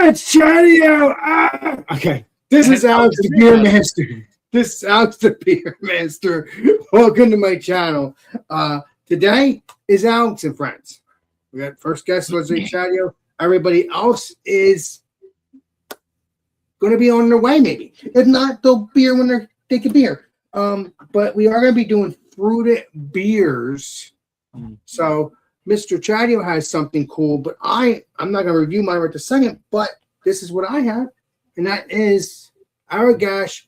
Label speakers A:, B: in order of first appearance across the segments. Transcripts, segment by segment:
A: it's Chadio. Okay, this is Alex the Beer Master. This is Alex the Beer Master. Welcome to my channel. Today is Alex and friends. We got first guest was Chadio. Everybody else is going to be on their way, maybe. If not, they'll be here when they can be here. But we are going to be doing fruited beers. So Mr. Chadio has something cool, but I'm not going to review mine right this second, but this is what I have, and that is Allagash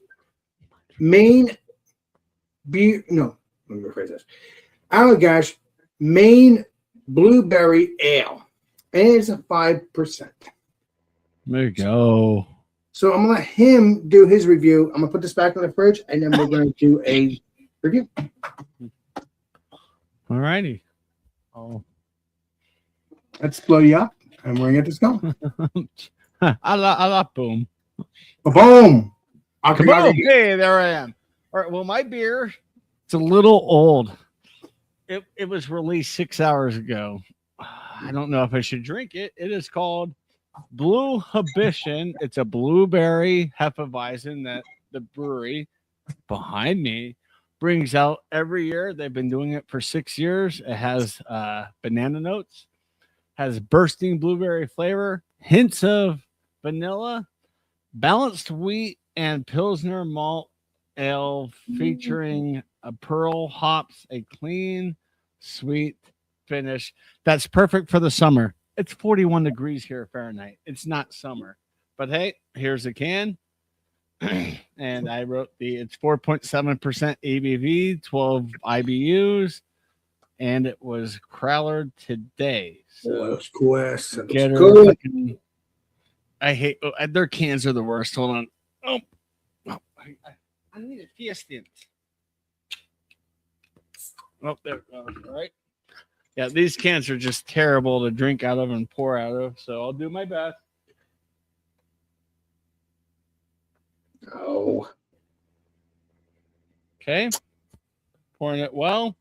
A: Maine beer. No, let me rephrase this. Allagash Maine Blueberry Ale. And it is a 5%.
B: There you go.
A: So I'm going to let him do his review. I'm going to put this back in the fridge, and then we're going to do a review.
B: All righty. Oh,
A: let's blow you up, and we're going to get this going.
B: I love boom.
A: Boom.
B: Hey, there I am. All right. Well, my beer, it's a little old. It was released 6 hours ago. I don't know if I should drink it. It is called Blue Habition. It's a blueberry Hefeweizen that the brewery behind me brings out every year. They've been doing it for 6 years. It has banana notes, has bursting blueberry flavor, hints of vanilla, balanced wheat and Pilsner malt ale featuring a pearl hops, a clean, sweet finish. That's perfect for the summer. It's 41 degrees here Fahrenheit. It's not summer. But hey, here's a can. And I wrote it's 4.7% ABV, 12 IBUs, and it was crowlered today. So
A: that's cool.
B: Get her. I hate their cans are the worst. Hold on. Oh, I need a Fiesta. Oh, there it goes. All right. Yeah, these cans are just terrible to drink out of and pour out of. So I'll do my best.
A: Oh.
B: Okay. Pouring it well.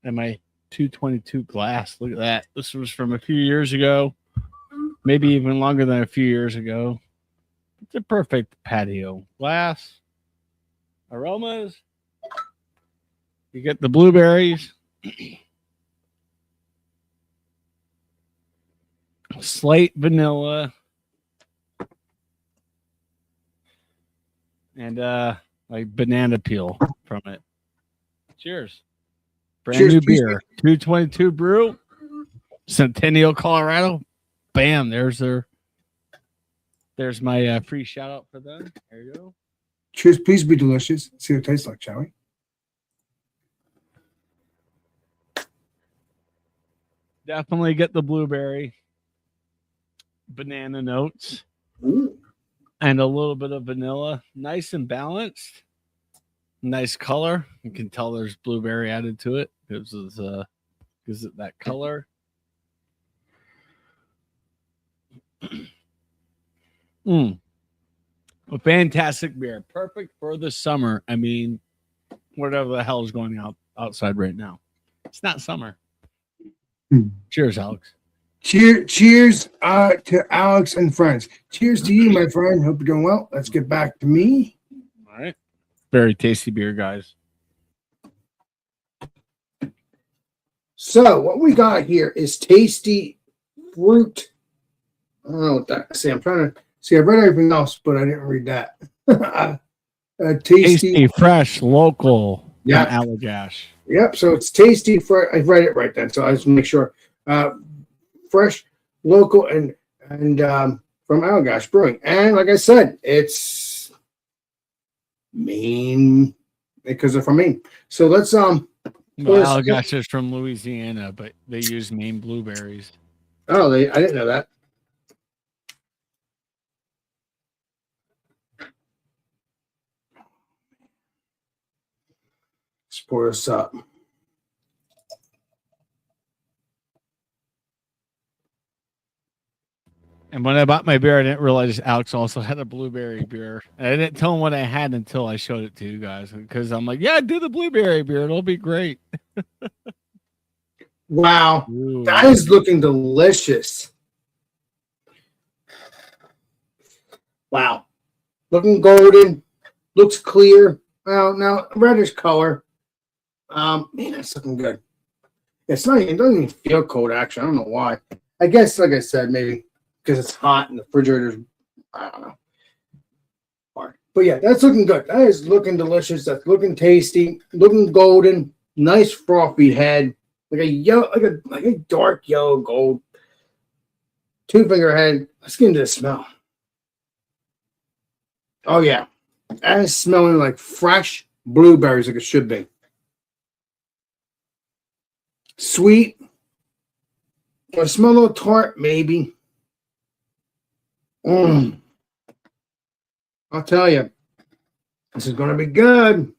B: And my 222 glass. Look at that. This was from a few years ago. Maybe even longer than a few years ago. It's a perfect patio glass. Aromas. You get the blueberries. Slight vanilla. And like banana peel from it. Cheers. Brand new beer. 222 brew. Centennial, Colorado. Bam. There's my free shout out for them. There you go.
A: Cheers. Please be delicious. See what it tastes like, shall we?
B: Definitely get the blueberry, banana notes, and a little bit of vanilla. Nice and balanced. Nice color. You can tell there's blueberry added to it. Gives it that color. A fantastic beer. Perfect for the summer. I mean, whatever the hell is going outside right now. It's not summer. Cheers, Alex.
A: Cheers to Alex and friends. Cheers to you, my friend. Hope you're doing well. Let's get back to me.
B: All right. Very tasty beer, guys.
A: So what we got here is tasty fruit. I don't know what that. See, I'm trying to see. I read everything else, but I didn't read that. Tasty,
B: fresh, local.
A: Yeah,
B: Allagash.
A: Yep. So it's tasty. I read it right then, so I just make sure. Fresh, local, and from Allagash Brewing, and like I said, it's Maine because they're from Maine. So let's
B: Well, Allagash is from Louisiana, but they use Maine blueberries.
A: Oh, I didn't know that. Let's pour this up.
B: And when I bought my beer, I didn't realize Alex also had a blueberry beer. And I didn't tell him what I had until I showed it to you guys. Because I'm like, yeah, do the blueberry beer. It'll be great.
A: Wow,
B: Ooh.
A: that is looking delicious. Wow, looking golden, looks clear. Well, now reddish color. Man, that's looking good. It's not even, it doesn't even feel cold, actually. I don't know why. I guess, like I said, maybe because it's hot and the refrigerator's, I don't know. Hard. But yeah, that's looking good. That is looking delicious. That's looking tasty, looking golden, nice frothy head, like a yellow, like a dark yellow gold. 2-finger head. Let's get into the smell. Oh yeah, that is smelling like fresh blueberries, like it should be. Sweet. I smell a little tart, maybe. I'll tell you, this is going to be good.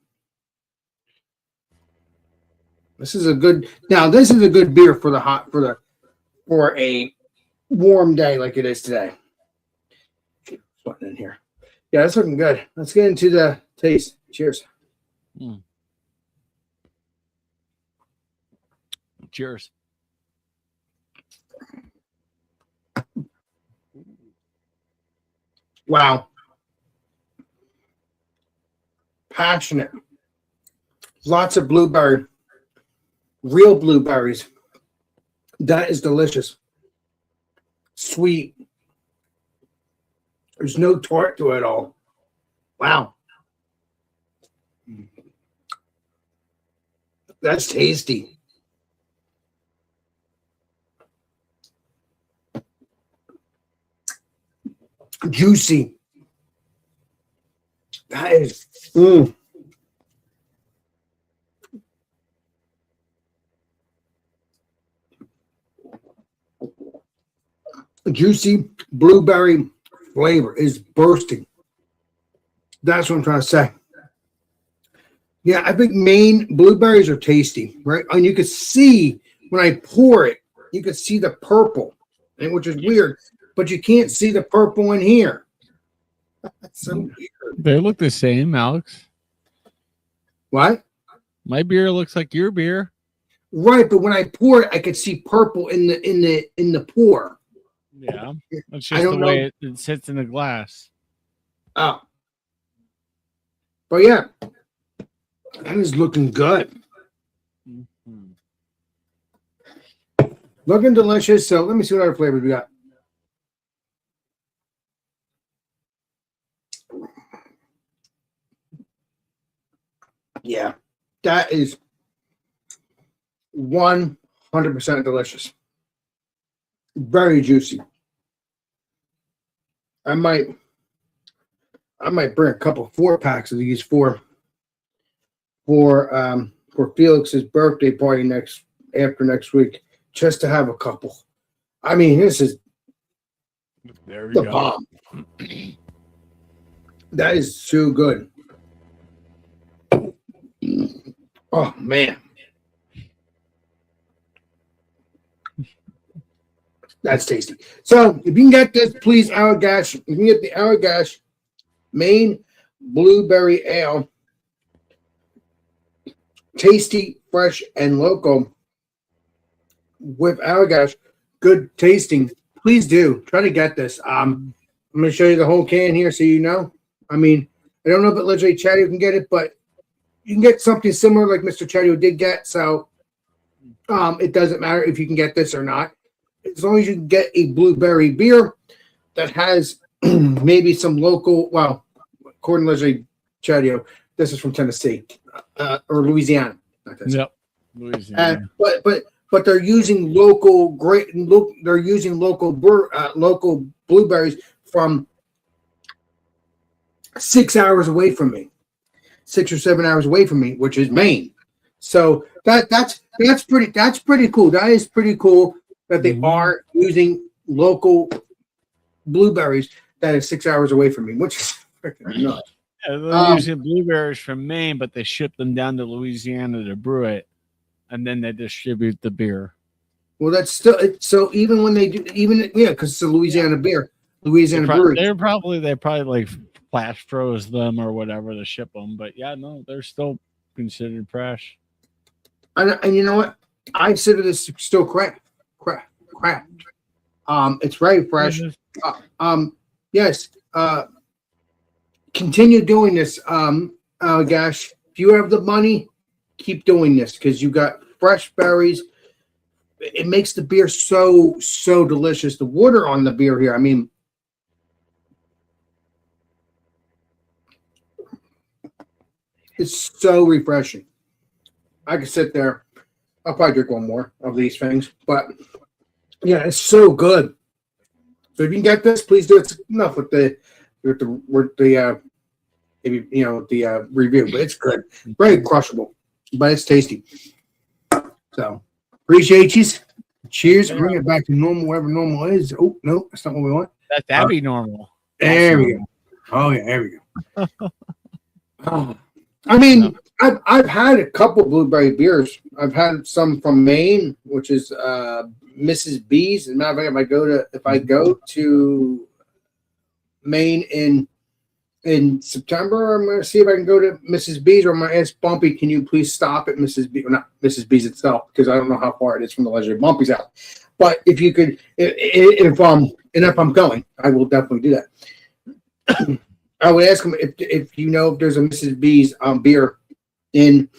A: This is a good. Now, this is a good beer for for a warm day like it is today. What's in here? Yeah, that's looking good. Let's get into the taste. Cheers.
B: Cheers.
A: Wow. Passionate. Lots of blueberry. Real blueberries. That is delicious. Sweet. There's no tart to it at all. Wow. That's tasty. Juicy. That is. Juicy blueberry flavor is bursting. That's what I'm trying to say. Yeah, I think Maine blueberries are tasty, right? And you could see when I pour it, you could see the purple, which is weird, but you can't see the purple in here. That's so weird.
B: They look the same, Alex.
A: What?
B: My beer looks like your beer.
A: Right, but when I pour it, I could see purple in the pour.
B: Yeah, that's just the way it sits in the glass.
A: Oh, but yeah, that is looking good.
B: Mm-hmm.
A: Looking delicious. So let me see what other flavors we got. Yeah, that is 100% delicious. Very juicy. I might bring a couple 4-packs of these for Felix's birthday party after next week, just to have a couple. I mean, this is the bomb. That is so good. Oh man. That's tasty. So if you can get this, please, Allagash. You can get the Allagash Maine Blueberry Ale. Tasty, fresh, and local with Allagash. Good tasting. Please do. Try to get this. I'm going to show you the whole can here so you know. I mean, I don't know if Legendary Chatty can get it, but you can get something similar like Mr. Chatty did get. So it doesn't matter if you can get this or not. As long as you can get a blueberry beer that has maybe some local, well, according to Legendary Chatty, this is from Tennessee or Louisiana.
B: Yep, Louisiana.
A: But they're using local they're using local blueberries from 6 hours away from me, 6 or 7 hours away from me, which is Maine. So that's pretty cool. That is pretty cool that they are using local blueberries that is 6 hours away from me, which is freaking nuts.
B: Yeah, they're using blueberries from Maine, but they ship them down to Louisiana to brew it, and then they distribute the beer.
A: Well, that's still so. Even when they do, because it's a Louisiana beer, Louisiana brewery.
B: They probably like flash froze them or whatever to ship them, but yeah, no, they're still considered fresh.
A: And you know what? I consider this still craft. It's very fresh. Yes. Continue doing this. Gash, if you have the money, keep doing this because you got fresh berries. It makes the beer so delicious. The water on the beer here, I mean, it's so refreshing. I could sit there. I'll probably drink one more of these things, but yeah, it's so good. So if you can get this, please do. It's enough with the maybe the review, but it's good, very crushable, but it's tasty. So appreciate you. Cheers. Bring it back to normal, whatever normal is. Oh no, that's not what we want.
B: That'd be normal.
A: There we go. Oh yeah, there we go. I mean, I've had a couple blueberry beers. I've had some from Maine, which is Mrs. B's. As a matter of fact, if I go to Maine in September, I'm going to see if I can go to Mrs. B's, or I'm going to ask Bumpy, can you please stop at Mrs. B, or not Mrs. B's itself, because I don't know how far it is from the legendary Bumpy's house. But if you could, if I'm going, I will definitely do that. I would ask him if you know if there's a Mrs. B's beer in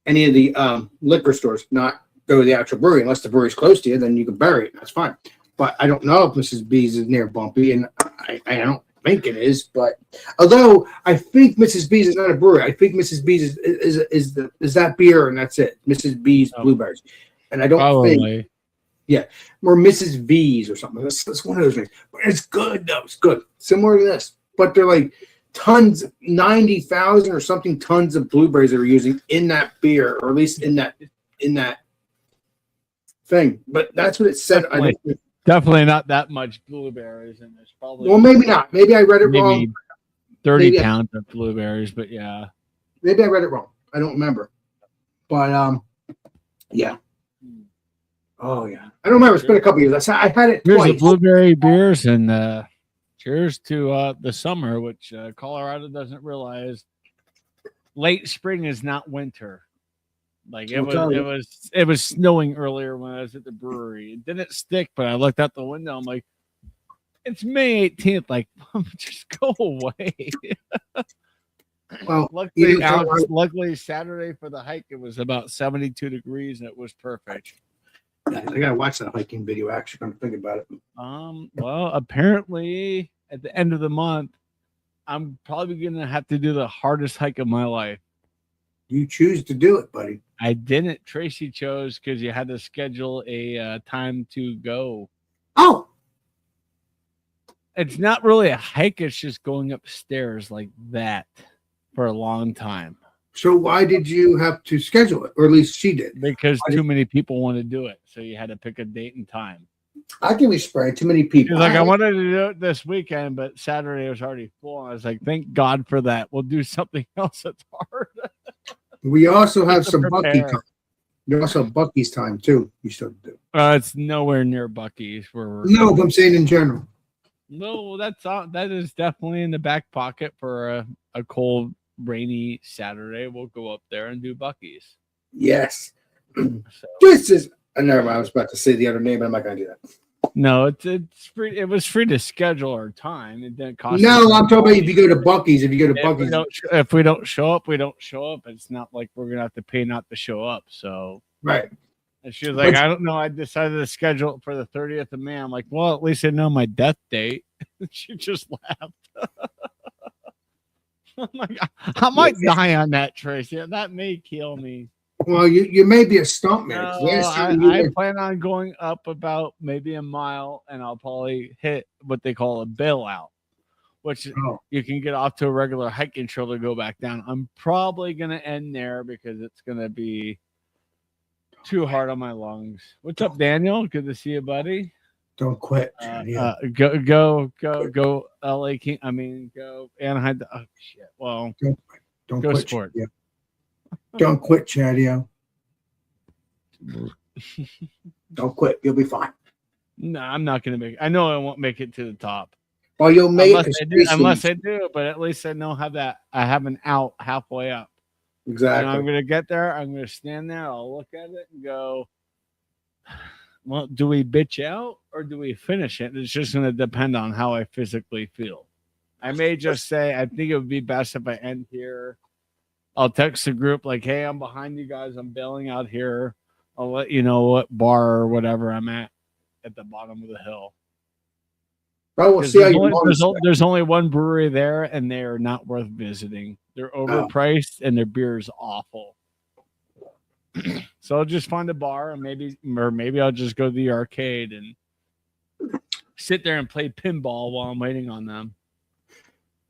A: any of the liquor stores, not go to the actual brewery. Unless the brewery's close to you, then you can bury it. That's fine. But I don't know if Mrs. B's is near Bumpy, and I don't think it is. But although I think Mrs. B's is not a brewery, I think Mrs. B's is that beer, and that's it. Mrs. B's blueberries, and I don't think. Yeah, or Mrs. V's or something. That's one of those things. But it's good though. It's good. Similar to this. But they're like tons, 90,000 or something tons of blueberries they were using in that beer, or at least in that thing. But that's what it said.
B: Definitely not that much blueberries in this. Probably.
A: Well, maybe not. Maybe I read it wrong.
B: 30 pounds of blueberries, but yeah.
A: Maybe I read it wrong. I don't remember. But yeah. Oh yeah. I don't remember. It's been a couple years. I had it
B: Here's
A: twice.
B: the blueberry beers, and cheers to the summer, which Colorado doesn't realize. Late spring is not winter. Like it was snowing earlier when I was at the brewery. It didn't stick, but I looked out the window. I'm like, it's May 18th. Like, just go away.
A: Well,
B: luckily Saturday for the hike, it was about 72 degrees and it was perfect.
A: I gotta watch that hiking video. Actually, I'm thinking about it.
B: Well, apparently at the end of the month, I'm probably gonna have to do the hardest hike of my life.
A: You choose to do it, buddy.
B: I didn't. Tracy chose because you had to schedule a time to go.
A: Oh,
B: it's not really a hike. It's just going upstairs like that for a long time.
A: So why did you have to schedule it? Or at least she did.
B: Because too many people want to do it. So you had to pick a date and time.
A: I can respect too many people.
B: She's like, I wanted to do it this weekend, but Saturday was already full. I was like, thank God for that. We'll do something else that's hard.
A: We also have some Bucky time. We also have Bucky's time too. You should do.
B: It's nowhere near Bucky's.
A: No, I'm saying in general.
B: No, that is definitely in the back pocket for a cold, rainy Saturday. We'll go up there and do Bucky's.
A: Yes. This is. Never mind. I was about to say the other name, but I'm not going to do that.
B: No, it's free. It was free to schedule our time. It didn't cost.
A: No, I'm talking about if you go to Bucky's. If you go to Bucky's,
B: if we don't show up, we don't show up. It's not like we're gonna have to pay not to show up. So
A: right.
B: And she was like, I don't know. I decided to schedule it for the 30th of May. I'm like, well, at least I know my death date. She just laughed. I'm like, I might die on that, Tracy. That may kill me.
A: Well, you may be a stuntman.
B: No, I plan on going up about maybe a mile, and I'll probably hit what they call a bailout, which you can get off to a regular hiking trail to go back down. I'm probably going to end there because it's going to be too hard on my lungs. What's up, Daniel? Good to see you, buddy.
A: Don't quit.
B: Go LA King. I mean, go Anaheim. Oh shit. Well,
A: don't
B: go
A: quit,
B: sport.
A: Yeah. Don't quit, Chadio. Don't quit. You'll be fine.
B: No, I'm not gonna make. I know I won't make it to the top.
A: Well, you'll make
B: unless I do. But at least I know I have an out halfway up.
A: Exactly.
B: I'm going to get there. I'm going to stand there. I'll look at it and go, well, do we bitch out or do we finish it? It's just going to depend on how I physically feel. I may just say, I think it would be best if I end here. I'll text the group like, hey, I'm behind you guys. I'm bailing out here. I'll let you know what bar or whatever I'm at the bottom of the hill.
A: Well, we'll see how you
B: there's only one brewery there, and they are not worth visiting. They're overpriced, and their beer is awful. So I'll just find a bar, and maybe I'll just go to the arcade and sit there and play pinball while I'm waiting on them.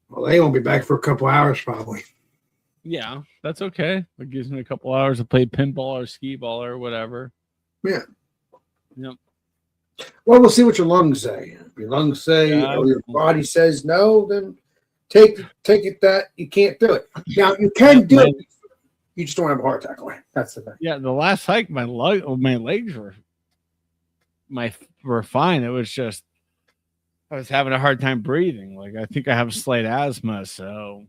A: Well, they won't be back for a couple hours, probably.
B: Yeah, that's okay. It gives me a couple hours to play pinball or skee ball or whatever.
A: Yeah.
B: Yep.
A: Well, we'll see what your lungs say. If your lungs say, or your body says no, then take it that you can't do it. Now, you can do it. You just don't have a heart attack away. That's the thing.
B: Yeah, the last hike, my legs were fine. It was just I was having a hard time breathing. Like I think I have slight asthma, so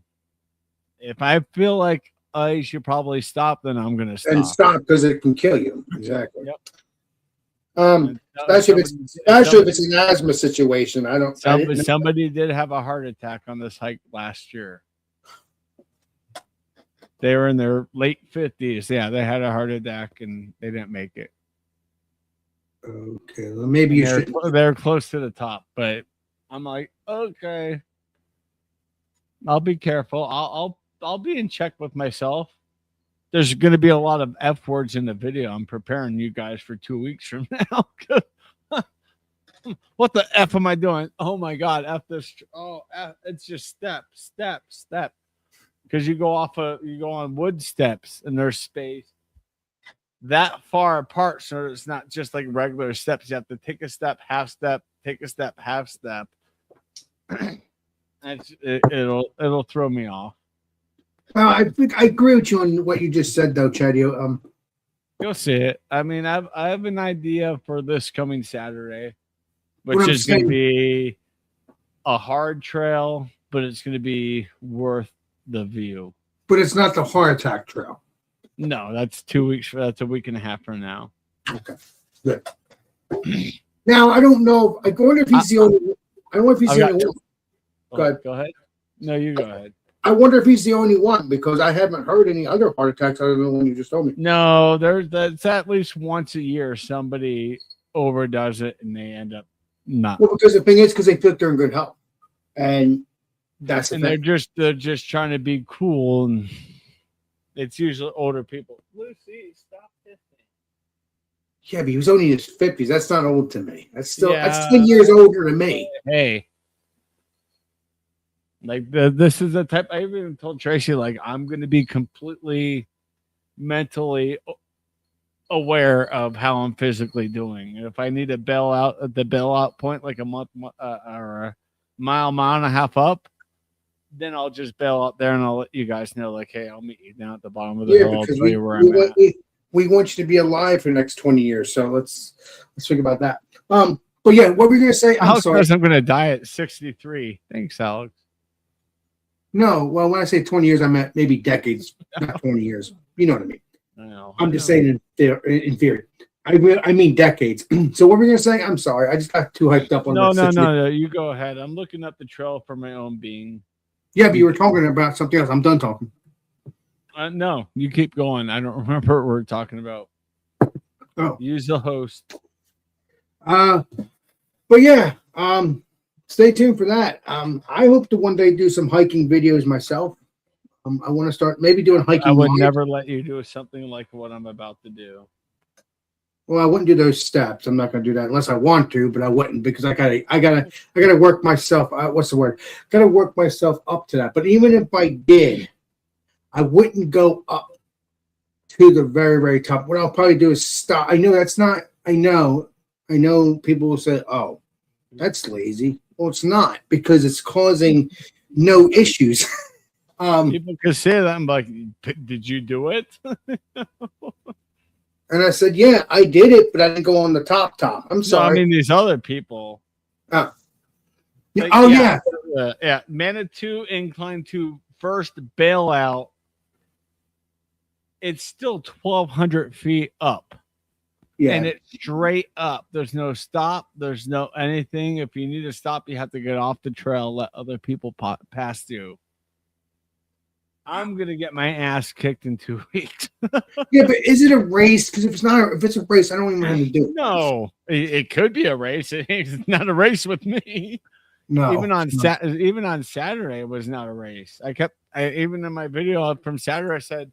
B: if I feel like I should probably stop, then I'm going to stop.
A: And stop because it can kill you. Exactly.
B: Yep.
A: Especially if it's an asthma situation.
B: Somebody did have a heart attack on this hike last year. They were in their late 50s. Yeah, they had a heart attack and they didn't make it.
A: Okay, well, maybe you should.
B: They're close to the top, but I'm like, okay, I'll be careful. I'll be in check with myself. There's going to be a lot of F words in the video. I'm preparing you guys for 2 weeks from now. What the F am I doing? Oh my God. F this. Oh, F, it's just step. Because you go on wood steps and there's space that far apart. So it's not just like regular steps. You have to take a step, half step, take a step, half step. It'll throw me off.
A: Well, I think I agree with you on what you just said, though, Chadio.
B: You'll see it. I mean, I have an idea for this coming Saturday, which is going to be a hard trail, but it's going to be worth the view.
A: But it's not the heart attack trail.
B: No, that's 2 weeks. That's a week and a half from now.
A: Okay, good. Now I don't know. I wonder if he's the only. I don't know if he's the only one.
B: Go ahead. No, you go ahead.
A: I wonder if he's the only one because I haven't heard any other heart attacks other than the one you just told me.
B: No, that's at least once a year somebody overdoes it and they end up not.
A: Well, because the thing is, because they feel they're in good health, and that's the thing.
B: They're just trying to be cool, and it's usually older people. Lucy, stop this thing.
A: Yeah, but he was only in his 50s. That's not old to me. That's 10 years older than me.
B: Hey. Like this is the type I even told Tracy, like I'm going to be completely mentally aware of how I'm physically doing. If I need to bail out at the bailout point, like a month or a mile and a half up, then I'll just bail out there and I'll let you guys know, like, hey, I'll meet you down at the bottom of the hill. I'll tell you where I'm at.
A: We want you to be alive for the next 20 years, so let's think about that. But yeah, what were you going to say?
B: I'm going to die at 63. Thanks, Alex.
A: No, well, when I say 20 years, I meant maybe decades, not 20 years. You know what I mean?
B: I know.
A: I'm just saying in theory. I mean decades. So what were you going to say? I'm sorry. I just got too hyped up on that.
B: No. You go ahead. I'm looking up the trail for my own being.
A: Yeah, but you were talking about something else. I'm done talking.
B: No, you keep going. I don't remember what we're talking about.
A: Oh.
B: Use the host.
A: But yeah, stay tuned for that. I hope to one day do some hiking videos myself. I want to start maybe doing hiking.
B: I would never let you do something like what I'm about to do.
A: Well, I wouldn't do those steps. I'm not going to do that unless I want to, but I wouldn't because I gotta work myself. What's the word? Got to work myself up to that. But even if I did, I wouldn't go up to the very, very top. What I'll probably do is stop. I know that's not. I know people will say, "Oh, that's lazy." Well, it's not because it's causing no issues.
B: People can say that. I'm like, did you do it?
A: And I said, yeah, I did it, but I didn't go on the top. I'm sorry.
B: No, I mean, these other people.
A: Yeah.
B: Manitou inclined to first bailout it's still 1,200 feet up.
A: Yeah.
B: And it's straight up. There's no stop. There's no anything. If you need to stop, you have to get off the trail, let other people pass through. I'm gonna get my ass kicked in 2 weeks.
A: Yeah, but is it a race? Because if it's a race, I don't even know how to do it.
B: No, it could be a race. It's not a race with me.
A: No.
B: Even on Saturday, it was not a race. Even in my video from Saturday, I said,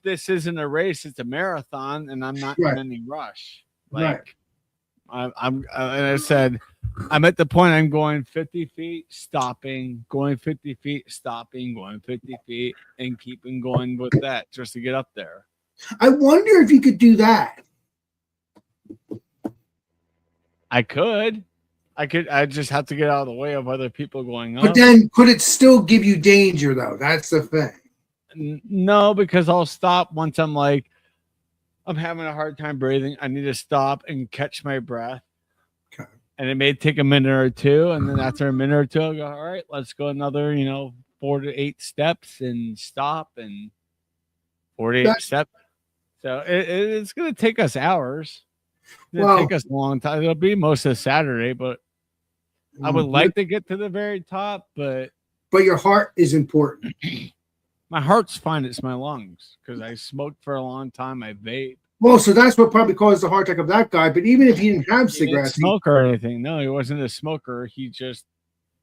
B: "This isn't a race; it's a marathon, and I'm not in any rush." Like, and I said, I'm at the point I'm going 50 feet, stopping, going 50 feet, stopping, going 50 feet, and keeping going with that just to get up there.
A: I wonder if you could do that.
B: I could. I just have to get out of the way of other people going up.
A: But then could it still give you danger, though? That's the thing.
B: No, because I'll stop once I'm like, I'm having a hard time breathing. I need to stop and catch my breath.
A: Okay.
B: And it may take a minute or two. And then after a minute or two, I'll go, all right, let's go another, 4 to 8 steps and stop and 48 steps. So it's going to take us hours. It'll take us a long time. It'll be most of Saturday, but I would like to get to the very top, but
A: your heart is important.
B: My heart's fine. It's my lungs because I smoked for a long time. I vape.
A: Well, so that's what probably caused the heart attack of that guy. But even if he didn't have cigarettes,
B: didn't smoke or anything. No, he wasn't a smoker. He just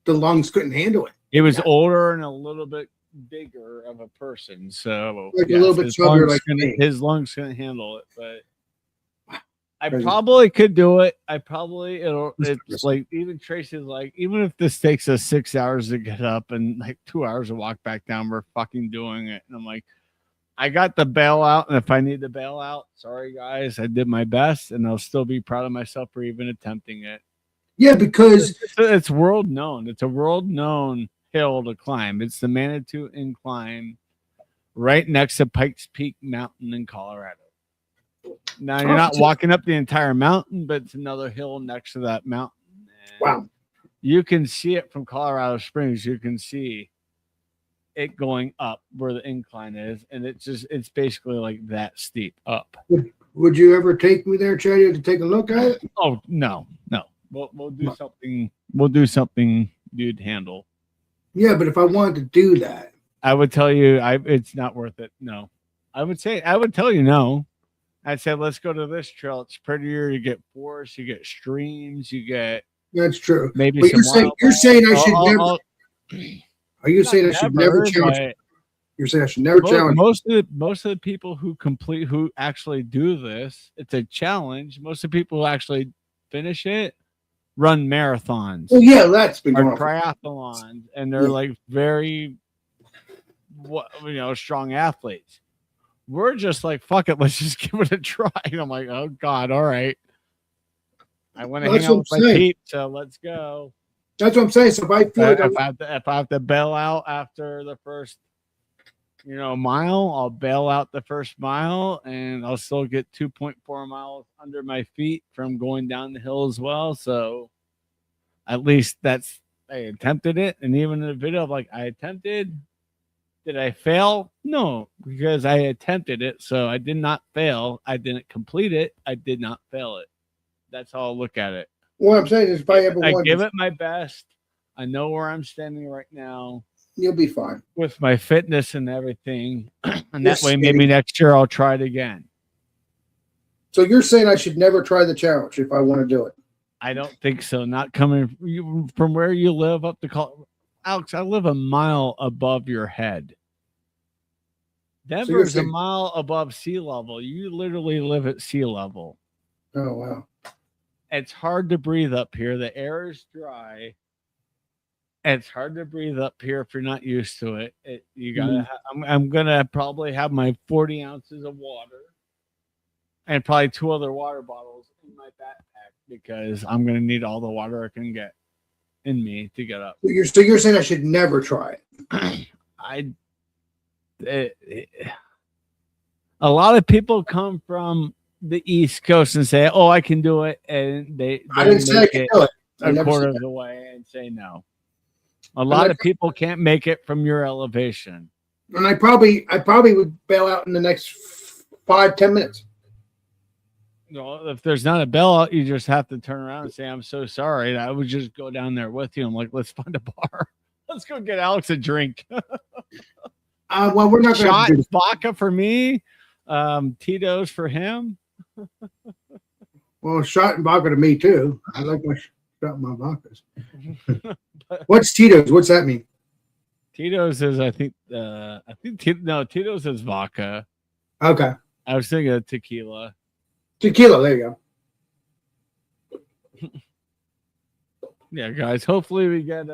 A: the lungs couldn't handle it.
B: He was older and a little bit bigger of a person, so
A: like a little bit chubbier, like
B: his lungs couldn't handle it. But I probably could do it. It's like even Tracy's like, even if this takes us 6 hours to get up and like 2 hours to walk back down, we're fucking doing it. And I'm like, I got the bailout, and if I need to bail out, sorry guys, I did my best, and I'll still be proud of myself for even attempting it.
A: Yeah, because
B: it's world known. It's a world known hill to climb. It's the Manitou Incline, right next to Pikes Peak Mountain in Colorado. Now you're not walking up the entire mountain, but it's another hill next to that mountain. And
A: wow.
B: You can see it from Colorado Springs. You can see it going up where the incline is, and it's basically like that steep up.
A: Would you ever take me there, Chad, to take a look at it?
B: Oh no. We'll do something. We'll do something you'd handle.
A: Yeah, but if I wanted to do that,
B: I would tell you it's not worth it. No. I would tell you no. I'd say, let's go to this trail. It's prettier. You get forests, you get streams, you get.
A: That's true.
B: Maybe
A: but you're saying I should never. Are you saying I should never challenge? You're saying I should never challenge.
B: Most of the people who actually do this, it's a challenge. Most of the people who actually finish it run marathons.
A: Oh yeah, that's been
B: or triathlons, and they're like very, strong athletes. We're just like, fuck it, let's just give it a try. And I'm like, oh God, all right. I want to hang out with my peeps, so let's go.
A: That's what I'm saying. So if I feel
B: if I have to bail out after the first, mile, I'll bail out the first mile, and I'll still get 2.4 miles under my feet from going down the hill as well. So at least I attempted it. And even in the video, like I attempted. Did I fail? No, because I attempted it. So I did not fail. I didn't complete it. I did not fail it. That's how I'll look at it.
A: What I'm saying is if I
B: give it my best. I know where I'm standing right now.
A: You'll be fine.
B: With my fitness and everything. And that way, maybe next year I'll try it again.
A: So you're saying I should never try the challenge if I want to do it?
B: I don't think so. Not coming from where you live up to Colorado. Alex, I live a mile above your head. Denver is a mile above sea level. You literally live at sea level.
A: Oh, wow.
B: It's hard to breathe up here. The air is dry. It's hard to breathe up here if you're not used to it. You gotta. I'm gonna probably have my 40 ounces of water and probably 2 other water bottles in my backpack because I'm gonna need all the water I can get in me to get up.
A: So you're saying I should never try
B: it? A lot of people come from the East Coast and say, "Oh, I can do it," and
A: I didn't say I could do it.
B: A quarter of the way and say no. A lot of people can't make it from your elevation.
A: And I probably would bail out in the next 5-10 minutes.
B: No, if there's not a bell, you just have to turn around and say, "I'm so sorry." And I would just go down there with you. I'm like, "Let's find a bar. Let's go get Alex a drink."
A: Well, we're not
B: Shot
A: going to.
B: vodka for me, Tito's for him.
A: Well, shot and vodka to me too. I like my shot and my vodkas. What's Tito's? What's that mean?
B: Tito's is, I think Tito's is vodka.
A: Okay,
B: I was thinking of tequila.
A: tequila. There you go.
B: Yeah, guys. Hopefully we get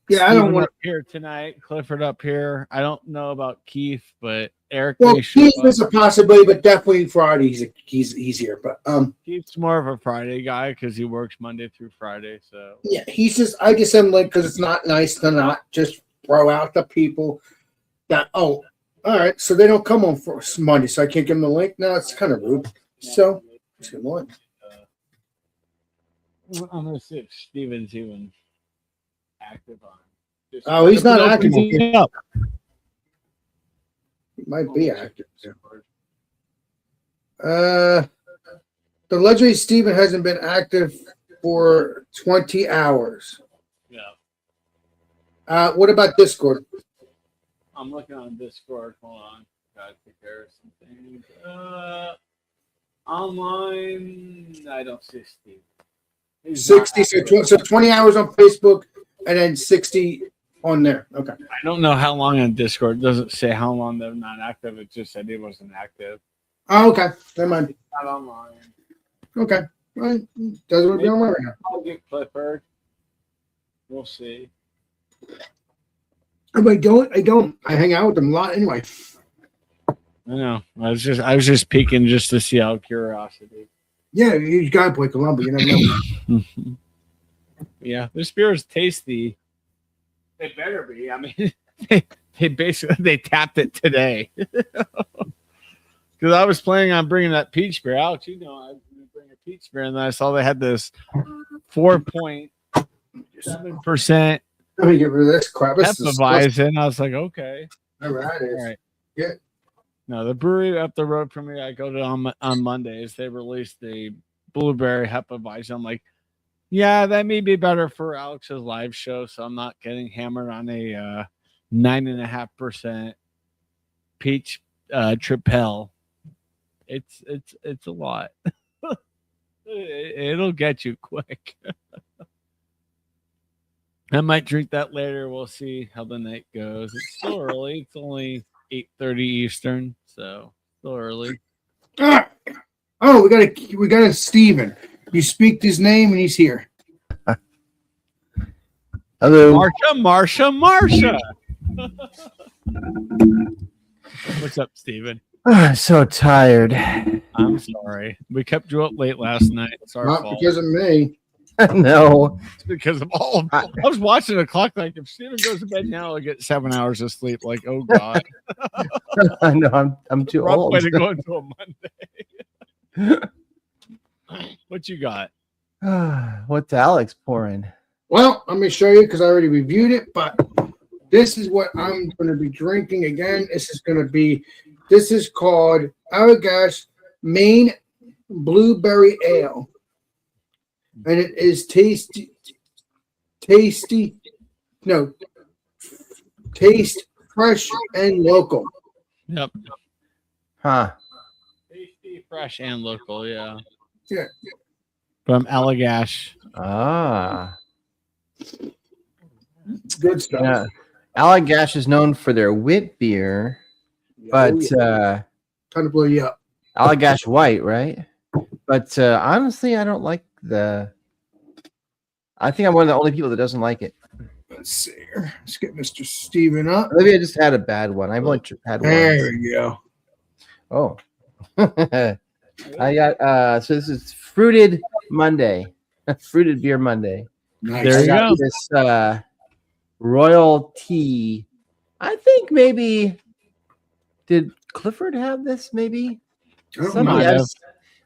A: Yeah, I don't
B: Steven
A: want
B: up here tonight. Clifford up here. I don't know about Keith, but Eric.
A: Well,
B: may show
A: Keith
B: up.
A: is a possibility, but definitely Friday. He's here. But
B: Keith's more of a Friday guy because he works Monday through Friday. So
A: yeah, he's just. I just am like because it's not nice to not just throw out the people that. Oh, all right. So they don't come on for Monday, so I can't give them the link. No, it's kind of rude. So just give them a link.
B: I'm gonna see if Steven's even active on. Just
A: Oh, he's not
B: open
A: active.
B: it up.
A: He might be active. The legendary Steven hasn't been active for 20 hours.
B: Yeah,
A: What about Discord?
B: I'm looking on Discord. Hold on, gotta take care of some things. Online, I don't see Steve. He's not
A: 60,
B: active.
A: so 20 hours on Facebook and then 60 on there. Okay.
B: I don't know how long on Discord. It doesn't say how long they're not active. It just said he wasn't active.
A: Oh, okay. Never mind.
B: Not online.
A: Okay. Well, does what you're right now.
B: I'll get Clifford. We'll see.
A: I don't. I hang out with them a lot anyway.
B: I know. I was just peeking just to see out of curiosity.
A: Yeah, you gotta play Columbia. You never know.
B: Yeah, this beer is tasty. It better be. I mean, they basically tapped it today. Because I was planning on bringing that peach beer out. You know, I was going to bring a peach beer, and then I saw they had this 4.7%
A: Let me get rid of this crap. This is
B: Hefeweizen. I was like, okay.
A: whatever that is.
B: All right.
A: Yeah.
B: No, the brewery up the road from me, I go to on Mondays. They released the blueberry Hefeweizen. I'm like, yeah, that may be better for Alex's live show, so I'm not getting hammered on a 9.5% peach Tripel. It's a lot. It'll get you quick. I might drink that later. We'll see how the night goes. It's still early. It's only 8:30 Eastern, so still early.
A: Ah! Oh, we got a Steven. You speak his name and he's here.
C: Hello.
B: Marsha. What's up, Steven?
C: So tired.
B: I'm sorry. We kept you up late last night. It's our
A: Not
B: fault.
A: because of me.
C: No.
B: It's because of all of I was watching the clock like if Steven goes to bed now, I'll get 7 hours of sleep. Like, oh God.
C: I know I'm too
B: Rough
C: old.
B: way to go into a Monday. What you got?
C: What's Alex pouring?
A: Well, let me show you because I already reviewed it, but this is what I'm going to be drinking again. This is called Allagash Maine Blueberry Ale. And it is taste fresh and local.
B: Yep.
C: Huh.
B: Tasty, fresh, and local, yeah.
A: Yeah.
B: From Allagash.
C: Ah.
A: Good stuff.
C: Yeah. Allagash is known for their wit beer, but
A: Trying to blow you up.
C: Allagash White, right? But honestly, I don't like I think I'm one of the only people that doesn't like it.
A: Let's see here. Let's get Mr. Steven up.
C: Maybe I just had a bad one. I've only had one.
A: There we go.
C: Oh. I got so this is Fruited Monday. Fruited Beer Monday.
A: Nice.
B: There
C: I
B: you
C: got
B: go.
C: this Royal Tea. I think maybe did Clifford have this maybe?
A: I don't
C: Somebody
B: know.
C: else.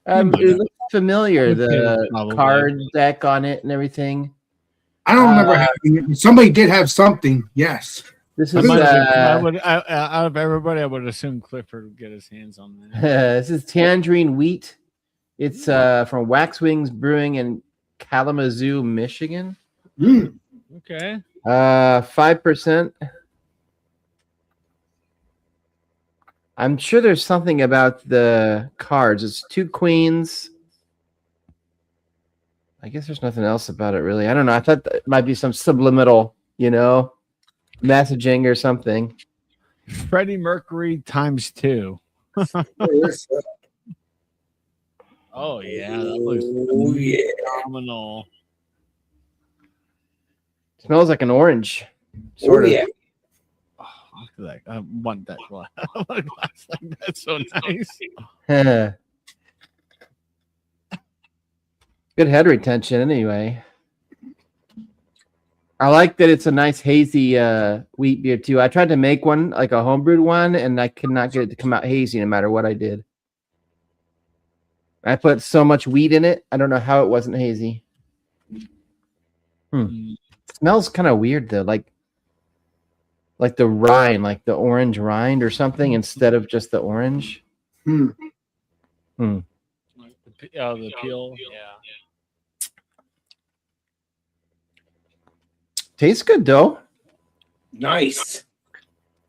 C: It looks familiar, the
B: Probably.
C: card deck on it and everything.
A: I don't remember having it. Somebody did have something. Yes.
C: This
B: I
C: is
B: might have, out of everybody, I would assume Clifford would get his hands on that.
C: this is tangerine wheat. It's from Waxwings Brewing in Kalamazoo, Michigan.
B: Okay.
C: 5%. I'm sure there's something about the cards. It's 2 queens. I guess there's nothing else about it, really. I don't know. I thought it might be some subliminal, messaging or something.
B: Freddie Mercury times 2. Oh, yeah. That looks phenomenal.
C: Smells like an orange. Sort of.
A: Yeah.
B: Oh, look at that. I want that glass. I want a glass like that. So nice.
C: Good head retention, anyway. I like that it's a nice hazy wheat beer too. I tried to make one, like a homebrewed one, and I could not get it to come out hazy no matter what I did. I put so much wheat in it. I don't know how it wasn't hazy. Smells kind of weird though, like the rind, like the orange rind or something instead of just the orange.
B: Like the peel. Yeah.
C: Tastes good though.
A: Nice.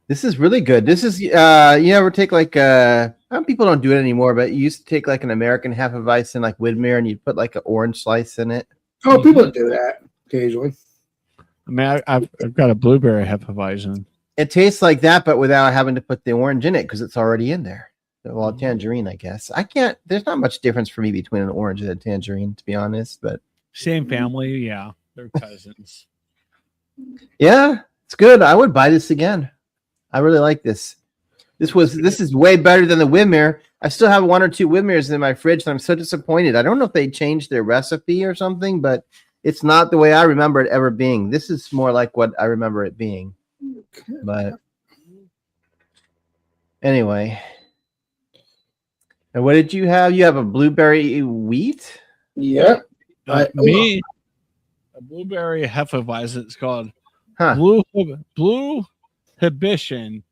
C: This is really good. This is you ever take like people don't do it anymore, but you used to take like an American Hefeweizen like Widmer and you'd put like an orange slice in it.
A: Oh, people do that occasionally.
B: I mean, I've got a blueberry Hefeweizen.
C: It tastes like that, but without having to put the orange in it because it's already in there. Well, tangerine, I guess. There's not much difference for me between an orange and a tangerine, to be honest. But
B: same family, yeah, they're cousins.
C: Yeah, it's good. I would buy this again. I really like this. This is way better than the Widmer. I still have 1 or 2 Widmers in my fridge, and I'm so disappointed. I don't know if they changed their recipe or something, but it's not the way I remember it ever being. This is more like what I remember it being. But anyway. And what did you have? You have a blueberry wheat?
A: Yeah.
B: A blueberry Hefeweizen. It's called Blue Hibition.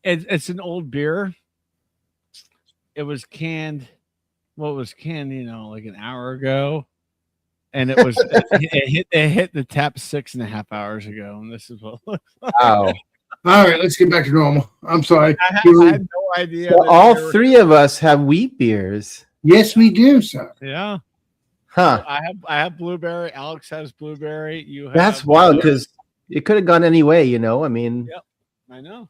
B: It's an old beer. It was canned. Well, it was canned, like an hour ago, and it was it hit the tap 6.5 hours ago, and this is what.
C: Wow.
A: All right, let's get back to normal. I'm sorry.
B: I had no idea.
C: So all 3 of us have wheat beers.
A: Yes, we do, sir.
B: Yeah.
C: Huh.
B: I have blueberry. Alex has blueberry. You have.
C: That's wild because it could have gone any way, I mean.
B: Yep. I know.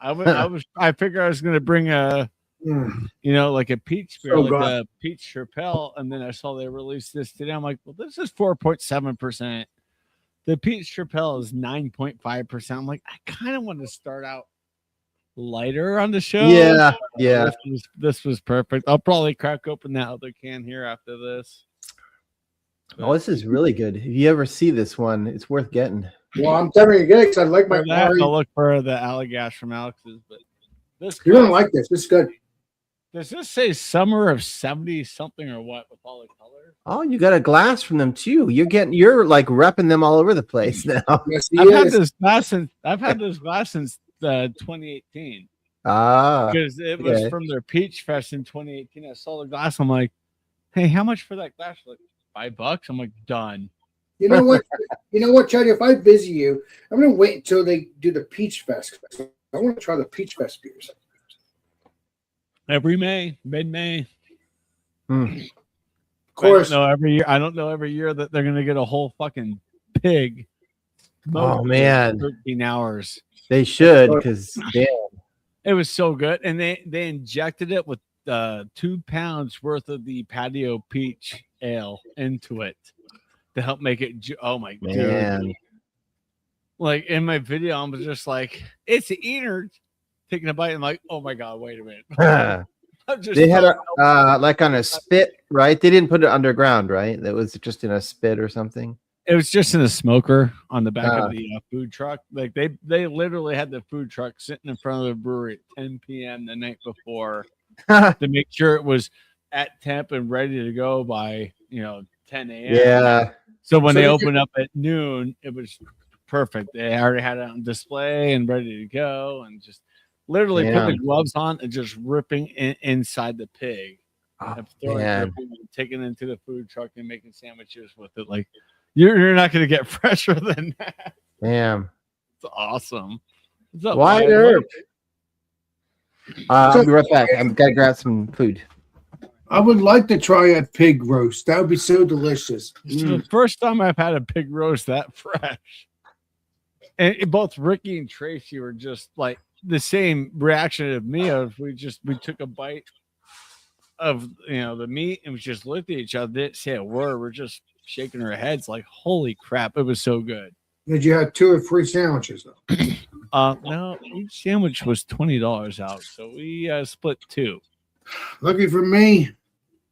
B: I figured I was going to bring a, like a peach beer, a peach Chapelle, and then I saw they released this today. I'm like, well, this is 4.7%. The peach Chapelle is 9.5%. I'm like, I kind of want to start out lighter on the show.
C: Yeah.
B: This was perfect. I'll probably crack open that other can here after this.
C: Oh, this is really good. If you ever see this one, it's worth getting.
A: Well, I'm definitely gonna get it because I like my.
B: I'll look for the Allagash from Alex's, but this
A: you're gonna like this. This is good.
B: Does this say summer of 70 something or what with all the colors?
C: Oh, you got a glass from them too. You're like repping them all over the place now.
A: Yes,
B: I've had this glass since 2018. Because it was from their Peach Fest in 2018. I saw the glass. I'm like, hey, how much for that glass? Like $5. I'm like, done.
A: You know what? Chad? If I visit you, I'm gonna wait until they do the Peach Fest. I want to try the Peach Fest beers.
B: Every May, mid-May.
A: Of course.
B: I don't know every year that they're gonna get a whole fucking pig.
C: Oh man,
B: 13 hours.
C: They should, because
B: it was so good, and they injected it with 2 pounds worth of the Patio Peach Ale into it to help make it. Oh my god! Like in my video, I was just like, "It's an eater." Taking a bite, I'm like, "Oh my god, wait a minute!"
C: They had like on a spit, right? They didn't put it underground, right? That was just in a spit or something.
B: It was just in a smoker on the back of the food truck. Like they literally had the food truck sitting in front of the brewery at 10 p.m. the night before to make sure it was at temp and ready to go by 10 a.m.
C: Yeah.
B: So when they opened up at noon, it was perfect. They already had it on display and ready to go, and just literally put the gloves on and just ripping inside the pig. And throwing, ripping, and taking it into the food truck and making sandwiches with it. Like you're not going to get fresher than that.
C: Damn.
B: It's awesome. What's up,
C: Wyatt Earp? I'll be right back. I've got to grab some food.
A: I would like to try a pig roast. That would be so delicious.
B: It's the first time I've had a pig roast that fresh. And both Ricky and Tracy were just like the same reaction of me. We took a bite of the meat and we just looked at each other, didn't say a word. We're just shaking our heads like, holy crap, it was so good.
A: Did you have 2 or 3 sandwiches though?
B: No, each sandwich was $20 out, so we split 2.
A: Lucky for me,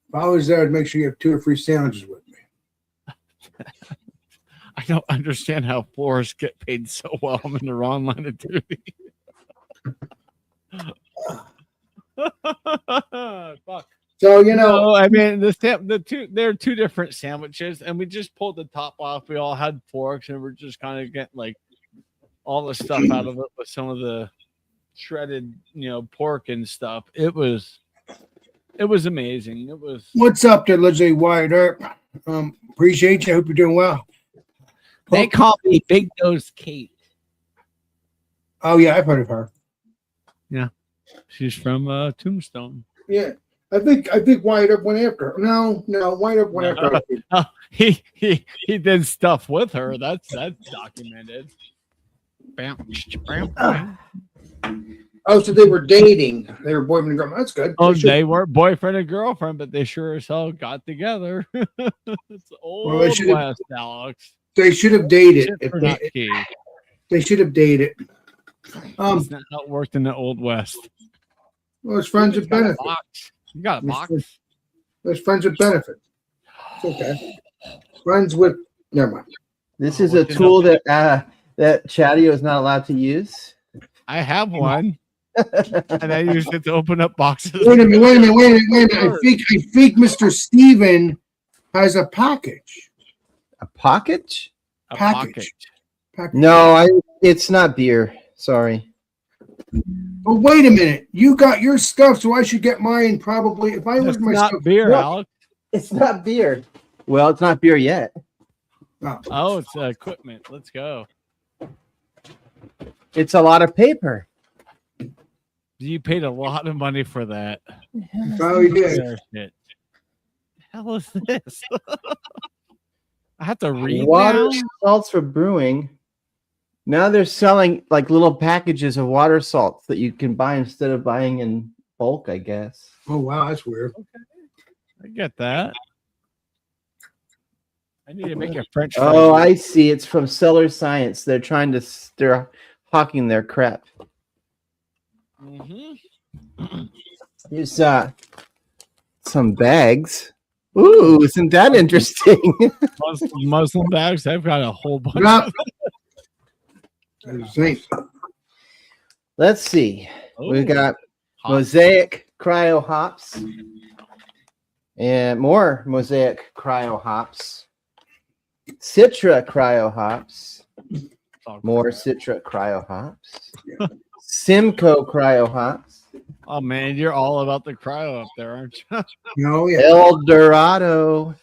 A: if I was there, I'd make sure you have 2 or 3 sandwiches with me.
B: I don't understand how florists get paid so well. I'm in the wrong line of duty. Fuck.
A: So
B: I mean, they're 2 different sandwiches, and we just pulled the top off. We all had forks, and we're just kind of getting like all the stuff out of it with some of the shredded, pork and stuff. It was amazing. It was.
A: What's up there, Leslie Wyatt Earp? Appreciate you. Hope you're doing well.
B: They call me Big Nose Kate.
A: Oh yeah, I've heard of her.
B: Yeah, she's from Tombstone.
A: Yeah, I think Wyatt Earp went after her. No, Wyatt Earp went after her.
B: No, he did stuff with her. That's documented. Bam, bam, bam.
A: Oh, so they were dating. They were boyfriend and girlfriend. That's good.
B: Oh, they were boyfriend and girlfriend, but they sure as hell got together. It's old West, Alex.
A: They should have dated. They should have dated.
B: It's not how it worked in the Old West.
A: Well, it's friends with benefit.
B: You got a box.
A: There's friends with benefit. It's okay. Friends with. Never mind.
C: This is a tool that Chatio is not allowed to use.
B: I have one, and I used it to open up boxes.
A: Wait a minute. I think Mr. Steven has a package.
C: A package?
A: Package.
C: No, it's not beer. Sorry.
A: But wait a minute. You got your stuff, so I should get mine probably. If I look at my
B: not
A: stuff.
B: Beer, Alex.
C: It's not beer. Well, it's not beer yet.
B: Oh, it's equipment. Let's go.
C: It's a lot of paper.
B: You paid a lot of money for that.
A: Oh, you did.
B: Shit. The hell is this? I have to read
C: water
B: now?
C: salts for brewing. Now they're selling like little packages of water salts that you can buy instead of buying in bulk, I guess.
A: Oh wow, that's weird.
B: I get that. I need to make a French.
C: Oh, I see. It's from Cellar Science. They're hawking their crap.
B: Mm-hmm.
C: Here's some bags. Ooh, isn't that interesting?
B: Muslim bags. I've got a whole bunch.
C: Let's see. We've got
B: hops.
C: Mosaic Cryo Hops and more Mosaic Cryo Hops. Citra Cryo Hops. More Citra Cryo Hops. Simcoe Cryo Hops.
B: Oh man, you're all about the cryo up there, aren't you?
A: Oh yeah.
C: El Dorado.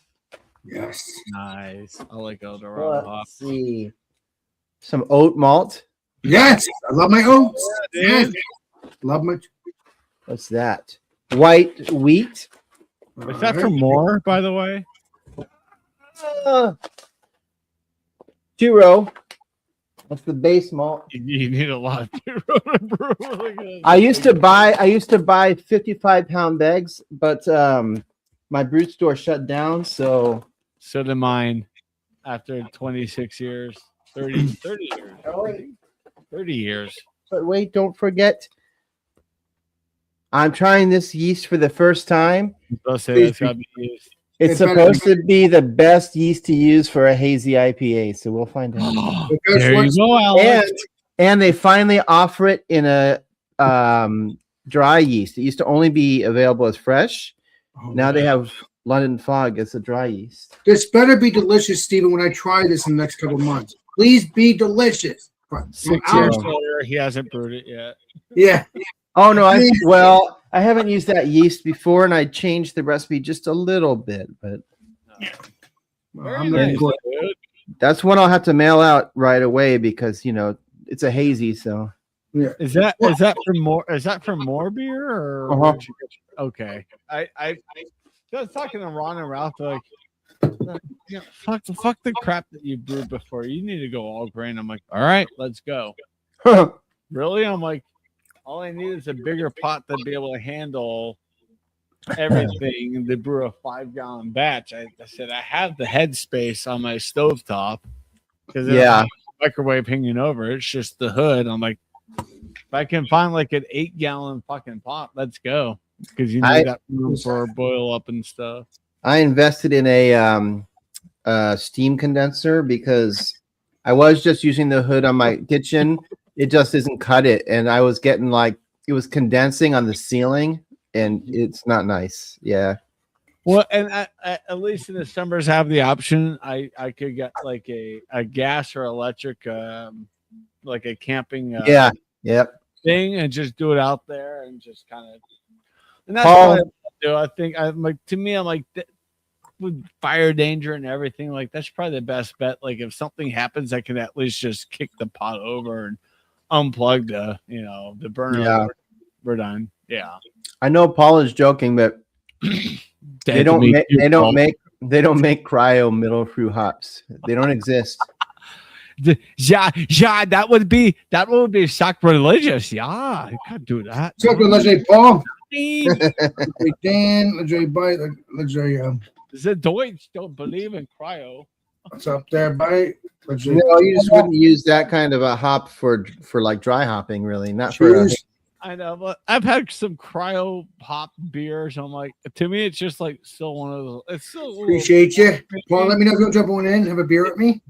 A: Yes.
B: Nice. I like El Dorado.
C: Let's see. Some oat malt.
A: Yes. I love my oats. Yes. Love my.
C: What's that? White wheat.
B: Is that for more, by the way?
C: Churro. That's the base malt.
B: You need a lot of churro to brew really good.
C: I used to buy 55-pound bags, but my brew store shut down, so
B: did mine after 26 years. 30 years. 30 years.
C: But wait, don't forget. I'm trying this yeast for the first time.
B: I'll say that's gotta be used.
C: It's supposed to be the best yeast to use for a hazy IPA, so we'll find out.
B: There you go, Alex.
C: And they finally offer it in a dry yeast. It used to only be available as fresh. Now they have London Fog as a dry yeast.
A: This better be delicious, Stephen, when I try this in the next couple of months. Please be delicious.
B: 6 years later, he hasn't brewed it yet.
A: Yeah.
C: Oh no, I haven't used that yeast before, and I changed the recipe just a little bit, but
B: Very nice, dude.
C: that's one I'll have to mail out right away because it's a hazy. So
A: Yeah.
B: Is that for more beer or
C: Uh-huh.
B: where'd you get- okay? I was talking to Ron and Ralph, they're like, fuck the crap that you brewed before. You need to go all grain. I'm like, all right, let's go. Really? I'm like, all I need is a bigger pot to be able to handle everything and to brew a 5-gallon batch. I said I have the headspace on my stovetop because microwave hanging over. It's just the hood. I'm like, if I can find like an 8-gallon fucking pot, let's go. Because you need that room for boil up and stuff.
C: I invested in a steam condenser because I was just using the hood on my kitchen. It just doesn't cut it, and I was getting it was condensing on the ceiling, and it's not nice. Yeah.
B: Well, and at least in the summers, have the option. I could get like a gas or electric, like a camping thing, and just do it out there and just kind of. And that's what I do. I think I'm like, to me, I'm like, with fire danger and everything, like that's probably the best bet. Like if something happens, I can at least just kick the pot over and unplug the burner.
C: Yeah.
B: We're done. Yeah.
C: I know Paul is joking, but they don't make cryo middle fruit hops. They don't exist.
B: Yeah, that would be sacrilegious. Yeah, you can't do that.
A: Legendary Paul. Dan, legendary Bite, legendary.
B: The Deutsch don't believe in cryo.
A: What's up there, Bite?
C: No, you just wouldn't use that kind of a hop for like dry hopping, really. Not for.
B: I know, but I've had some cryo hop beers. I'm like, to me, it's just like still one of those. It's still
A: appreciate you, Paul. Let me know if you'll jump on in, have a beer with me.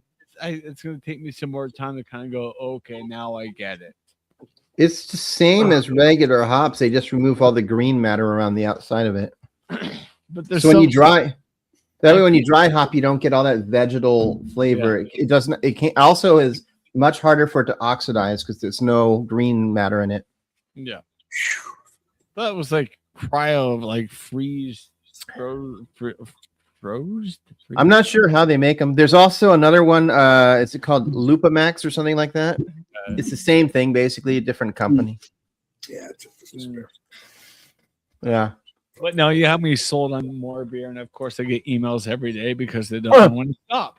B: It's going to take me some more time to kind of go. Okay, now I get it.
C: It's the same as regular hops. They just remove all the green matter around the outside of it.
B: But
C: so when you dry, that way when you dry hop, you don't get all that vegetal flavor. Yeah. It doesn't. It can't. Also, is much harder for it to oxidize because there's no green matter in it.
B: Yeah, that was like cryo, like froze.
C: I'm not sure how they make them. There's also another one. Is it called Lupamax or something like that? It's the same thing, basically, a different company.
A: Yeah.
C: Yeah.
B: But no, you have me sold on more beer, and of course, I get emails every day because they don't know when to stop.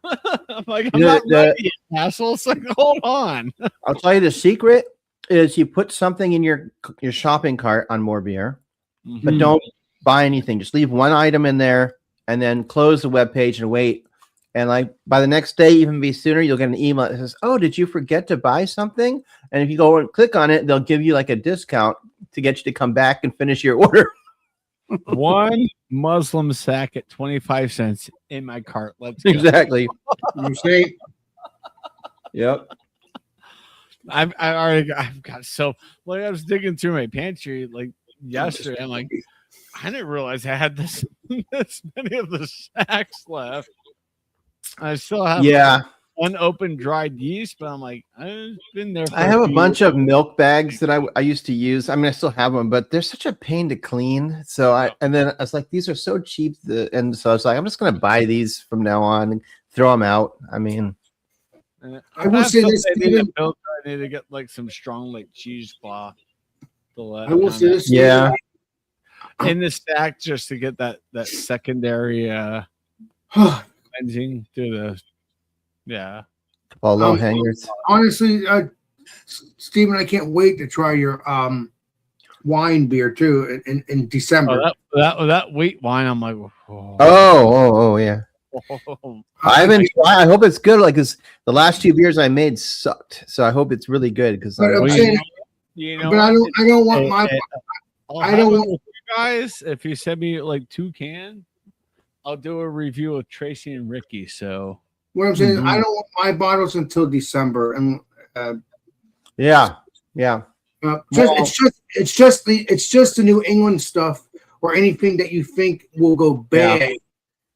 B: I'm like, I'm not ready, asshole. It's like, hold on.
C: I'll tell you the secret is you put something in your shopping cart on More Beer, but don't buy anything. Just leave one item in there and then close the web page and wait. And like by the next day, even be sooner, you'll get an email that says, "Oh, did you forget to buy something?" And if you go and click on it, they'll give you like a discount to get you to come back and finish your order.
B: One Muslim sack at 25 cents in my cart. Let's go.
C: Exactly.
A: You see?
C: Yep.
B: I've got so like I was digging through my pantry like yesterday. I'm like, I didn't realize I had this many of the sacks left. I still have unopened dried yeast, but I'm like, I've been there.
C: I have a bunch of milk bags that I used to use. I mean, I still have them, but they're such a pain to clean. So I was like, these are so cheap, and so I was like, I'm just gonna buy these from now on and throw them out. I mean.
A: I will say this.
B: I need to get like some strong like cheesecloth.
A: I will say this.
C: Yeah.
B: In the stack just to get that secondary cleansing through the
C: all low hangers.
A: Honestly, Steven, I can't wait to try your wine beer too in December.
B: That wheat wine, I'm like,
C: oh yeah. I haven't tried. I hope it's good. Like, cause the last 2 beers I made sucked, so I hope it's really good. Because
A: but I don't want my. I don't want
B: you guys. If you send me like 2 cans, I'll do a review of Tracy and Ricky. So
A: what I'm saying is, I don't want my bottles until December, and it's just the New England stuff or anything that you think will go bad.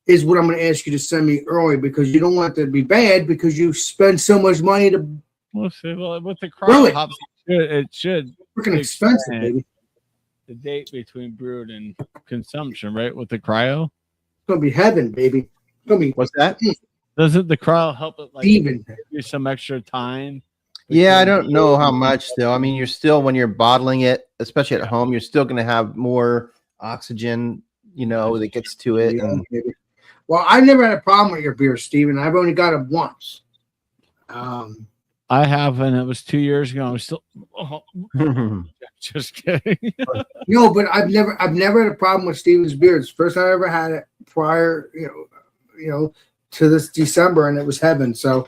A: is what I'm going to ask you to send me early because you don't want it to be bad because you spend so much money to
B: We'll see. Well, with the
A: Really?
B: cryo hops, it should
A: freaking expensive,
B: expand
A: baby.
B: the date between brewed and consumption, right? With the cryo,
A: It's going to be heaven, baby. It's going to be
C: What's that?
B: doesn't the cryo help it like
A: even.
B: give you some extra time?
C: Yeah, I
B: between
C: don't know how much though. I mean, you're still when you're bottling it, especially at home, you're still going to have more oxygen, that gets to it.
A: Yeah,
C: And
A: baby. Well, I never had a problem with your beer, Steven. I've only got it once.
B: I have, and it was 2 years ago. I'm still just kidding.
A: No, but I've never had a problem with Steven's beer. It's the first time I ever had it prior, to this December, and it was heaven. So,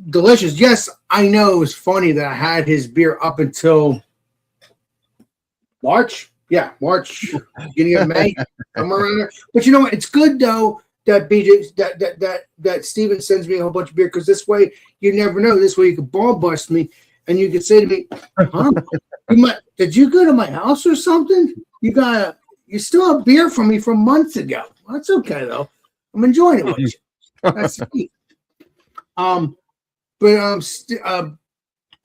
A: delicious. Yes, I know it was funny that I had his beer up until March. Yeah, March, beginning of May, somewhere around there. But you know what? It's good though that BJ that Steven sends me a whole bunch of beer because this way you never know. This way you could ball bust me and you could say to me, "Huh? Did you go to my house or something? You still have beer from me from months ago. Well, that's okay though. I'm enjoying it with you. That's sweet."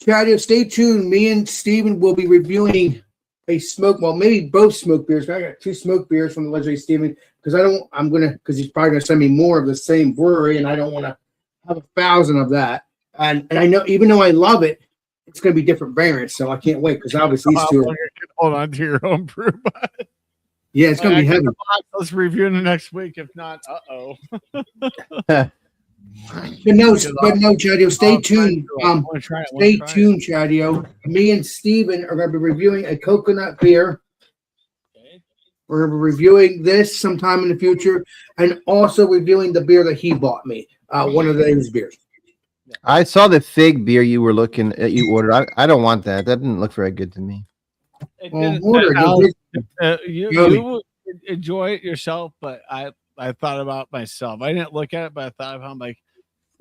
A: Chad, stay tuned. Me and Steven will be reviewing maybe both smoke beers. I got 2 smoke beers from the legendary Steven because because he's probably gonna send me more of the same brewery, and I don't want to have 1,000 of that. And I know, even though I love it, it's gonna be different variants, so I can't wait because obviously these 2 are,
B: hold on to your own brew.
A: yeah, it's gonna be heavy.
B: Let's review in the next week. If not,
A: But no, Chadio, stay tuned. Stay tuned, Chadio. Me and Steven are going to be reviewing a coconut beer. We're going to be reviewing this sometime in the future and also reviewing the beer that he bought me, one of his beers.
C: I saw the fig beer you ordered. I don't want that. That didn't look very good to me.
B: You would enjoy it yourself, but I thought about myself. I didn't look at it, but I thought about it. I'm like,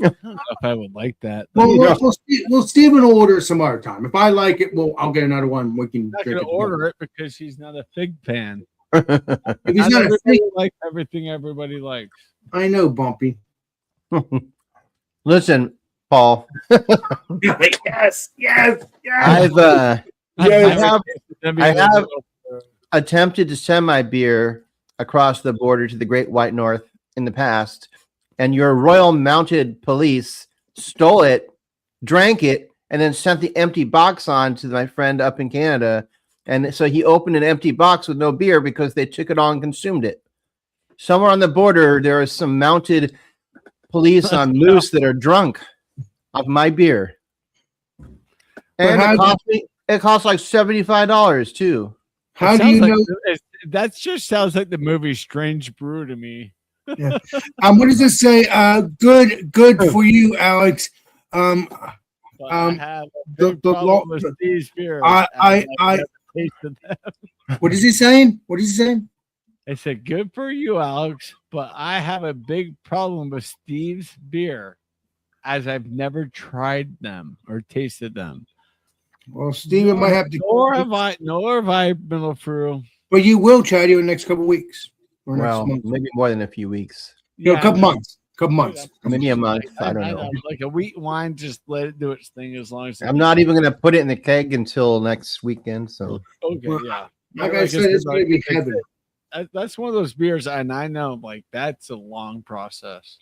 B: I don't know if I would like that.
A: Well, Steven will order some other time. If I like it, I'll get another one. We can.
B: I'm not going to order it because he's not a fig fan.
A: If he's not a fig,
B: like everything everybody likes.
A: I know, Bumpy.
C: Listen, Paul.
A: Yes.
C: I have attempted to send my beer across the border to the Great White North in the past, and your Royal Mounted Police stole it, drank it, and then sent the empty box on to my friend up in Canada. And so he opened an empty box with no beer because they took it all and consumed it. Somewhere on the border, there is some mounted police on loose that are drunk of my beer. And it cost like $75 too.
A: How do you know?
B: That just sounds like the movie Strange Brew to me.
A: Yeah. What does it say? Good for you, Alex.
B: I have a big problem with these beers. Tasted them.
A: What is he saying?
B: I said, good for you, Alex, but I have a big problem with Steve's beer as I've never tried them or tasted them.
A: Well, Steven might have to.
B: Nor have I been a through.
A: But you will, Chad, in the next couple of weeks. Or
C: well,
A: next month.
C: maybe more than a few weeks.
A: A couple months.
C: Maybe a month. I don't know.
B: Like a wheat wine, just let it do its thing as long as
C: I'm not even going to put it in the keg until next weekend. So
B: okay, yeah.
A: Like I said, it's going to be heavy.
B: That's one of those beers, and I know, like, that's a long process.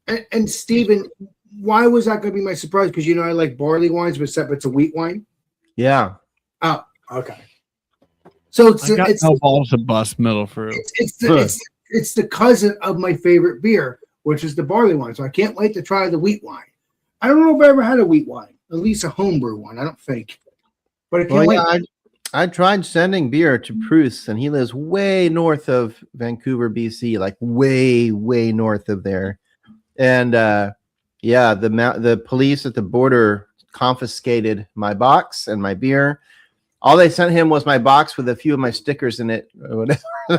A: And Steven, why was that going to be my surprise? Because I like barley wines, but except it's a wheat wine.
C: Yeah.
A: Oh, okay. So it's
B: no balls to bust middle fruit.
A: It's the cousin of my favorite beer, which is the barley wine. So I can't wait to try the wheat wine. I don't know if I ever had a wheat wine, at least a homebrew one. I don't think. But I can't wait.
C: Yeah, I tried sending beer to Bruce, and he lives way north of Vancouver, BC, like way, way north of there. And the police at the border confiscated my box and my beer. All they sent him was my box with a few of my stickers in it.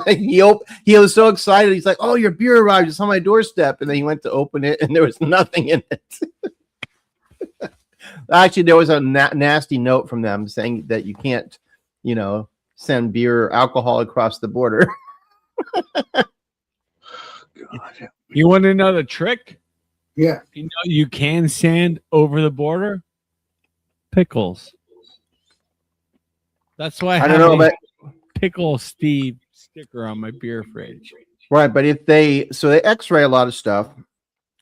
C: He was so excited. He's like, "Oh, your beer arrived. It's on my doorstep." And then he went to open it, and there was nothing in it. Actually, there was a nasty note from them saying that you can't, send beer or alcohol across the border.
B: You want to know the trick?
A: Yeah.
B: You know, you can sand over the border. Pickles. That's why
C: I don't know, but
B: pickle Steve sticker on my beer fridge.
C: right. But if they X-ray a lot of stuff,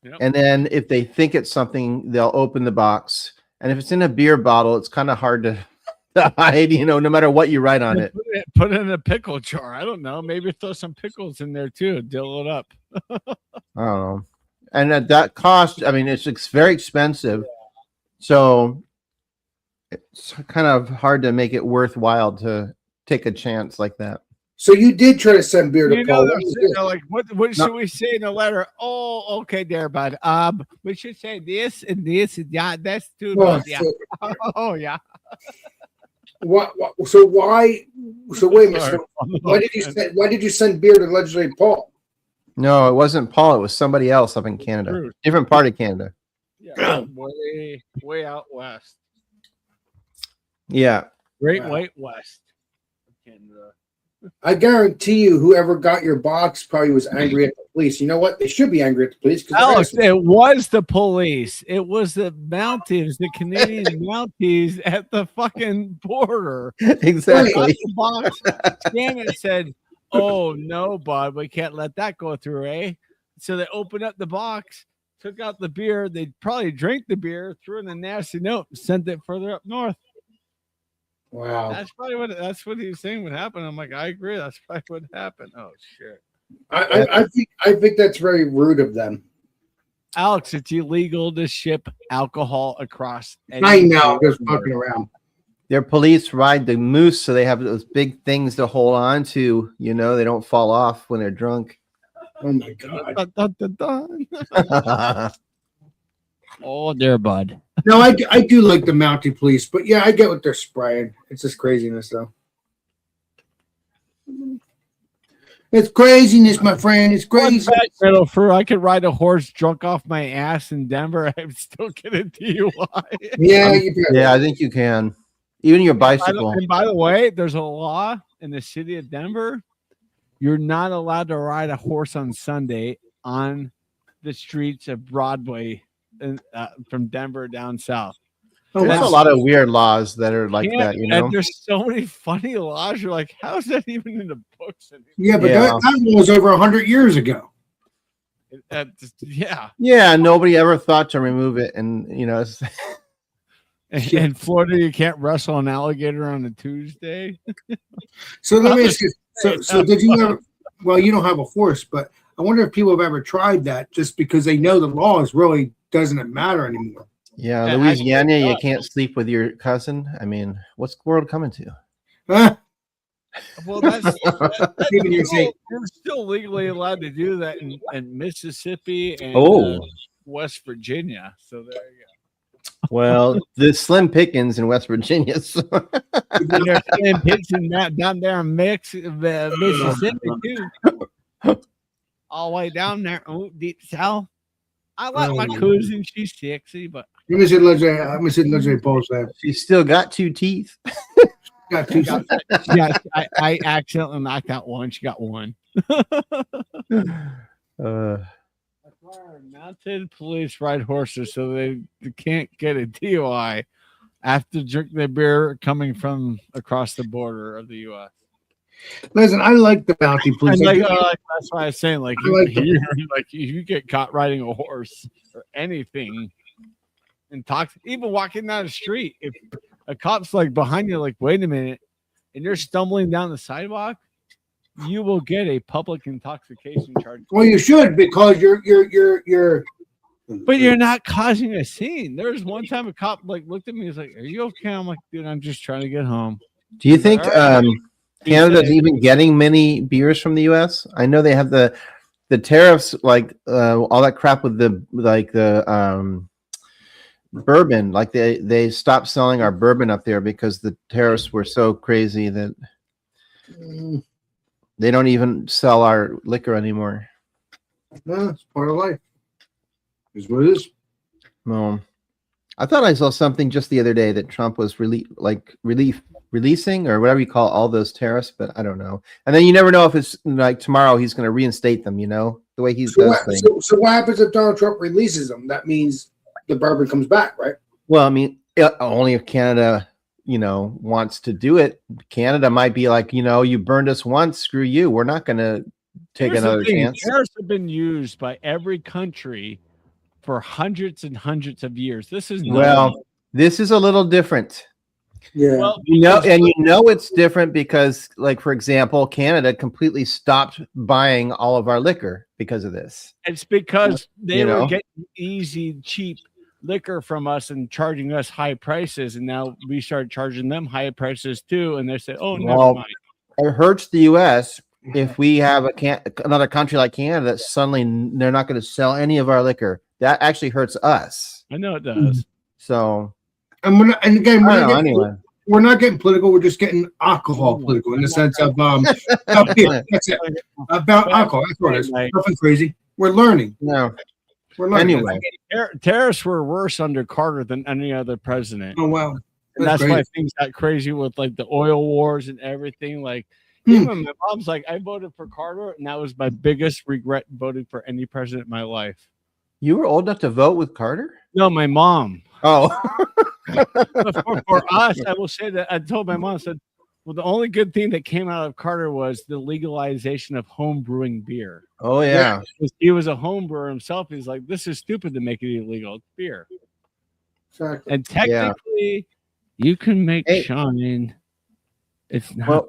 B: Yep.
C: and then if they think it's something, they'll open the box. And if it's in a beer bottle, it's kind of hard to hide. You know, no matter what you write on it.
B: Put it in a pickle jar. I don't know. Maybe throw some pickles in there too. Dill it up.
C: I don't know. And at that cost, I mean, it's very expensive. So it's kind of hard to make it worthwhile to take a chance like that.
A: So you did try to send beer to
B: You know,
A: Paul.
B: they're like, what should we say in the letter? Oh, okay, there, bud. We should say this and this and yeah, that's too.
A: Well,
B: Yeah.
A: so,
B: Oh yeah.
A: what, so why? So wait a minute. So why did you send beer to legislate Paul?
C: No, it wasn't Paul. It was somebody else up in Canada,
B: Bruce.
C: different part of Canada.
B: Yeah, way out west.
C: Yeah.
B: Great
A: Wow.
B: White West. Canada.
A: I guarantee you, whoever got your box probably was angry at the police. You know what? They should be angry at the police.
B: Alex, it was the police. It was the Mounties, the Canadian Mounties at the fucking border.
C: Exactly.
B: Got the box, scanned it, and said, "Oh no, bud, we can't let that go through, eh?" So they opened up the box, took out the beer. They probably drank the beer, threw in a nasty note, and sent it further up north.
A: Wow.
B: That's probably what he was saying would happen. I'm like, I agree. That's probably what happened. Oh shit.
A: I think that's very rude of them.
B: Alex, it's illegal to ship alcohol across.
A: I know, just fucking around.
C: Their police ride the moose, so they have those big things to hold on to. You know, they don't fall off when they're drunk.
A: Oh my god.
B: Dun, dun, dun, dun. Oh, dear, bud.
A: No, I do like the Mountie police, but yeah, I get what they're spraying. It's just craziness, though. It's craziness, my friend. It's crazy.
B: Middle fruit. I could ride a horse drunk off my ass in Denver. I'd still get a DUI.
A: Yeah,
C: Yeah, I think you can. Even your bicycle.
B: And by the way, there's a law in the city of Denver. You're not allowed to ride a horse on Sunday on the streets of Broadway from Denver down south.
A: Oh,
C: There's
A: wow.
C: a lot of weird laws that are like that, you know.
B: And there's so many funny laws. You're like, how is that even in the books anymore?
A: Yeah, but
C: Yeah.
A: that was over 100 years ago.
B: Yeah.
C: Yeah, nobody ever thought to remove it, and you know, it's,
B: In Florida, you can't wrestle an alligator on a Tuesday.
A: So let me ask you. So did you ever? Well, you don't have a horse, but I wonder if people have ever tried that, just because they know the laws really doesn't matter anymore.
C: yeah,
B: Yeah,
C: Louisiana,
B: actually,
C: you can't sleep with your cousin. I mean, what's the world coming to?
A: Huh?
B: Well, that's
A: Even you say-
B: you're still legally allowed to do that in Mississippi and
C: Oh.
B: West Virginia. So there you
C: Well, the Slim Pickens in West Virginia. So.
B: go. And there's sand pits in that down there in Mississippi too. All the way down there, deep south. I like my cousin. She's sexy, but
A: Let me see legislate Paul's that.
C: She's still got 2 teeth.
A: Got two.
B: yeah, I accidentally knocked out one. She got one. That's why our mounted police ride horses so they can't get a DUI after drinking their beer coming from across the border of the U.S.
A: Listen, I like the Mountie police.
B: And
A: I
B: like,
A: do-
B: that's why I was saying, like,
A: I like them.
B: you get caught riding a horse or anything, even walking down the street, if a cop's like behind you, like, wait a minute, and you're stumbling down the sidewalk, you will get a public intoxication charge.
A: Well, you should, because you're.
B: But you're not causing a scene. There was one time a cop like looked at me, he's like, "Are you okay?" I'm like, "Dude, I'm just trying to get home."
C: Do you think
B: He
C: Canada's
B: said-
C: even getting many beers from the U.S.? I know they have the tariffs, like all that crap with the bourbon. Like they stopped selling our bourbon up there because the tariffs were so crazy that they don't even sell our liquor anymore.
A: No, it's part of life. Is what it is.
C: Well, I thought I saw something just the other day that Trump was releasing or whatever you call all those tariffs, but I don't know. And then you never know if it's like tomorrow he's going to reinstate them. You know, the way he
A: So
C: does
A: what,
C: things.
A: so what happens if Donald Trump releases them? That means the bourbon comes back, right?
C: Well, I mean, only if Canada, wants to do it. Canada might be like, you burned us once, screw you. We're not going to take
B: Here's the
C: another
B: thing,
C: chance.
B: tariffs have been used by every country for hundreds and hundreds of years. This is
C: Well, this is a little different.
A: Yeah.
B: well,
C: It's different because, like, for example, Canada completely stopped buying all of our liquor because of this.
B: it's because they
C: You
B: were
C: know?
B: getting easy, cheap liquor from us and charging us high prices, and now we started charging them high prices too. And they said, "Oh, never
C: Well,
B: mind."
C: It hurts the U.S. if we have another country like Canada that suddenly they're not going to sell any of our liquor. That actually hurts us.
B: I know it does.
C: So,
A: And we're not, and again,
C: I don't know. Anyway,
A: we're not getting political. We're just getting alcohol political in the sense of about beer. That's it. About alcohol. That's what it is. Nothing crazy. We're learning.
C: no.
A: We're learning.
C: Anyway,
B: Tariffs were worse under Carter than any other president.
A: Oh wow.
B: And that's why things got crazy with like the oil wars and everything. Like, even my mom's like, I voted for Carter, and that was my biggest regret voting for any president in my life.
C: you were old enough to vote with Carter?
B: No, my mom.
C: Oh,
B: For us, I will say that I told my mom, I said, well, the only good thing that came out of Carter was the legalization of home brewing beer.
C: oh yeah.
B: He was a home brewer himself. He's like, this is stupid to make it illegal. It's beer.
A: Exactly.
B: And technically, you can make shine. It's not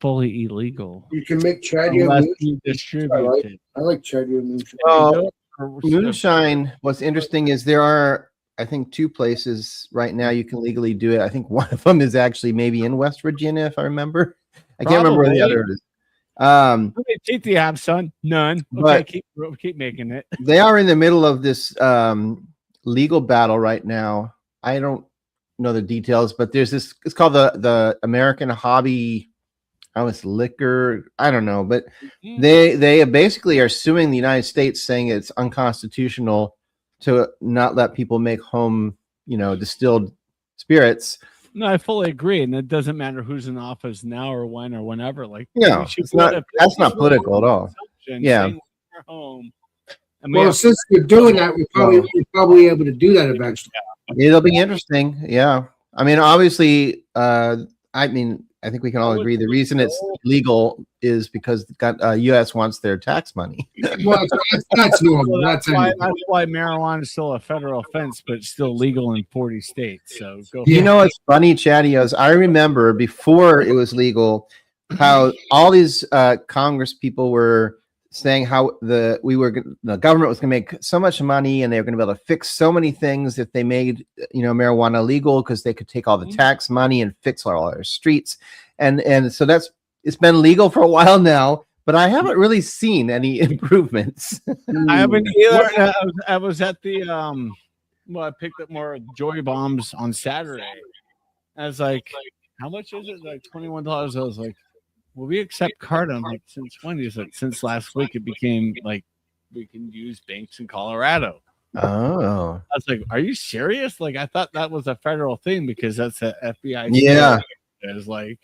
B: fully illegal.
A: You can make Chad your
B: Unless
A: moonshine.
B: you distribute it.
A: I like Chad your moonshine.
C: Well, moonshine. What's interesting is there are, I think, 2 places right now you can legally do it. I think one of them is actually maybe in West Virginia, if I remember. I can't remember where the other is.
B: How many teeth do you have, son? None.
C: But
B: okay, keep making it.
C: they are in the middle of this legal battle right now. I don't know the details, but there's this. It's called the American Hobby. Oh, it's liquor. I don't know, but they basically are suing the United States, saying it's unconstitutional to not let people make home, distilled spirits.
B: No, I fully agree, and it doesn't matter who's in office now or when or whenever. Like,
C: No, it's not. That's not political at all. Yeah.
B: Home,
A: Well, since we're doing that, we're probably able to do that eventually.
C: It'll be interesting. Yeah. I mean, obviously, I think we can all agree the reason it's legal is because U.S. wants their tax money.
A: Well, that's normal. That's
B: why marijuana is still a federal offense, but it's still legal in 40 states. So go.
C: You know what's funny, Chatty? I remember before it was legal, how all these Congress people were saying how the government was going to make so much money and they were going to be able to fix so many things if they made marijuana legal, because they could take all the tax money and fix all our streets, and so it's been legal for a while now, but I haven't really seen any improvements.
B: I haven't either. I was at the I picked up more Joy Bombs on Saturday. I was like, how much is it? Like $21. I was like, well, we accept card. I'm like, since when? He's like, since last week it became like we can use banks in Colorado.
C: Oh,
B: I was like, are you serious? Like, I thought that was a federal thing because that's a FBI.
C: Yeah.
B: It's like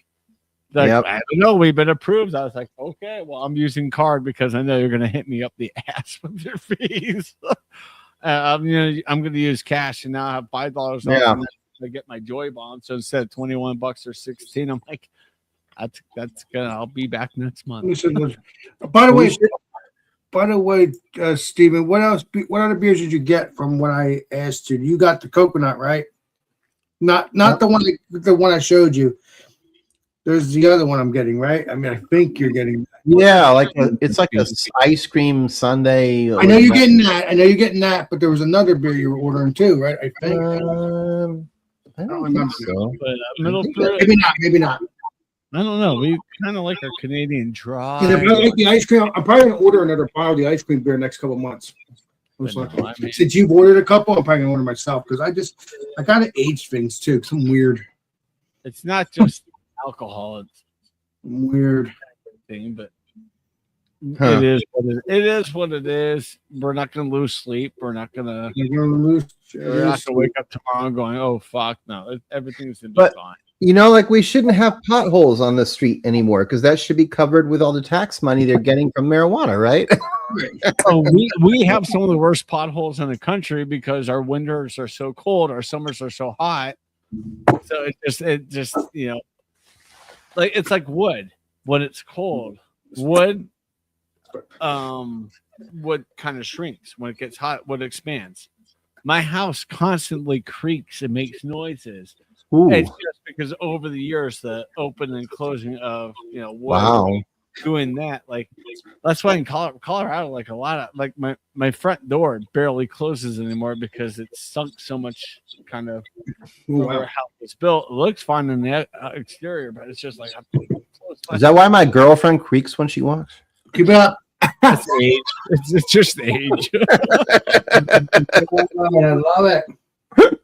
C: Yep.
B: I don't know. We've been approved. I was like, okay, well, I'm using card because I know you're going to hit me up the ass with your fees. I'm going to use cash, and now I have $5 off to get my Joy Bomb. So instead of $21 or $16, I'm like, that's gonna. I'll be back next month.
A: By the way, Steven, what other beers did you get from what I asked you? You got the coconut, right? Not the one I showed you. There's the other one I'm getting, right? I mean, I think you're getting that.
C: Yeah, it's like a ice cream sundae.
A: I know you're getting that. But there was another beer you were ordering too, right? I think.
C: I don't remember. So.
B: But,
A: maybe not.
B: I don't know. We kind of like our Canadian dry.
A: Yeah, but I like the ice cream. I'm probably gonna order another pile of the ice cream beer next couple of months. Since you've ordered a couple, I'm probably gonna order myself because I gotta age things too. Some weird.
B: It's not just alcohol. It's
A: weird
B: thing, but it is what it is. We're not gonna lose sleep. We're not gonna. We're not gonna wake up tomorrow going, "Oh fuck, no, everything's gonna be fine."
C: You know, like we shouldn't have potholes on the street anymore because that should be covered with all the tax money they're getting from marijuana, right?
B: Oh, we have some of the worst potholes in the country because our winters are so cold, our summers are so hot. So it just like it's like wood when it's cold. Wood wood kind of shrinks when it gets hot, wood expands. My house constantly creaks and makes noises.
C: Ooh,
B: It's just because over the years the open and closing of wood
C: wow.
B: doing that. Like that's why in Colorado, like a lot of like my front door barely closes anymore because it's sunk so much kind of over how it's built. It looks fine in the exterior, but it's just like
C: Is that why my girlfriend creaks when she walks?
A: Keep it up.
B: it's age. It's just age.
A: I love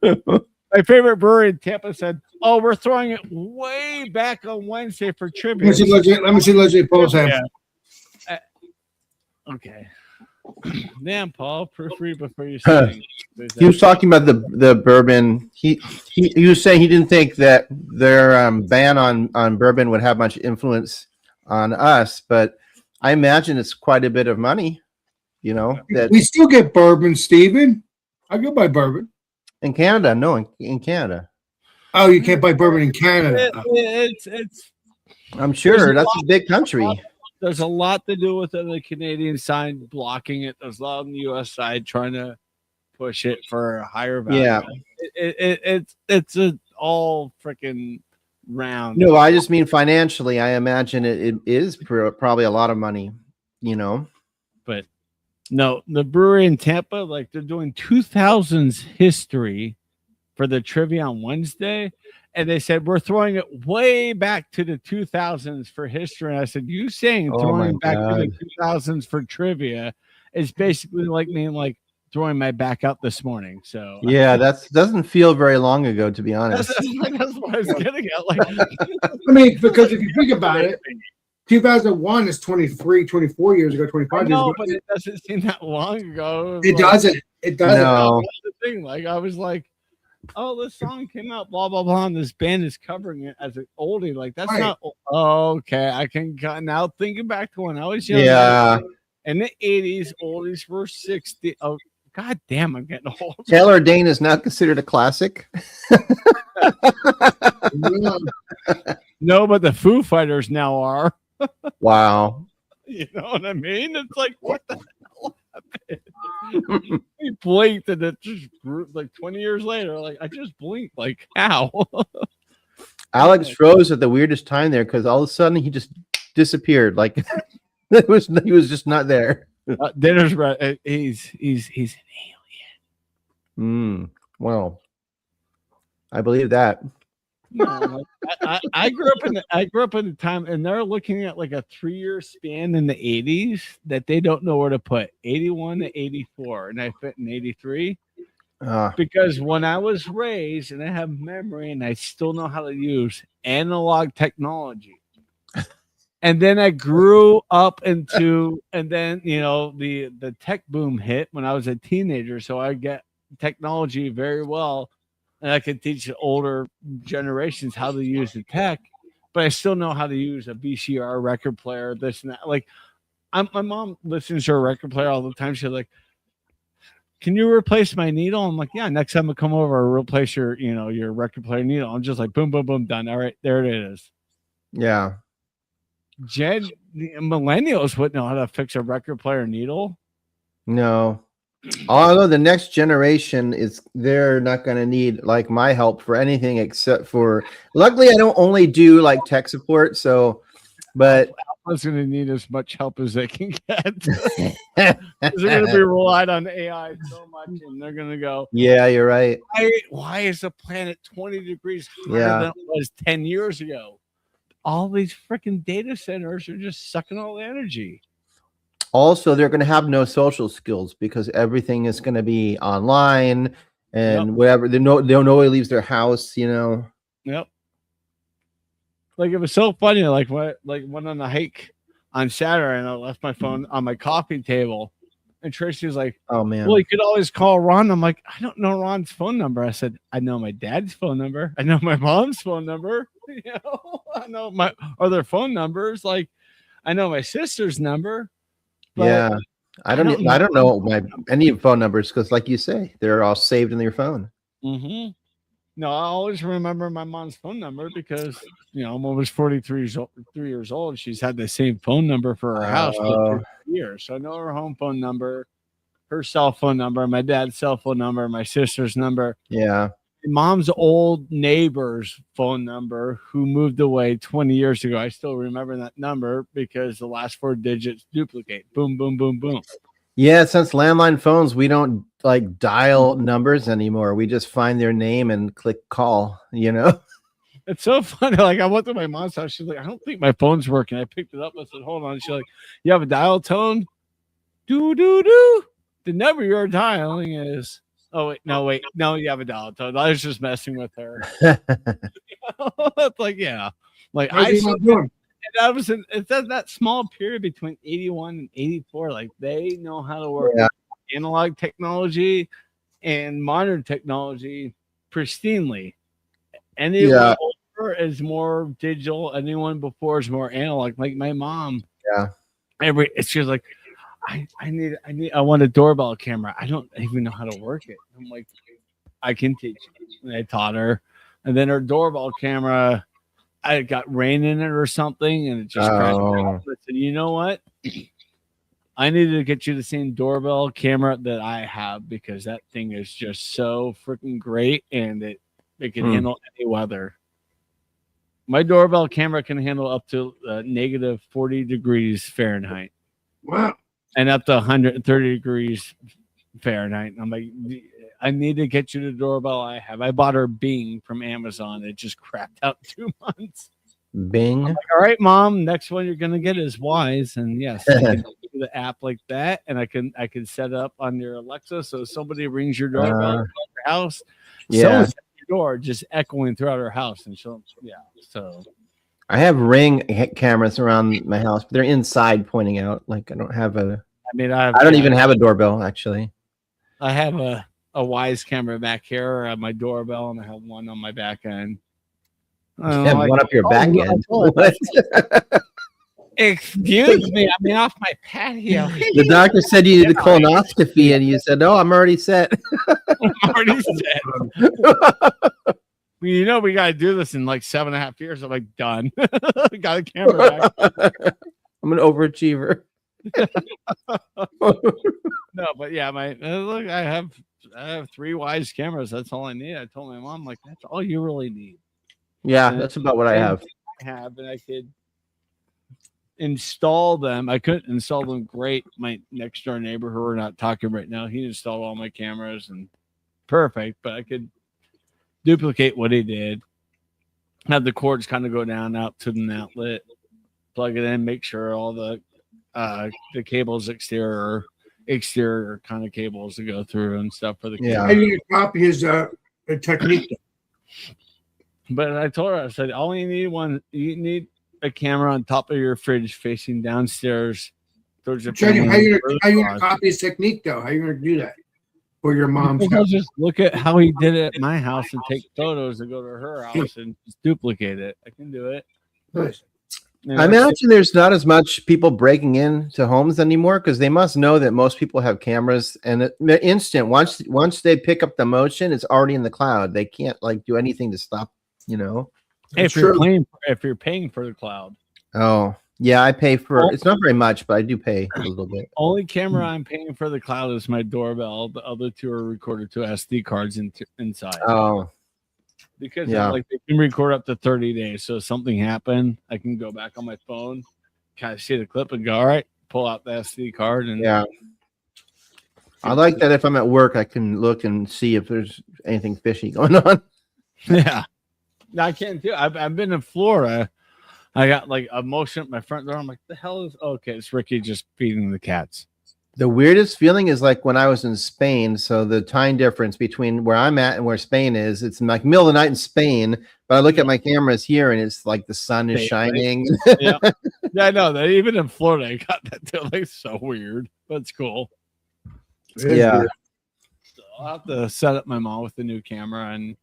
A: it.
B: My favorite brewery in Tampa said, "Oh, we're throwing it way back on Wednesday for trivia."
A: Let me see legit polls have.
B: Yeah. Okay. Damn, Paul, proofread before you sing.
C: He was talking about the bourbon. He was saying he didn't think that their ban on bourbon would have much influence on us, but I imagine it's quite a bit of money. You know that
A: We still get bourbon, Steven. I go buy bourbon.
C: in Canada. No, in Canada,
A: Oh, you can't buy bourbon in Canada.
B: It's
C: I'm sure that's a big country.
B: there's a lot to do with it, the Canadian side blocking it. There's a lot on the U.S. side trying to push it for a higher value.
C: Yeah.
B: It's a all freaking round.
C: No, I just mean financially. I imagine it is probably a lot of money. You know.
B: But no, the brewery in Tampa, like they're doing 2000s history for the trivia on Wednesday. And they said, we're throwing it way back to the 2000s for history. And I said, you saying
C: Oh
B: throwing
C: my
B: back
C: God.
B: to the 2000s for trivia is basically like me like throwing my back out this morning. So
C: Yeah, that doesn't feel very long ago, to be honest.
B: that's what I was getting at. Like,
A: I mean, because if you think about it, 2001 is 23, 24 years ago, 25 years
B: no,
A: ago.
B: but it doesn't seem that long ago.
A: It doesn't. It doesn't.
C: No.
B: That's the thing. Like I was like, oh, this song came out, blah blah blah, and this band is covering it as an oldie. Like that's
A: Right.
B: not okay. I can now thinking back to when I was young.
C: Yeah.
B: In the 80s, oldies were 60. Oh, god damn, I'm getting old.
C: Taylor Dane is not considered a classic.
B: No, but the Foo Fighters now are.
C: Wow.
B: You know what I mean? It's like what the hell happened? We blinked and it just grew like 20 years later. Like I just blinked. Like how?
C: Alex froze at the weirdest time there because all of a sudden he just disappeared. Like he was just not there.
B: Dinner's right. He's an alien.
C: Well, I believe that.
B: No, I grew up in the time, and they're looking at like a 3-year span in the 80s that they don't know where to put 81 to 84, and I fit in 83 because when I was raised and I have memory and I still know how to use analog technology. And then I grew up into, and then the tech boom hit when I was a teenager, so I get technology very well. And I can teach the older generations how to use the tech, but I still know how to use a VCR record player, this and that. Like, my mom listens to a record player all the time. She's like, "Can you replace my needle?" I'm like, "Yeah, next time I come over, I'll replace your record player needle." I'm just like, boom, boom, boom, done. All right, there it is.
C: Yeah.
B: Millennials wouldn't know how to fix a record player needle.
C: No. Although the next generation they're not going to need like my help for anything except for, luckily I don't only do like tech support. So, but
B: I was going to need as much help as they can get. They're going to be relied on AI so much, and they're going to go,
C: yeah, you're right.
B: Why is the planet 20 degrees hotter
C: Yeah.
B: than it was 10 years ago? All these freaking data centers are just sucking all the energy.
C: Also, they're going to have no social skills because everything is going to be online and whatever. Nobody leaves their house,
B: Yep. Like it was so funny. Like went on a hike on Saturday and I left my phone on my coffee table, And Tracy was like,
C: Oh man.
B: well, you could always call Ron. I'm like, I don't know Ron's phone number. I said, I know my dad's phone number. I know my mom's phone number. I know my other phone numbers. Like, I know my sister's number.
C: Yeah. I don't know any phone numbers because, like you say, they're all saved in your phone.
B: Mm-hmm. No, I always remember my mom's phone number because Mom was 43 years old. She's had the same phone number for her house for 3 years. So I know her home phone number, her cell phone number, my dad's cell phone number, my sister's number.
C: Yeah.
B: Mom's old neighbor's phone number who moved away 20 years ago. I still remember that number because the last 4 digits duplicate. Boom, boom, boom, boom.
C: Yeah, since landline phones, we don't like dial numbers anymore. We just find their name and click call,
B: It's so funny. Like, I went to my mom's house. She's like, I don't think my phone's working. I picked it up. I said, hold on. She's like, you have a dial tone? Do, do, do. The number you're dialing is... Oh, wait. No, you have a dial tone. I was just messing with her. It's like, yeah. Like, it's that small period between 81 and 84. Like, they know how to work with analog technology and modern technology pristinely. Anyone over is more digital. Anyone before is more analog. Like my mom.
C: Yeah.
B: She's like, I want a doorbell camera. I don't even know how to work it. I'm like, I can teach you. And I taught her. And then her doorbell camera, I got rain in it or something, and it just crashed out. I said, you know what? I needed to get you the same doorbell camera that I have because that thing is just so freaking great, and it can handle any weather. My doorbell camera can handle up to negative 40 degrees Fahrenheit.
A: Wow.
B: And up to 130 degrees Fahrenheit. And I'm like, I need to get you the doorbell I have. I bought her Bing from Amazon. It just crapped out 2 months.
C: Bing.
B: I'm like, all right, Mom. Next one you're gonna get is Wise, and yes, I can do the app like that, and I can set it up on your Alexa. So if somebody rings your doorbell at your house, someone's at your door, just echoing throughout her house, and So
C: I have Ring cameras around my house, but they're inside pointing out. Like I don't have a. I don't even have a doorbell actually.
B: I have a Wise camera back here. I have my doorbell, and I have one on my back end.
C: One up your back end. What?
B: Excuse me, I'm off my patio.
C: The doctor said you needed a colonoscopy, and you said, "No, I'm already set."
B: I'm already set. We got to do this in like 7.5 years. I'm like, done. Got a camera back.
C: I'm an overachiever.
B: No, but yeah, look, I have 3 Wise cameras. That's all I need. I told my mom, like, that's all you really need.
C: Yeah, that's about what I have.
B: And I could install them. I couldn't install them great. My next door neighbor, who we're not talking right now, he installed all my cameras and perfect, but I could duplicate what he did. Have the cords kind of go down out to an outlet, plug it in, make sure all the cables exterior kind of cables to go through and stuff for the camera.
A: I need to copy his technique.
B: But I told her, I said, all you need a camera on top of your fridge facing downstairs towards your
A: How you gonna copy his technique though? How you gonna do that for your mom's house?
B: Just look at how he did it at my house and take photos and go to her house and just duplicate it. I can do it.
A: Nice.
C: I imagine there's not as much people breaking into homes anymore because they must know that most people have cameras, and the instant once they pick up the motion, it's already in the cloud. They can't like do anything to stop.
B: If you're paying for the cloud.
C: Oh yeah, I pay for it's not very much, but I do pay a little bit.
B: Only camera I'm paying for the cloud is my doorbell. The other 2 are recorded to SD cards inside.
C: Oh,
B: because they can record up to 30 days. So if something happened, I can go back on my phone, kind of see the clip, and go, all right, pull out the SD card, and
C: I like that. If I'm at work, I can look and see if there's anything fishy going on.
B: Yeah. No, I can't do it. I've been in Florida. I got like a motion at my front door. I'm like, the hell is okay? It's Ricky just feeding the cats.
C: The weirdest feeling is like when I was in Spain. So the time difference between where I'm at and where Spain is, it's like middle of the night in Spain. But I look at my cameras here and it's like the sun is shining.
B: Yeah, I know that. Even in Florida, I got that too. Like, so weird, but it's cool.
C: Yeah.
B: I'll have to set up my mom with the new camera and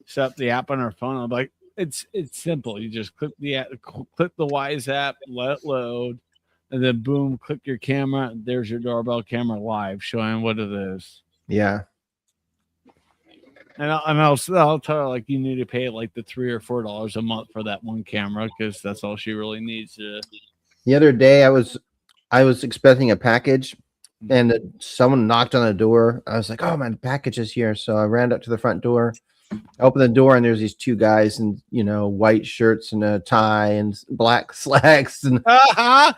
B: set up the app on her phone. I'm like, it's simple. You just click the app, click the Wise app, let it load, and then boom, click your camera. There's your doorbell camera live, showing what it is.
C: Yeah.
B: And I'll tell her like you need to pay like the $3 or $4 a month for that one camera because that's all she really needs to.
C: The other day I was expecting a package and someone knocked on the door. I was like, oh, my package is here. So I ran up to the front door. I opened the door and there's these two guys in, white shirts and a tie and black slacks and like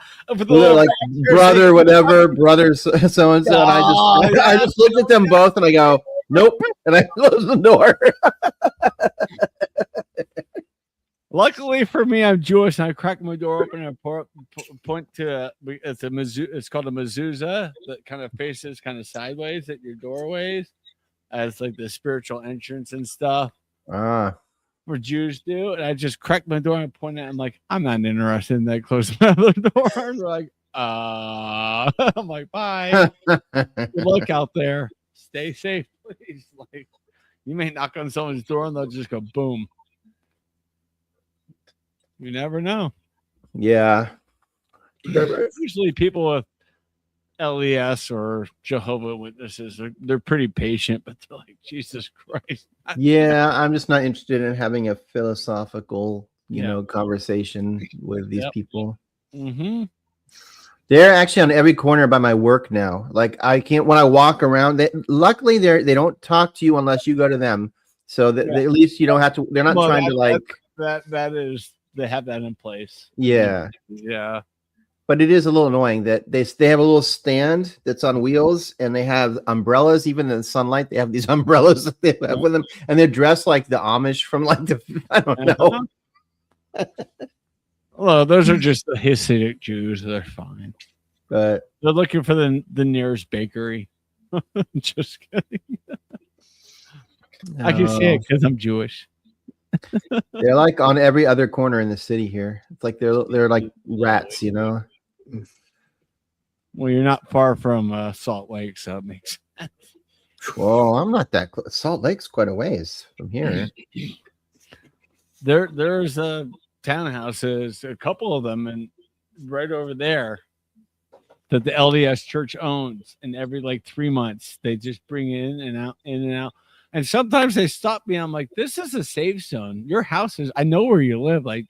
C: brother, whatever, brothers, so and so. And I just looked at them both and I go, nope. And I closed the door.
B: Luckily for me, I'm Jewish, and I crack my door open and point to it's called a mezuzah that kind of faces kind of sideways at your doorways as like the spiritual entrance and stuff. Where Jews do, and I just crack my door and point at it. I'm like, I'm not interested in that. Close my other door. And they're like, I'm like, bye. Good luck out there. Stay safe, please. Like, you may knock on someone's door and they'll just go boom. You never know.
C: Yeah.
B: Usually people with LES or Jehovah's Witnesses, they're pretty patient, but they're like, Jesus Christ.
C: Yeah, I'm just not interested in having a philosophical, conversation with these people.
B: Mm-hmm.
C: They're actually on every corner by my work now. Like I can't, when I walk around, luckily they don't talk to you unless you go to them. So that at least you don't have to, they're not trying to like.
B: They have that in place.
C: Yeah.
B: Yeah.
C: But it is a little annoying that they have a little stand that's on wheels and they have umbrellas. Even in the sunlight, they have these umbrellas that they have with them, and they're dressed like the Amish from like I don't know.
B: Well, those are just the Hasidic Jews. They're fine.
C: But
B: they're looking for the nearest bakery. Just kidding. I can see it because I'm Jewish.
C: They're like on every other corner in the city here. It's like they're like rats,
B: Well, you're not far from Salt Lake, so it makes sense.
C: Well, I'm not that close. Salt Lake's quite a ways from here.
B: There's townhouses, a couple of them, and right over there that the LDS Church owns, and every like 3 months they just bring in and out. And sometimes they stop me. I'm like, this is a safe zone. Your house is, I know where you live. Like,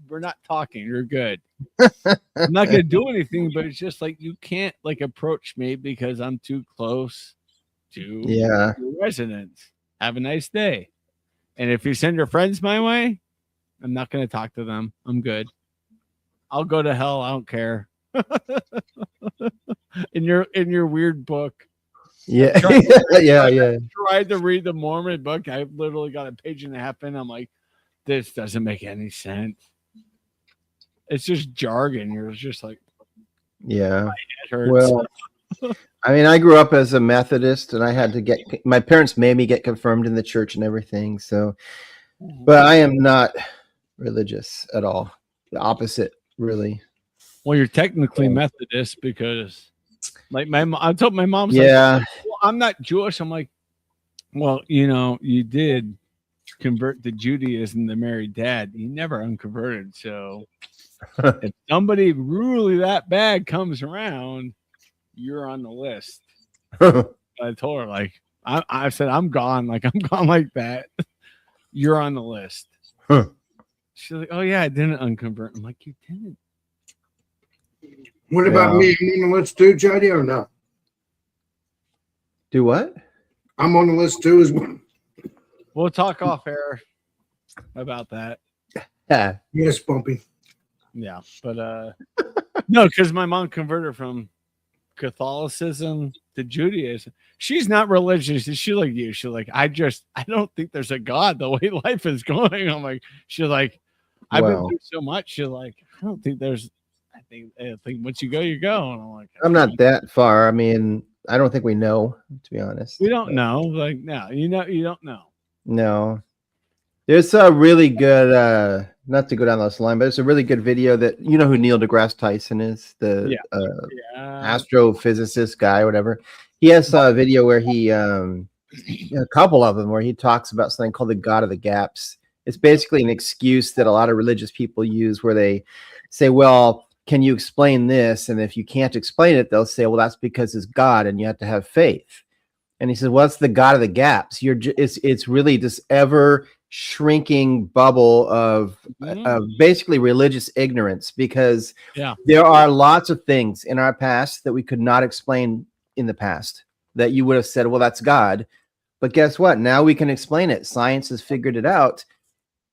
B: we're not talking. You're good. I'm not going to do anything, but it's just like, you can't like approach me because I'm too close to your residence. Have a nice day. And if you send your friends my way, I'm not going to talk to them. I'm good. I'll go to hell. I don't care. in your weird book.
C: Yeah.
B: I tried to read the Mormon book. I literally got a page and a half in. I'm like, this doesn't make any sense. It's just jargon. You're just like,
C: yeah.
B: It hurts.
C: Well, I mean, I grew up as a Methodist, and I had to my parents made me get confirmed in the church and everything. So, but I am not religious at all. The opposite, really.
B: Well, you're technically Methodist because. Like I told my mom,
C: like,
B: well, I'm not Jewish. I'm like, well, you did convert to Judaism to marry dad. You never unconverted. So if somebody really that bad comes around, you're on the list. I told her, like, I said, I'm gone. Like, I'm gone like that. You're on the list. She's like, oh, yeah, I didn't unconvert. I'm like, you didn't.
A: What about me? You on the list too, Jody, or no?
C: Do what?
A: I'm on the list too as well.
B: We'll talk off air about that.
C: Yeah.
A: Yes, Bumpy.
B: Yeah, but no, because my mom converted from Catholicism to Judaism. She's not religious. She's like you. She's like, I don't think there's a God the way life is going. I'm like, she's like, I've been through so much. She's like, I don't think there's. I think once you go, you go. And I'm like,
C: I'm not that far. I mean, I don't think we know, to be honest.
B: We don't know. Like, no, you don't know.
C: No. There's a really good, not to go down this line, but it's a really good video that, who Neil deGrasse Tyson is, the astrophysicist guy or whatever. He has a video where he, a couple of them, where he talks about something called the God of the Gaps. It's basically an excuse that a lot of religious people use where they say, well, can you explain this? And if you can't explain it, they'll say, well, that's because it's God and you have to have faith. And he says, well, it's the God of the gaps. It's really this ever shrinking bubble of basically religious ignorance, because there are lots of things in our past that we could not explain in the past that you would have said, well, that's God. But guess what? Now we can explain it. Science has figured it out.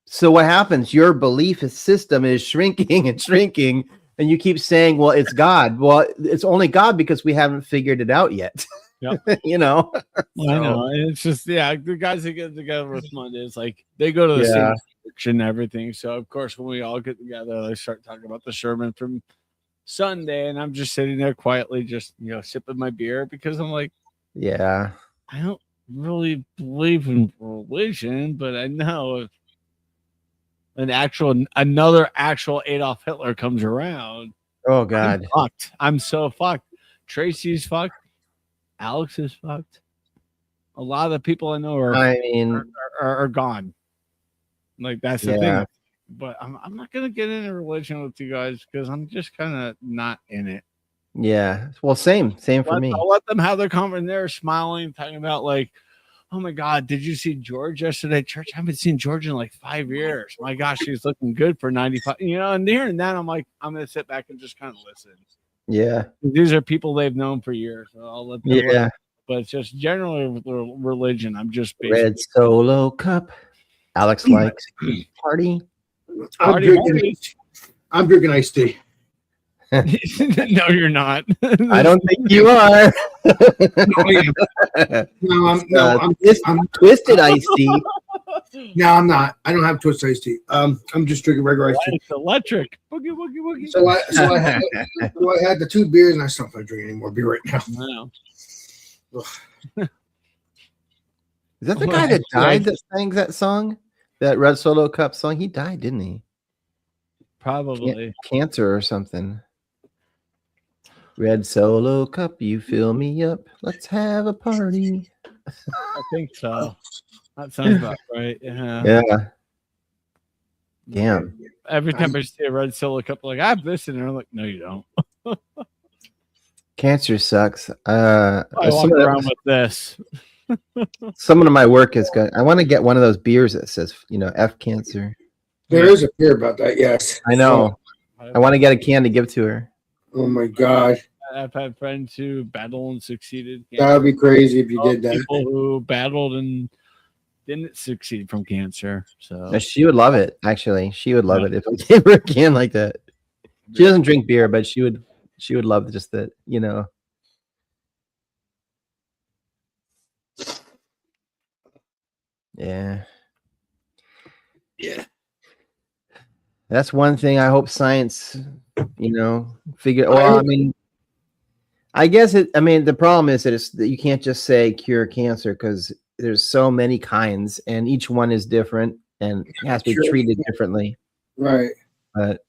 C: So what happens? Your belief system is shrinking and shrinking, and you keep saying, well, it's God. Well, it's only God because we haven't figured it out yet.
B: Yeah.
C: You know?
B: Well, I know. It's just, the guys that get together with Monday, it's like they go to the same church and everything. So, of course, when we all get together, they start talking about the sermon from Sunday, and I'm just sitting there quietly, just, sipping my beer, because I'm like,
C: I
B: don't really believe in religion, but I know if another actual Adolf Hitler comes around,
C: oh God,
B: I'm so fucked. Tracy's fucked. Alex is fucked. A lot of the people I know are gone. Like, that's the thing. But I'm not gonna get into religion with you guys because I'm just kind of not in it.
C: Yeah. Well, same for me.
B: I'll let them have their conversation. They're smiling, talking about like, oh my God, did you see George yesterday at church? I haven't seen George in like 5 years. My gosh, she's looking good for 95. And hearing that, I'm like, I'm gonna sit back and just kind of listen.
C: Yeah.
B: These are people they've known for years. So I'll let them
C: look.
B: But it's just generally religion. I'm just
C: Red Solo Cup. Alex likes party.
A: I'm drinking iced tea.
B: No, you're not.
C: I don't think you are.
A: I'm
C: twisted iced tea.
A: No, I'm not. I don't have twisted iced tea. I'm just drinking regular iced tea.
B: It's electric. Boogie, boogie, boogie.
A: So I had the 2 beers, and I still don't drink any more beer right now.
B: Wow.
C: Is that the guy that died that sang that song? That Red Solo Cup song? He died, didn't he?
B: Probably.
C: Cancer or something. Red Solo Cup, you fill me up. Let's have a party.
B: I think so. That sounds about right.
C: Yeah. Damn.
B: Every time I see a Red Solo Cup, like, I have this in there. I'm like, no, you don't.
C: Cancer sucks.
B: I walk around with this.
C: Someone in my work is good. I want to get one of those beers that says, F cancer.
A: There is a beer about that, yes.
C: I know. I want to get a can to give to her.
A: Oh my God.
B: I've had friends who battled and succeeded.
A: That would be crazy if you did that.
B: People who battled and didn't succeed from cancer. So
C: she would love it, actually. She would love it if I gave her a can like that. She doesn't drink beer, but she would love just that, Yeah. That's one thing I hope science, figure. Well, I guess the problem is that you can't just say cure cancer because there's so many kinds and each one is different and has to be treated differently.
A: Right.
C: But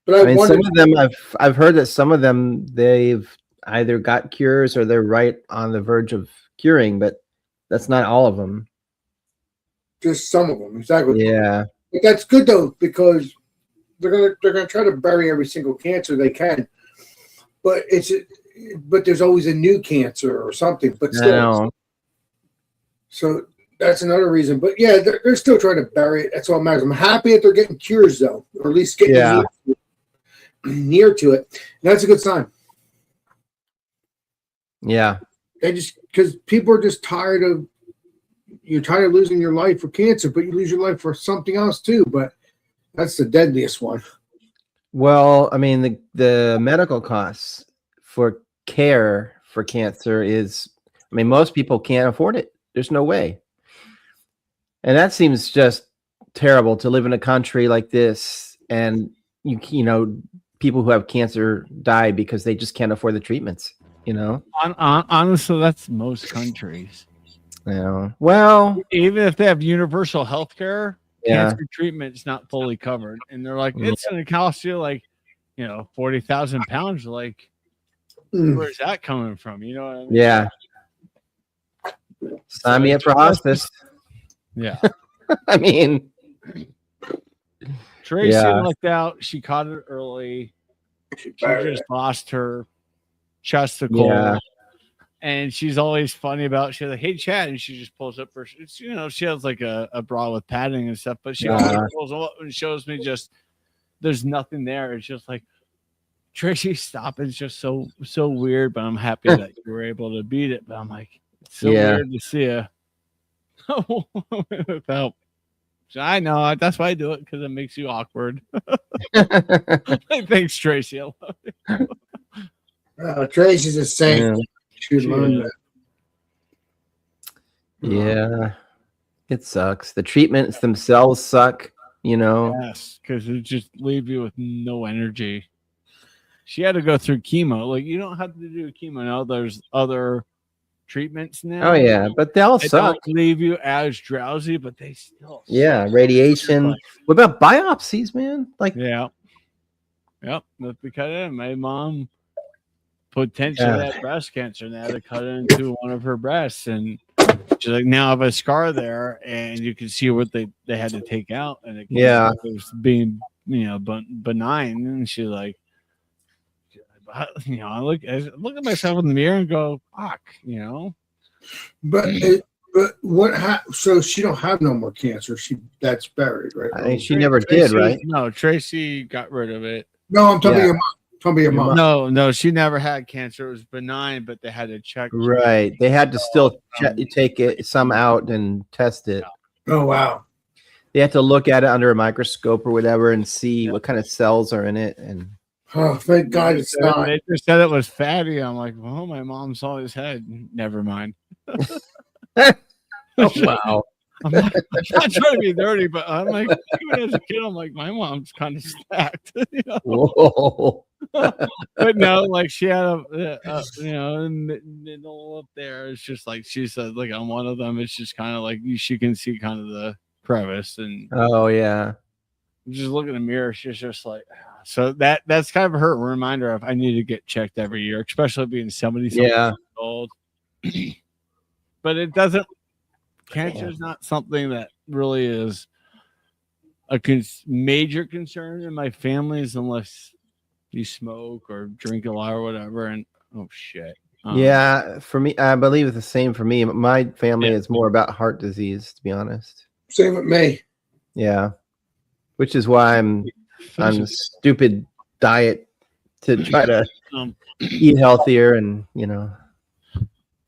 C: some of them I've heard that some of them they've either got cures or they're right on the verge of curing, but that's not all of them.
A: Just some of them, exactly.
C: Yeah.
A: But that's good though, because they're gonna try to bury every single cancer they can. But there's always a new cancer or something. But still, so that's another reason. But yeah, they're still trying to bury it. That's all that matters. I'm happy that they're getting cures though, or at least getting near to it. And that's a good sign.
C: Yeah.
A: They just because people are just tired of. You're tired of losing your life for cancer, but you lose your life for something else too. But that's the deadliest one.
C: Well, the medical costs for care for cancer is, most people can't afford it. There's no way. And that seems just terrible to live in a country like this. And, people who have cancer die because they just can't afford the treatments,
B: Honestly, that's most countries.
C: Well,
B: even if they have universal health care, cancer treatment is not fully covered. And they're like, it's going to cost you like, 40,000 pounds. Like, Where's that coming from? You know what I mean?
C: Yeah. Sign me up for hospice.
B: Yeah.
C: I mean,
B: Tracy
C: Yeah.
B: lucked out. She caught it early. She just lost her chesticle.
C: Yeah.
B: And she's always funny about. She's like, "Hey, Chad," and she just pulls up her. It's, she has like a bra with padding and stuff, but she always pulls them up and shows me just there's nothing there. It's just like, Tracy, stop! It's just so weird. But I'm happy that you were able to beat it. But I'm like, it's so weird to see you without. I know that's why I do it, because it makes you awkward. Thanks, Tracy. I love it.
A: Tracy's a saint.
C: Yeah.
A: Should learn that.
C: Yeah. It sucks. The treatments themselves suck,
B: Yes, because it just leave you with no energy. She had to go through chemo. Like, you don't have to do chemo now. There's other treatments now.
C: Oh yeah, but they all
B: They
C: suck.
B: don't leave you as drowsy, but they still
C: Yeah,
B: suck.
C: radiation. What about biopsies, man? Like,
B: Yeah. Yep. That's because my mom potentially had breast cancer, and they had to cut it into one of her breasts, and she's like, now I have a scar there, and you can see what they had to take out, and it was being benign, and she's like, I look at myself in the mirror and go, fuck,
A: But what? So she don't have no more cancer. That's buried, right?
C: I think she never did, right?
B: No, Tracy got rid of it.
A: No, I'm talking about your mom.
B: No, she never had cancer. It was benign, but they had to check.
C: Right. They had to still take some out and test it.
A: Oh, wow.
C: They had to look at it under a microscope or whatever and see what kind of cells are in it. And
A: oh, thank God it's not.
B: They just said it was fatty. I'm like, well, my mom's always had. Never mind.
C: Oh, wow.
B: I'm not trying to be dirty, but I'm like, even as a kid, I'm like, my mom's kind of stacked.
C: Whoa.
B: But no, like she had a middle up there. It's just like she said, like on one of them, it's just kind of like she can see kind of the crevice, and
C: oh yeah,
B: just look in the mirror. She's just like, so that's kind of her reminder of I need to get checked every year, especially being 70 years old. But it doesn't. Cancer is not something that really is a major concern in my families, unless you smoke or drink a lot or whatever. And oh shit.
C: Yeah, for me, I believe it's the same for me. My family is more about heart disease, to be honest.
A: Same with me.
C: Yeah, which is why I'm on a stupid diet to try to eat healthier, and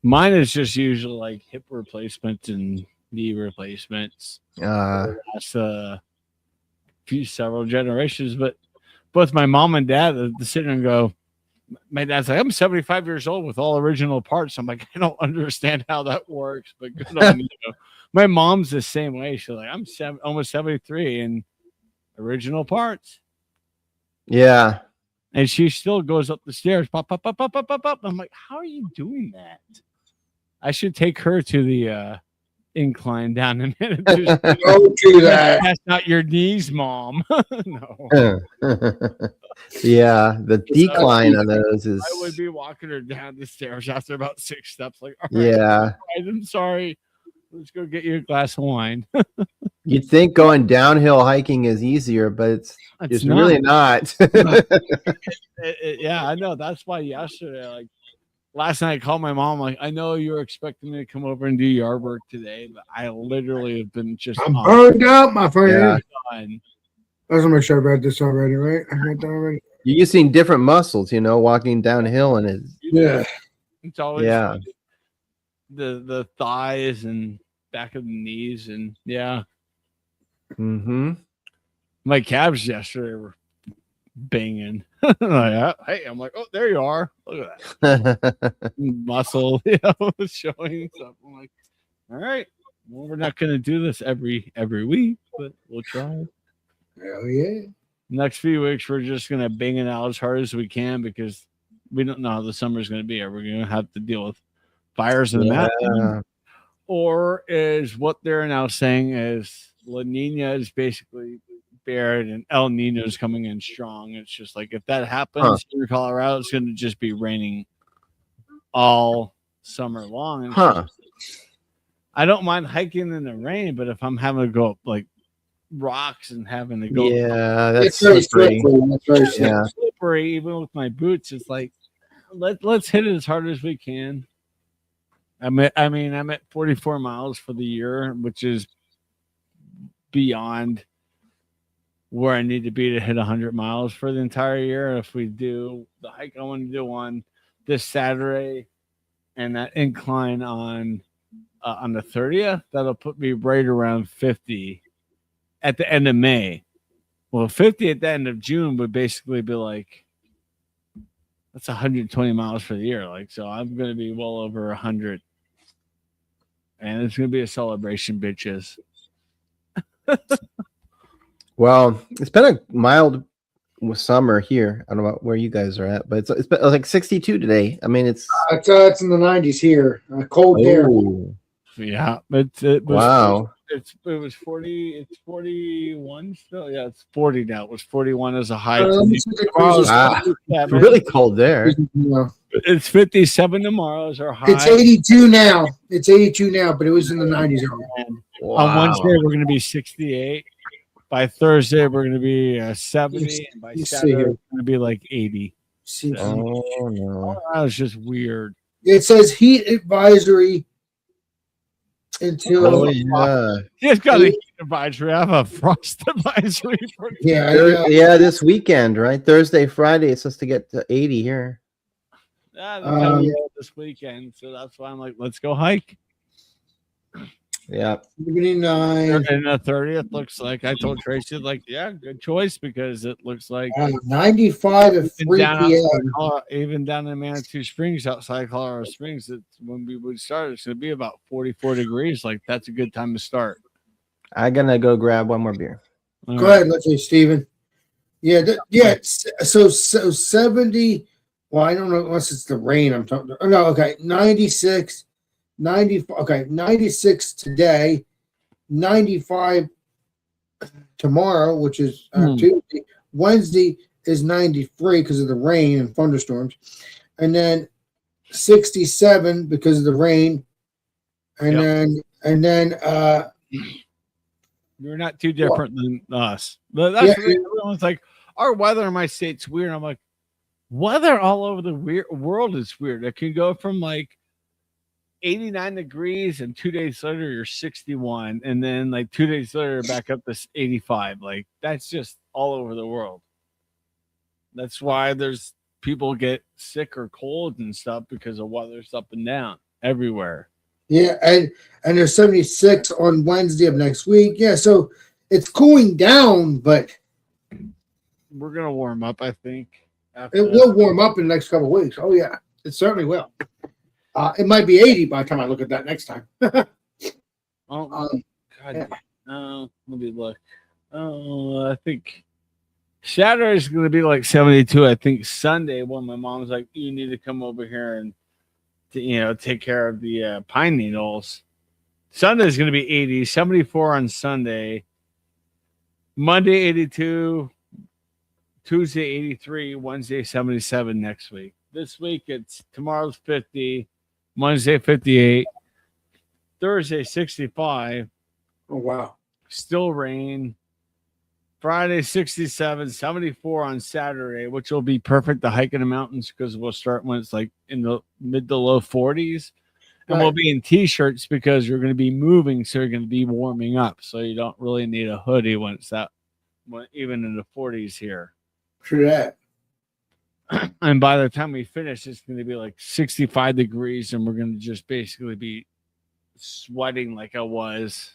B: Mine is just usually like hip replacements and knee replacements. That's several generations, but both my mom and dad sit there and go, my dad's like, I'm 75 years old with all original parts. I'm like, I don't understand how that works, but good on you. My mom's the same way. She's like, I'm almost 73 and original parts.
C: Yeah.
B: And she still goes up the stairs, pop, pop, pop, pop, pop, pop, pop. I'm like, how are you doing that? I should take her to the incline down a minute.
A: Don't do that.
B: That's not your knees, Mom. No.
C: Yeah, the decline on those is.
B: I would be walking her down the stairs after about 6 steps. Like, all
C: right,
B: I'm sorry. Let's go get you a glass of wine.
C: You'd think going downhill hiking is easier, but it's really not.
B: Yeah, I know. That's why yesterday, last night I called my mom, like, I know you were expecting me to come over and do yard work today, but I literally have been just
A: burned out, my friend.
B: Yeah.
A: I was gonna make sure I read this already, right? I read that already.
C: You're using different muscles, walking downhill, and
B: it's always the thighs and back of the knees, and my calves yesterday were banging. Hey, I'm like, oh, there you are. Look at that muscle, showing stuff. I'm like, all right, well, we're not gonna do this every week, but we'll try.
A: Hell yeah.
B: Next few weeks, we're just gonna bang it out as hard as we can, because we don't know how the summer's gonna be. Are we gonna have to deal with fires in the mountain, or is what they're now saying is La Nina is basically bad, and El Nino's coming in strong. It's just like if that happens here in Colorado, it's going to just be raining all summer long. And I don't mind hiking in the rain, but if I'm having to go up like rocks and having to go,
C: that's
A: very
C: slippery.
A: slippery. That's very slippery.
C: Yeah.
B: slippery, even with my boots, it's like let's hit it as hard as we can. I'm at 44 miles for the year, which is beyond where I need to be to hit 100 miles for the entire year. If we do the hike I want to do on this Saturday and that incline on the 30th, that'll put me right around 50 at the end of May. Well, 50 at the end of June would basically be like, that's 120 miles for the year. Like, so I'm going to be well over 100. And it's going to be a celebration, bitches.
C: Well, it's been a mild summer here. I don't know about where you guys are at, but it's been like 62 today. I mean, it's
A: It's in the 90s here. Cold there.
B: Yeah, it was,
C: wow.
B: It was 40. It's 41 still. Yeah, it's 40 now. It was 41 as a high.
C: Really cold there.
B: It's 57 tomorrow as our high.
A: It's 82 now. It's 82 now, but it was in the 90s earlier.
B: On Wednesday, we're going to be 68. By Thursday, we're going to be 70. And by Saturday, we're going to be like 80.
C: Oh, no.
B: That was just weird.
A: It says heat advisory until.
B: He's got a heat advisory. I have a frost advisory.
C: Yeah, this weekend, right? Thursday, Friday, it's supposed to get to 80 here.
B: This weekend, so that's why I'm like, let's go hike.
C: Yeah.
A: 79.
B: And the 30th looks like, I told Tracy, like, yeah, good choice, because it looks like
A: 95 at 3 p.m.
B: Even down in Manitou Springs, outside Colorado Springs, it's when we would start, it's going to be about 44 degrees. Like, that's a good time to start.
C: I'm going to go grab one more beer.
A: Go ahead, let's see, Steven. Yeah, so 70. Well, I don't know unless it's the rain I'm talking about. No, okay. 96, 95. Okay, 96 today, 95 tomorrow, which is Tuesday. Wednesday is 93 because of the rain and thunderstorms. And then 67 because of the rain. And then
B: you're not too different than us. But that's everyone's like, our weather in my state's weird. I'm like, weather all over the world is weird. It can go from like 89 degrees and 2 days later you're 61, and then like 2 days later back up to 85. Like, that's just all over the world. That's why there's people get sick or cold and stuff, because the weather's up and down everywhere.
A: Yeah, and there's 76 on Wednesday of next week. Yeah, so it's cooling down, but
B: we're gonna warm up, I think.
A: It will warm up in the next couple of weeks. Oh yeah, it certainly will. It might be 80 by the time I look at that next time.
B: God. Yeah. Let me look. I think Saturday is going to be like 72. I think Sunday, when my mom's like, you need to come over here and take care of the pine needles. Sunday is going to be 80, 74 on Sunday. Monday 82. Tuesday 83, Wednesday 77 next week. This week it's tomorrow's 50, Wednesday 58, Thursday 65.
A: Oh wow.
B: Still rain. Friday 67, 74 on Saturday, which will be perfect to hike in the mountains, because we'll start when it's like in the mid to low 40s. And we'll be in t-shirts because you're going to be moving, so you're going to be warming up. So you don't really need a hoodie when it's even in the 40s here.
A: True that.
B: And by the time we finish, it's going to be like 65 degrees, and we're going to just basically be sweating like I was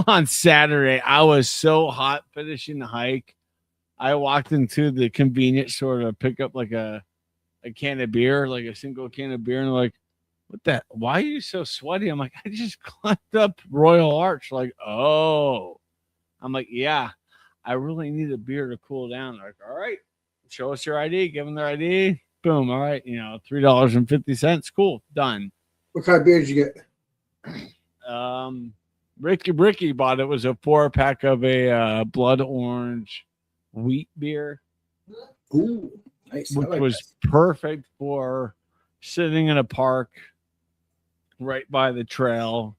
B: on Saturday. I was so hot finishing the hike. I walked into the convenience store to pick up like a can of beer, like a single can of beer, and they're like, why are you so sweaty? I'm like, I just climbed up Royal Arch. Like, oh. I'm like, yeah, I really need a beer to cool down. They're like, all right, show us your ID. Give them their ID. Boom. All right, $3.50. Cool. Done.
A: What kind of beer did you get?
B: Ricky bought it was a 4-pack of a blood orange wheat beer,
A: Ooh, nice. I
B: which
A: like
B: was perfect for sitting in a park right by the trail,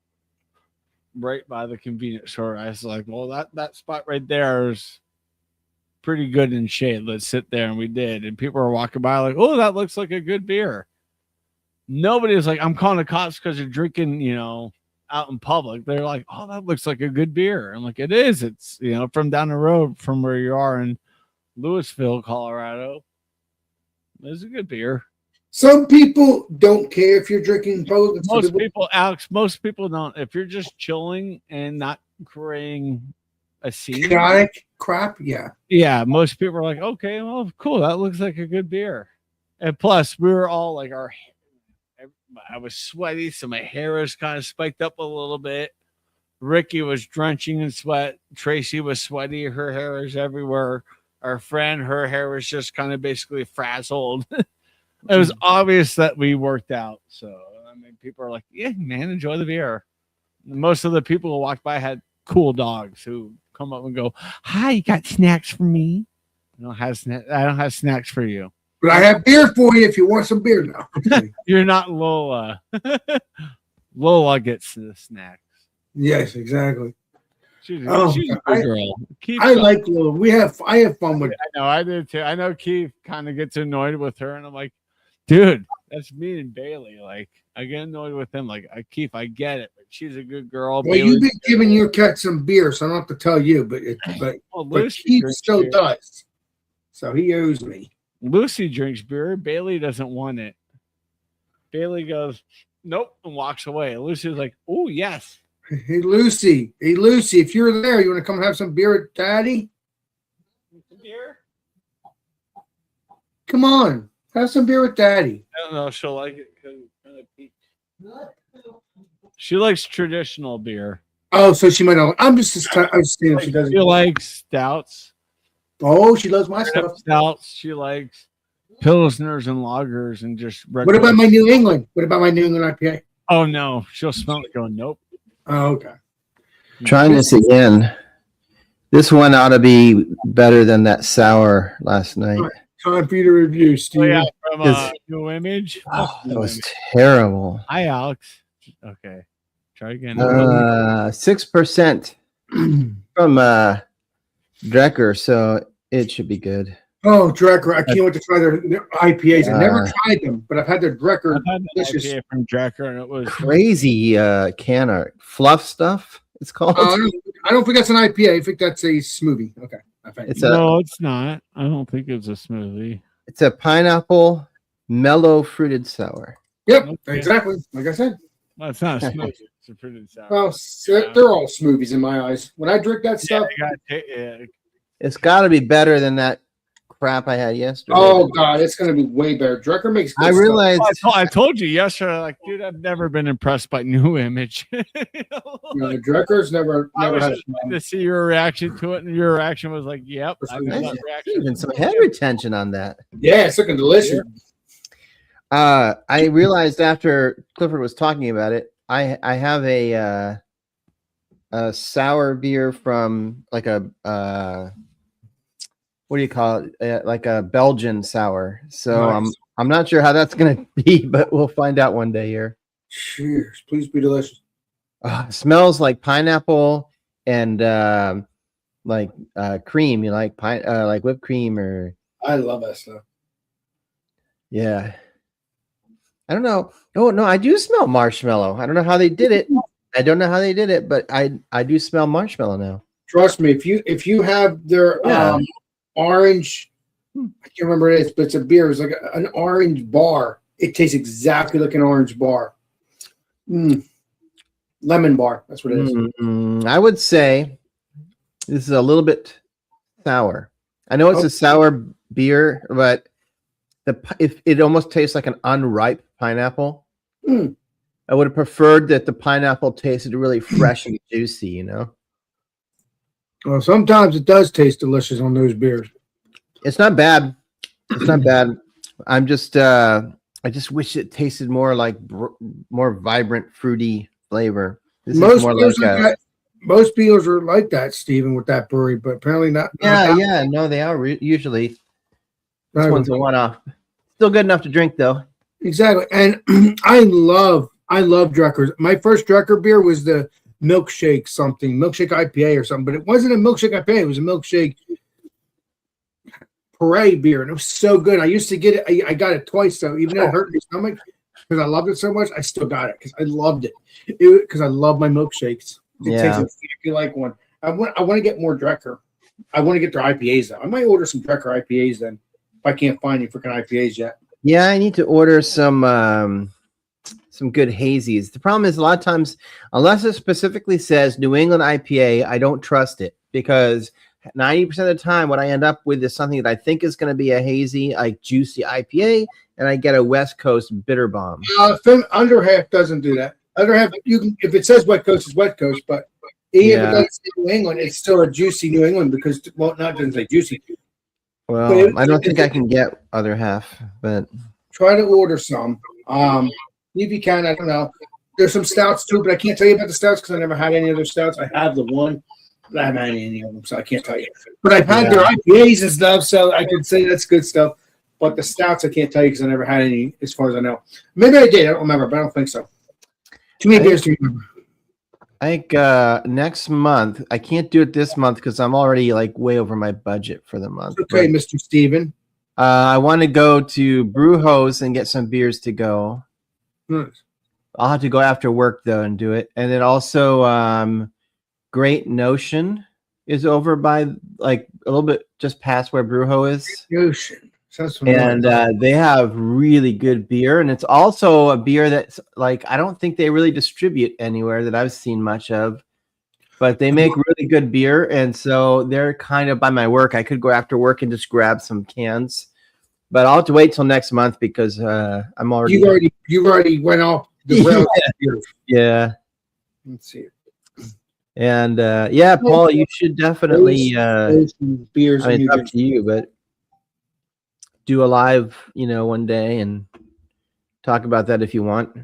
B: right by the convenience store. I was like, well, that spot right there is pretty good in shade. Let's sit there. And we did. And people were walking by like, oh, that looks like a good beer. Nobody was like, I'm calling the cops because you're drinking, out in public. They're like, oh, that looks like a good beer. I'm like, it is. It's, from down the road from where you are in Louisville, Colorado. It's a good beer.
A: Some people don't care if you're drinking both.
B: Most people, Alex, most people don't. If you're just chilling and not creating a scene,
A: chaotic crap, yeah.
B: Yeah, most people are like, okay, well, cool. That looks like a good beer. And plus, we were all like, I was sweaty, so my hair was kind of spiked up a little bit. Ricky was drenching in sweat. Tracy was sweaty. Her hair was everywhere. Our friend, her hair was just kind of basically frazzled. It was obvious that we worked out. So, I mean, people are like, yeah, man, enjoy the beer. Most of the people who walked by had cool dogs who come up and go, hi, you got snacks for me? I don't have snacks for you.
A: But I have beer for you if you want some beer now.
B: You're not Lola. Lola gets the snacks.
A: Yes, exactly.
B: She's a good girl.
A: I like Lola. I have fun with.
B: I know, I did too. I know Keith kind of gets annoyed with her, and I'm like, dude, that's me and Bailey. Like, I get annoyed with him. Like, Keith, I get it, but she's a good girl.
A: Well, you've been giving your cat some beer, so I don't have to tell you, but Keith still does. So he owes me.
B: Lucy drinks beer. Bailey doesn't want it. Bailey goes, nope, and walks away. Lucy's like, oh, yes.
A: Hey, Lucy, if you're there, you want to come have some beer with Daddy?
B: Beer?
A: Come on, have some beer with Daddy.
B: I don't know. She'll like it because she likes traditional beer.
A: Oh, so she might not. I'm just saying if she doesn't.
B: She likes stouts.
A: Oh, she loves my stuff.
B: Stouts. She likes pilsners and lagers and just.
A: What about my New England? What about my New England IPA?
B: Oh no, she'll smell it. Going nope.
A: Oh, okay.
C: Trying this again. This one ought to be better than that sour last night.
A: Time for you to review, Steve.
B: Oh, yeah, from New Image.
C: Oh, that was terrible.
B: Hi, Alex. Okay, try again.
C: 6% from Drecker, so it should be good.
A: Oh, Drecker! I can't wait to try their IPAs. I never tried them, but I've had their Drecker.
B: I've had the IPA from Drecker, and it was
C: crazy can art. Fluff stuff. It's called.
A: I don't think that's an IPA. I think that's a smoothie. Okay,
B: no, it's not. I don't think it's a smoothie.
C: It's a pineapple mellow fruited sour.
A: Yep, exactly. Like I said.
B: Well, it's not a smoothie. It's a fruited sour.
A: Well, they're all smoothies in my eyes. When I drink that stuff,
C: it's got to be better than that crap I had yesterday.
A: Oh God, it's gonna be way better. Drecker makes.
C: I realized.
B: I told you yesterday, like, dude, I've never been impressed by New Image.
A: Drecker's never had
B: to see your reaction to it, and your reaction was like, "Yep."
C: Even some head retention on that.
A: Yeah, it's looking delicious.
C: I realized after Clifford was talking about it, I have a sour beer from like a what do you call it? Like a Belgian sour. So
A: nice.
C: I'm not sure how that's gonna be, but we'll find out one day here.
A: Cheers! Please be delicious.
C: Smells like pineapple and like cream. You like like whipped cream or?
A: I love that stuff.
C: Yeah. I don't know. Oh no, I do smell marshmallow. I don't know how they did it. But I do smell marshmallow now.
A: Trust me, if you have their orange, I can't remember what it is, but it's a beer. It's like an orange bar. It tastes exactly like an orange bar. Lemon bar. That's what it is.
C: I would say this is a little bit sour. I know it's a sour beer, but if it almost tastes like an unripe pineapple. I would have preferred that the pineapple tasted really fresh and juicy, you know?
A: Well, sometimes it does taste delicious on those beers.
C: It's not bad. I'm just, I just wish it tasted more like more vibrant, fruity flavor. This is more
A: most beers are like that, Stephen, with that brewery, but apparently not.
C: Yeah. No, they are usually. This one's a one-off. Still good enough to drink, though.
A: Exactly, and I love Drekkers. My first Drekker beer was the milkshake IPA or something, but it wasn't a milkshake IPA. It was a milkshake parade beer, and it was so good. I used to get it. I got it twice, though. Even though it hurt my stomach because I loved it so much, I still got it because I loved it. Because I love my milkshakes. It tastes exactly like one. I want to get more Drekker. I want to get their IPAs though. I might order some Drekker IPAs then if I can't find any freaking IPAs yet.
C: Yeah, I need to order some good hazies. The problem is a lot of times, unless it specifically says New England IPA, I don't trust it because 90% of the time what I end up with is something that I think is going to be a hazy, like juicy IPA, and I get a West Coast bitter bomb.
A: Underhalf doesn't do that. Underhalf, you can, if it says West Coast, it's West Coast, but even if it doesn't say New England, it's still a juicy New England because, well, not doesn't say juicy.
C: Well, I don't think I can get other half, but
A: try to order some. If you can, I don't know. There's some stouts too, but I can't tell you about the stouts because I never had any other stouts. I have the one, but I haven't had any of them, so I can't tell you. But I've had their IPAs and stuff, so I can say that's good stuff. But the stouts, I can't tell you because I never had any, as far as I know. Maybe I did. I don't remember, but I don't think so. Too many beers to remember.
C: I think next month, I can't do it this month because I'm already like way over my budget for the month.
A: Okay, but, Mr. Steven.
C: I want to go to Brewhouse and get some beers to go.
A: Nice.
C: I'll have to go after work though and do it. And then also Great Notion is over by like a little bit just past where Brewho is.
A: Notion.
C: And they have really good beer. And it's also a beer that's like, I don't think they really distribute anywhere that I've seen much of, but they make really good beer. And so they're kind of by my work. I could go after work and just grab some cans, but I'll have to wait till next month because I'm already.
A: You already went off the rails.
C: Yeah.
A: Let's see.
C: And Paul, you should definitely
A: beers.
C: I mean, it's up to you, but do a live, one day and talk about that if you want.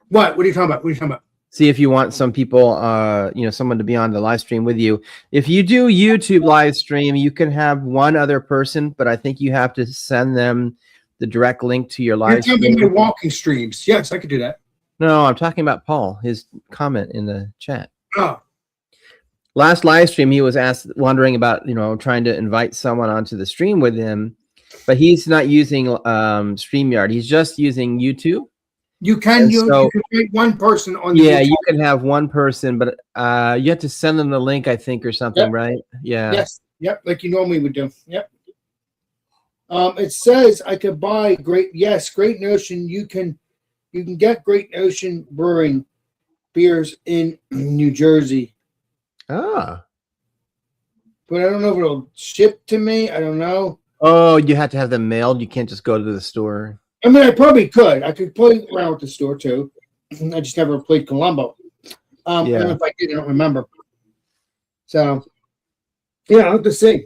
A: What are you talking about?
C: See if you want some people, someone to be on the live stream with you. If you do YouTube live stream, you can have one other person, but I think you have to send them the direct link to your live stream.
A: You're talking about walking streams. Yes, I could do that.
C: No, I'm talking about Paul, his comment in the chat.
A: Oh.
C: Last live stream, he was wondering about, trying to invite someone onto the stream with him, but he's not using StreamYard. He's just using YouTube.
A: You can create one person on.
C: Yeah, you can have one person, but you have to send them the link, I think, or something, right? Yeah.
A: Yes. Yep. Like you normally would do. Yep. It says I could buy Great Notion. You can get Great Notion Brewing beers in New Jersey.
C: Ah.
A: But I don't know if it'll ship to me. I don't know.
C: Oh, you have to have them mailed. You can't just go to the store.
A: I mean, I probably could. I could play around with the store too. I just never played Columbo. And if I did, I don't remember. So, I'll have to see.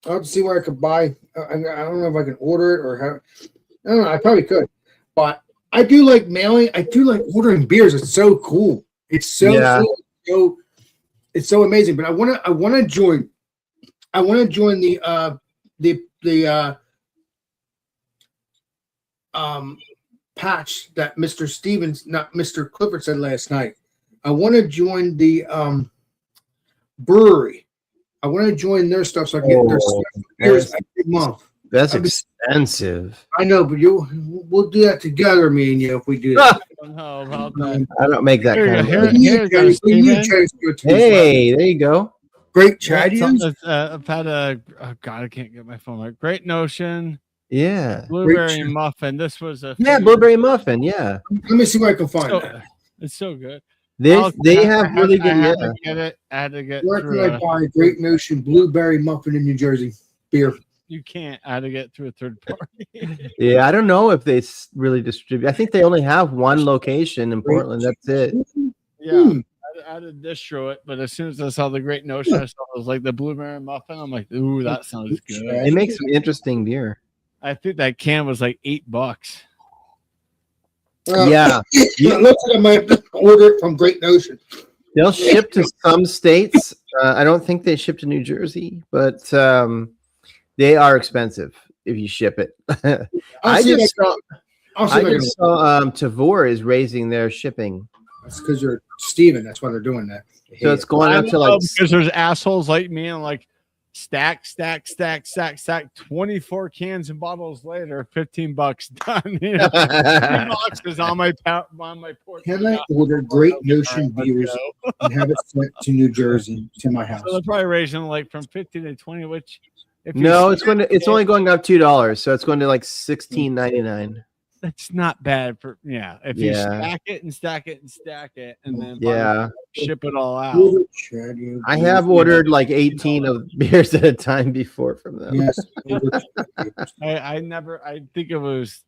A: I'll have to see where I could buy. I don't know if I can order it or how. I don't know. I probably could. But I do like mailing. I do like ordering beers. It's so cool. It's so cool. It's so amazing. But I want to join. I want to join the patch that Mr. Stevens, not Mr. Clifford, said last night. I want to join the brewery. I want to join their stuff so I can get their stuff beers every month.
C: That's expensive.
A: I know, but we'll do that together, me and you, if we do that.
B: I don't know about that.
C: I don't make that kind of
B: Here,
C: Hey, there you go.
A: Great chat.
B: I've had I can't get my phone right. Great Notion.
C: Yeah.
B: Blueberry muffin. This was a
C: blueberry muffin. Yeah.
A: Let me see where I can find that.
B: It's so good.
C: They have really good.
B: I had to get.
A: Where can I buy Great Notion blueberry muffin in New Jersey beer?
B: You can't. I had to get through a third party.
C: Yeah, I don't know if they really distribute. I think they only have one location in Portland. That's it.
B: Yeah. I had to distro it, but as soon as I saw the Great Notion, I saw it was like the blueberry muffin. I'm like, ooh, that sounds good.
C: They make some interesting beer.
B: I think that can was like $8.
A: Yeah. It looks like I might have to order it from Great Notion.
C: They'll ship to some states. I don't think they ship to New Jersey, but they are expensive if you ship it. I just saw Tavor is raising their shipping.
A: That's because you're Steven. That's why they're doing that.
C: So it's going up to like
B: because there's assholes like me and like stack 24 cans and bottles later, $15 done. You know, 3 boxes on my porch.
A: Can I order Great Notion beers and have it sent to New Jersey to my house?
B: So they're probably raising like from 15 to 20, which
C: no, it's only going up $2, so it's going to like $16.99.
B: That's not bad for if you stack it and stack it and stack it and then ship it all out.
C: I have ordered like 18 of beers at a time before from them.
A: Yes.
B: I think it was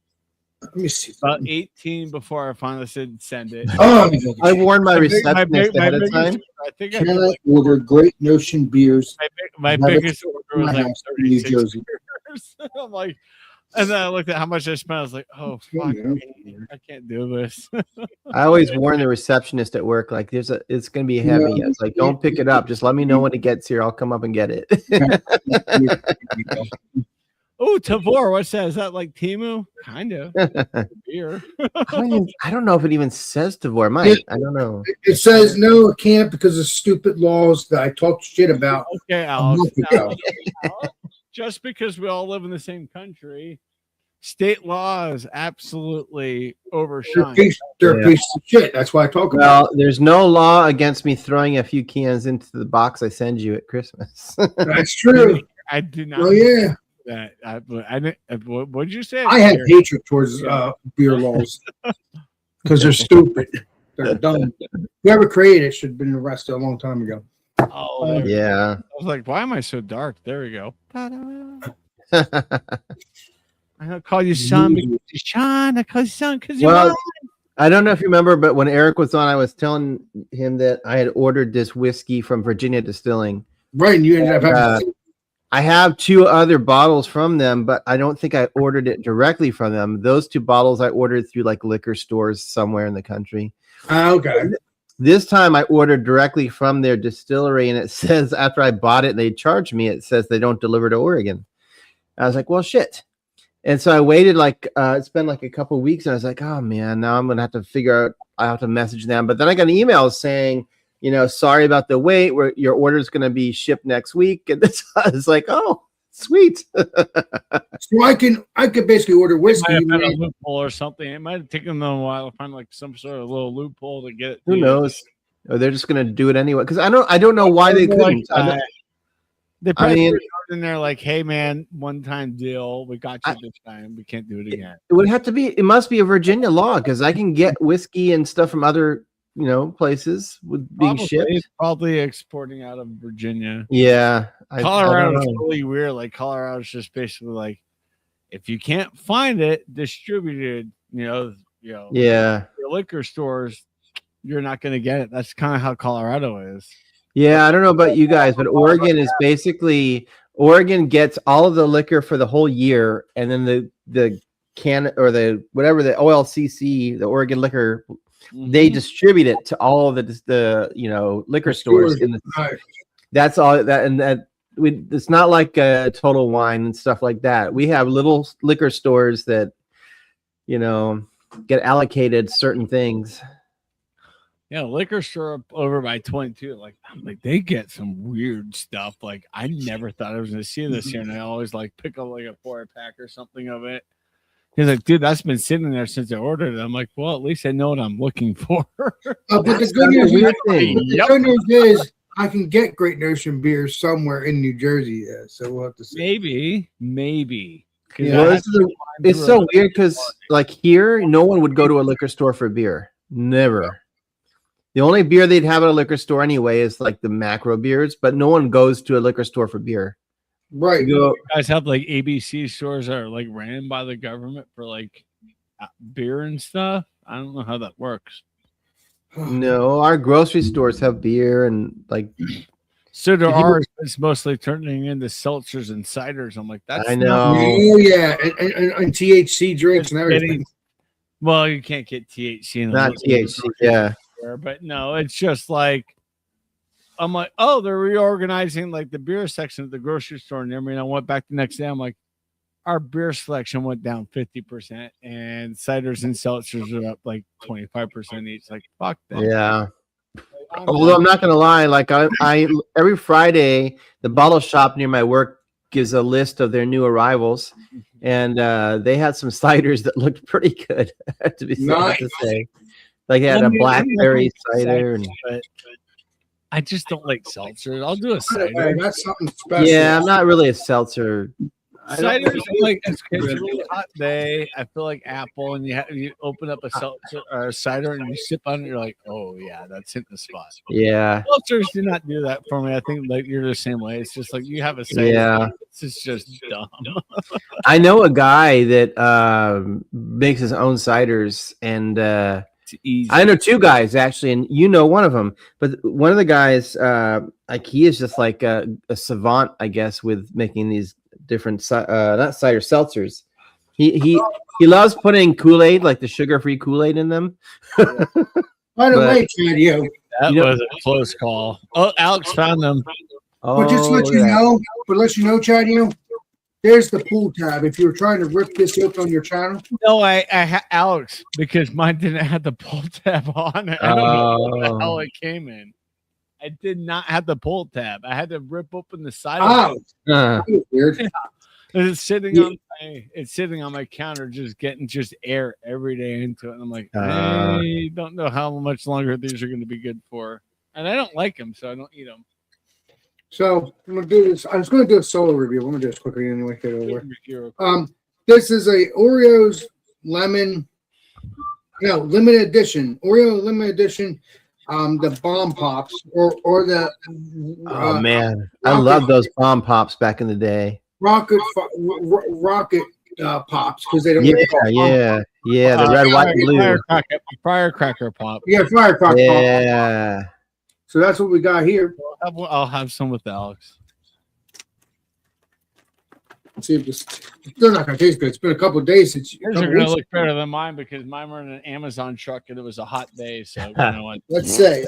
A: Let me see.
B: about 18 before I finally said send it.
A: Oh,
C: I warned my receptionist ahead of time.
B: I think
A: can I order Great Notion beers?
B: My biggest order was like
A: New
B: 36
A: Jersey.
B: beers. I'm like, and then I looked at how much I spent. I was like, oh fuck, I can't do this.
C: I always warn the receptionist at work, like it's gonna be heavy.
A: Yeah.
C: It's like, don't pick it up. Just let me know when it gets here. I'll come up and get it.
B: Oh, Tavor, what's that? Is that like Timu? Kind of beer.
C: I don't know if it even says Tavor. It might. I don't know.
A: It says no, it can't because of stupid laws that I talked shit about.
B: Okay,
A: a
B: Alex.
A: month ago.
B: Just because we all live in the same country, state laws absolutely overshine.
A: They're a piece of shit. That's why I talk about
C: Well, there's no law against me throwing a few cans into the box I send you at Christmas.
A: it. That's true.
B: I do not.
A: Oh yeah.
B: That what'd you say?
A: I have hatred towards beer laws because they're stupid. They're dumb. Whoever created it should have been arrested a long time ago.
B: Oh, there we go.
C: Yeah.
B: I was like, why am I so dark? There we go. I don't call you son because you're Sean. I call you son because you're
C: Well,
B: mine.
C: I don't know if you remember, but when Eric was on, I was telling him that I had ordered this whiskey from Virginia Distilling.
A: Right, and you ended up having
C: I have 2 other bottles from them, but I don't think I ordered it directly from them. Those 2 bottles I ordered through like liquor stores somewhere in the country.
A: okay.
C: This time I ordered directly from their distillery, and it says after I bought it, they charged me. It says they don't deliver to Oregon. I was like, well, shit. And so I waited it's been like a couple of weeks, and I was like, oh man, now I'm gonna have to figure out. I have to message them. But then I got an email saying, sorry about the wait. Your order is gonna be shipped next week. And this I was like, oh, sweet.
A: So I could basically order whiskey.
B: Might have been a loophole or something. It might have taken them a while to find like some sort of little loophole to get it.
C: Who knows? Or they're just gonna do it anyway. Because I don't know why they couldn't.
B: They probably put it in there like, hey man, one-time deal. We got you this time. We can't do it again.
C: It would have to be. It must be a Virginia law because I can get whiskey and stuff from other places with being shipped.
B: It's probably exporting out of Virginia.
C: Yeah,
B: Colorado is really weird. Like Colorado's just basically like, if you can't find it distributed, your liquor stores, you're not going to get it. That's kind of how Colorado is.
C: Yeah, I don't know about you guys, but Oregon is basically Oregon gets all of the liquor for the whole year, and then the can or the whatever the OLCC, the Oregon Liquor, they distribute it to all of the liquor stores. That's all that, and that it's not like Total Wine and stuff like that. We have little liquor stores that get allocated certain things.
B: Yeah, liquor store over by 22. Like they get some weird stuff. Like I never thought I was going to see this here, and I always pick up like a 4-pack or something of it. He's like, dude, that's been sitting there since I ordered it. I'm like, well, at least I know what I'm looking for.
A: But the good news is I can get Great Notion beer somewhere in New Jersey. So we'll have to see.
B: Maybe.
C: Yeah, it's so weird because here, no one would go to a liquor store for beer. Never. The only beer they'd have at a liquor store anyway is like the macro beers, but no one goes to a liquor store for beer.
A: Right.
B: You guys have ABC stores that are ran by the government for beer and stuff. I don't know how that works.
C: No, our grocery stores have beer and
B: So there are. It's mostly turning into seltzers and ciders. I'm like, that's.
C: I know.
A: Oh yeah, and THC drinks and everything.
B: Well, you can't get THC in
C: not THC. Yeah.
B: But no, it's just like I'm like, oh, they're reorganizing like the beer section at the grocery store near me. And I went back the next day. I'm like, our beer selection went down 50%, and ciders and seltzers are up like 25% each. Like, fuck that.
C: Yeah. Although I'm not gonna lie, like I every Friday the bottle shop near my work gives a list of their new arrivals, and they had some ciders that looked pretty good. To be
A: Nice.
C: to say, like they had a blackberry cider. And,
B: But I just don't like seltzers. I'll do a
A: Hey,
B: cider.
A: that's something special.
C: yeah, I'm not really a seltzer.
B: Ciders, like it's a really hot day. I feel like apple, and you open up a seltzer or a cider and you sip on it. You're like, oh yeah, that's hitting the spot.
C: Yeah,
B: Seltzers do not do that for me. I think like you're the same way. It's just like you have a cider.
C: yeah.
B: It's just dumb.
C: I know a guy that makes his own ciders, and
B: It's easy.
C: I know two guys actually, and you know one of them. But one of the guys, like he is just like a savant, I guess, with making these different not cider seltzers. He loves putting Kool-Aid, like the sugar-free Kool-Aid, in them.
A: By the
C: But-
A: way, Chad,
B: That
C: You know-
B: was a close call. Oh, Alex found them.
A: but just to let you know, Chad, there's the pool tab. If you're trying to rip this up on your channel,
B: No, Alex, because mine didn't have the pull tab on it. I don't know what the hell it came in. I did not have the pull tab. I had to rip open the side of it.
C: Uh,
A: that was weird.
B: And it's sitting on my counter, just getting air every day into it. And I'm like, I don't know how much longer these are going to be good for. And I don't like them, so I don't eat them.
A: So I'm gonna do this. I was gonna do a solo review. I'm gonna do this quickly anyway. Get it over. This is a Oreos lemon, limited edition. Oreo limited edition. The bomb pops or the
C: oh man, I love those bomb pops back in the day.
A: rocket pops because they don't.
C: Yeah. The red, white, and blue.
B: Firecracker pop.
A: Yeah, firecracker pop.
C: Yeah.
A: So that's what we got here.
B: I'll have some with Alex.
A: Let's see if this still not gonna taste good. It's been a couple of days since.
B: Yours are gonna look better than mine because mine were in an Amazon truck and it was a hot day. So you know what?
A: Let's say.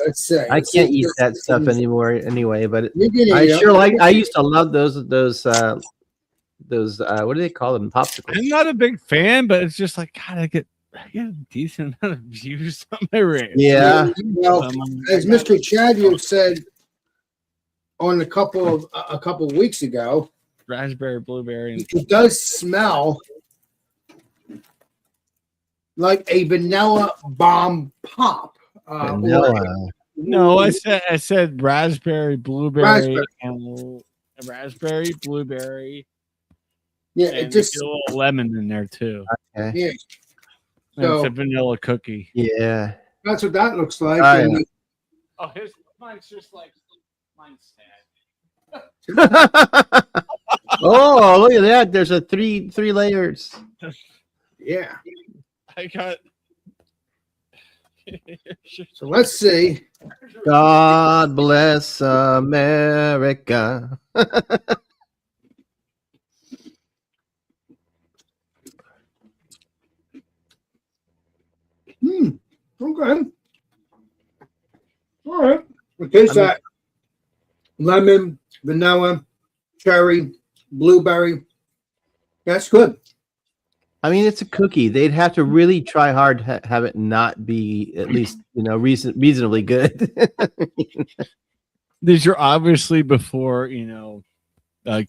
C: I can't eat that stuff anymore anyway, but
A: You can eat
C: I
A: it.
C: sure like. I used to love those. What do they call them? Popsicles.
B: I'm not a big fan, but it's just like God, I get a decent amount of views on my rate.
C: Yeah.
A: Well, as Mr. Chadwick said on a couple of weeks ago,
B: Raspberry, blueberry, and
A: it does smell like a vanilla bomb pop.
C: Vanilla.
B: no, I said raspberry, blueberry,
A: Raspberry.
B: and raspberry, blueberry,
A: Yeah,
B: and
A: it just
B: a little lemon in there too.
C: Okay.
A: yeah.
B: And it's
A: So
B: a vanilla cookie.
C: Yeah.
A: that's what that looks like.
C: Oh,
A: And
B: Oh, mine's just like mine's sad.
C: Oh, look at that! There's a three layers.
A: yeah.
B: I got.
A: So let's see.
C: God bless America.
A: Okay. All right. What tastes that? Lemon, vanilla, cherry, blueberry. That's good.
C: I mean, it's a cookie. They'd have to really try hard to have it not be at least reasonably good.
B: These are obviously before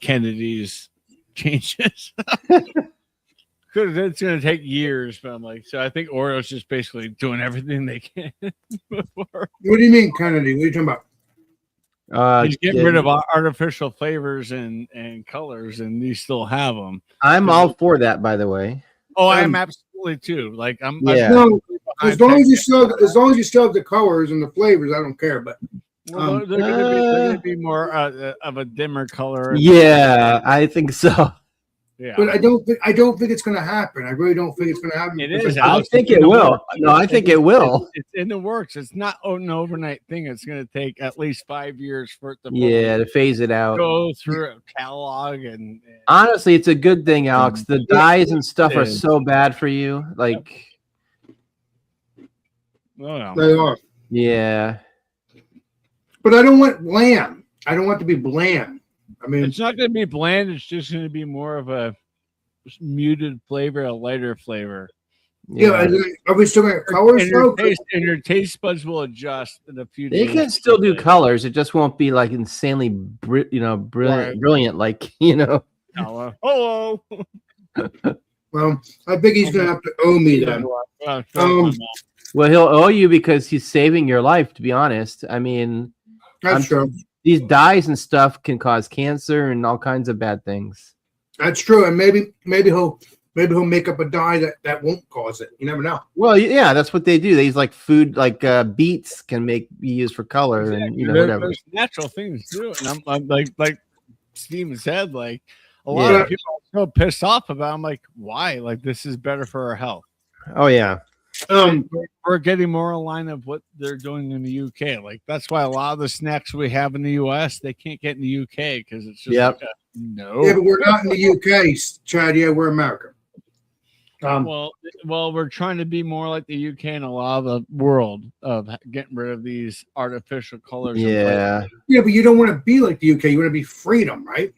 B: Kennedy's changes. Because it's going to take years, but I'm like, so I think Oreo's just basically doing everything they can before.
A: What do you mean, Kennedy? What are you talking about?
B: He's getting rid of artificial flavors and colors, and you still have them.
C: I'm all for that, by the way.
B: Oh, I am absolutely too. Like I'm.
C: Yeah.
A: No, as long as you still have the colors and the flavors, I don't care. But
B: Well, they're going to be more of a dimmer color.
C: Yeah, I think so.
B: Yeah.
A: I don't think it's going to happen. I really don't think it's going to happen.
B: It is.
C: I
B: Alex.
C: think it will. No, I think it will.
B: It's in the works. It's not an overnight thing. It's going to take at least 5 years for it to
C: Yeah, to phase it out.
B: go through a catalog and
C: Honestly, it's a good thing, Alex. The dyes and stuff are
B: is.
C: so bad for you. Like,
B: oh, no.
A: They are.
C: yeah.
A: But I don't want bland. I don't want it to be bland. I mean,
B: It's not going to be bland. It's just going to be more of a muted flavor, a lighter flavor.
A: yeah. Are we still going to colors though?
B: And your taste buds will adjust in a few
C: They
B: days.
C: can still do colors. It just won't be like insanely, brilliant,
B: Right.
C: brilliant. Like
B: Hello.
A: Well, I think he's going to have to owe me then.
C: Well, he'll owe you because he's saving your life. To be honest, I mean,
A: That's true.
C: these dyes and stuff can cause cancer and all kinds of bad things.
A: That's true. And maybe he'll make up a dye that won't cause it. You never know.
C: Well, yeah, that's what they do. They use like food, like beets can be used for color, and whatever.
B: There's natural things too, and I'm like Steven said, like a lot of people are so pissed off about. I'm like, why? Like this is better for our health.
C: Oh yeah.
B: We're getting more in line of what they're doing in the UK. Like that's why a lot of the snacks we have in the US they can't get in the UK because it's just like no.
A: Yeah, but we're not in the UK, Chad. Yeah, we're America.
B: Well, we're trying to be more like the UK and a lot of the world of getting rid of these artificial colors.
C: Yeah.
A: Yeah, but you don't want to be like the UK. You want to be freedom, right?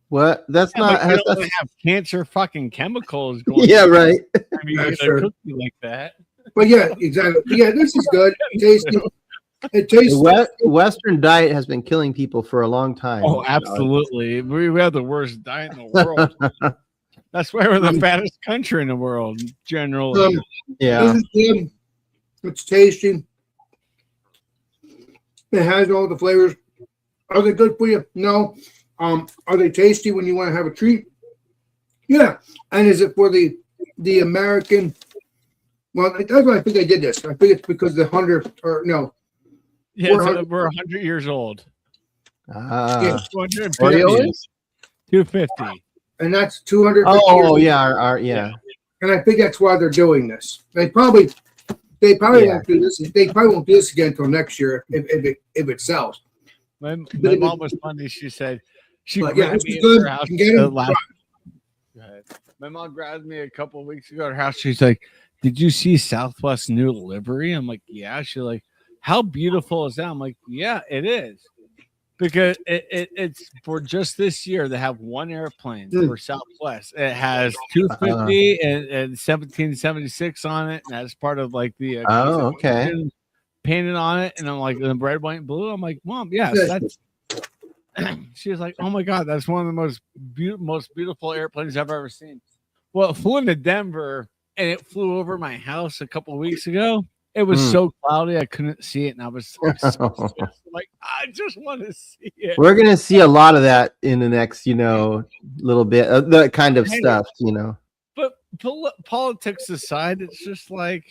C: What? That's not.
B: You don't wanna have cancer fucking chemicals going.
C: Yeah, right.
B: I mean,
A: Yeah, sure.
B: cookie like that.
A: But yeah, exactly. Yeah, this is good. Tasty. It tastes.
C: The Western diet has been killing people for a long time.
B: Oh, absolutely. We have the worst diet in the world. That's why we're the fattest country in the world, generally.
C: Yeah.
A: This is good. It's tasty. It has all the flavors. Are they good for you? No. Are they tasty when you want to have a treat? Yeah. And is it for the American? Well, that's why I think I did this. I think it's because the 100 or no.
B: Yeah, we're 100 years old.
A: Yeah.
B: 250. 250.
A: And that's 200.
C: Oh yeah, yeah.
A: And I think that's why they're doing this. They probably won't do this. They probably won't do this again until next year if it sells.
B: My mom was funny. She said she
A: But,
B: grabbed
A: this
B: me
A: is
B: at her
A: good.
B: house.
A: You get it?
B: Go ahead. My mom grabbed me a couple of weeks ago at her house. She's like, "Did you see Southwest's new livery?" I'm like, "Yeah." She's like, "How beautiful is that?" I'm like, "Yeah, it is." Because it's for just this year they have one airplane for Southwest. It has 250 and 1776 on it, and that's part of like the
C: okay
B: painted on it. And I'm like the red, white, and blue. I'm like, Mom, yes, that's. She was like, "Oh my God, that's one of the most beautiful airplanes I've ever seen." Well, it flew into Denver and it flew over my house a couple of weeks ago. It was so cloudy I couldn't see it, and I was like, I just want to see it.
C: We're gonna see a lot of that in the next, little bit of that kind of stuff,
B: But politics aside, it's just like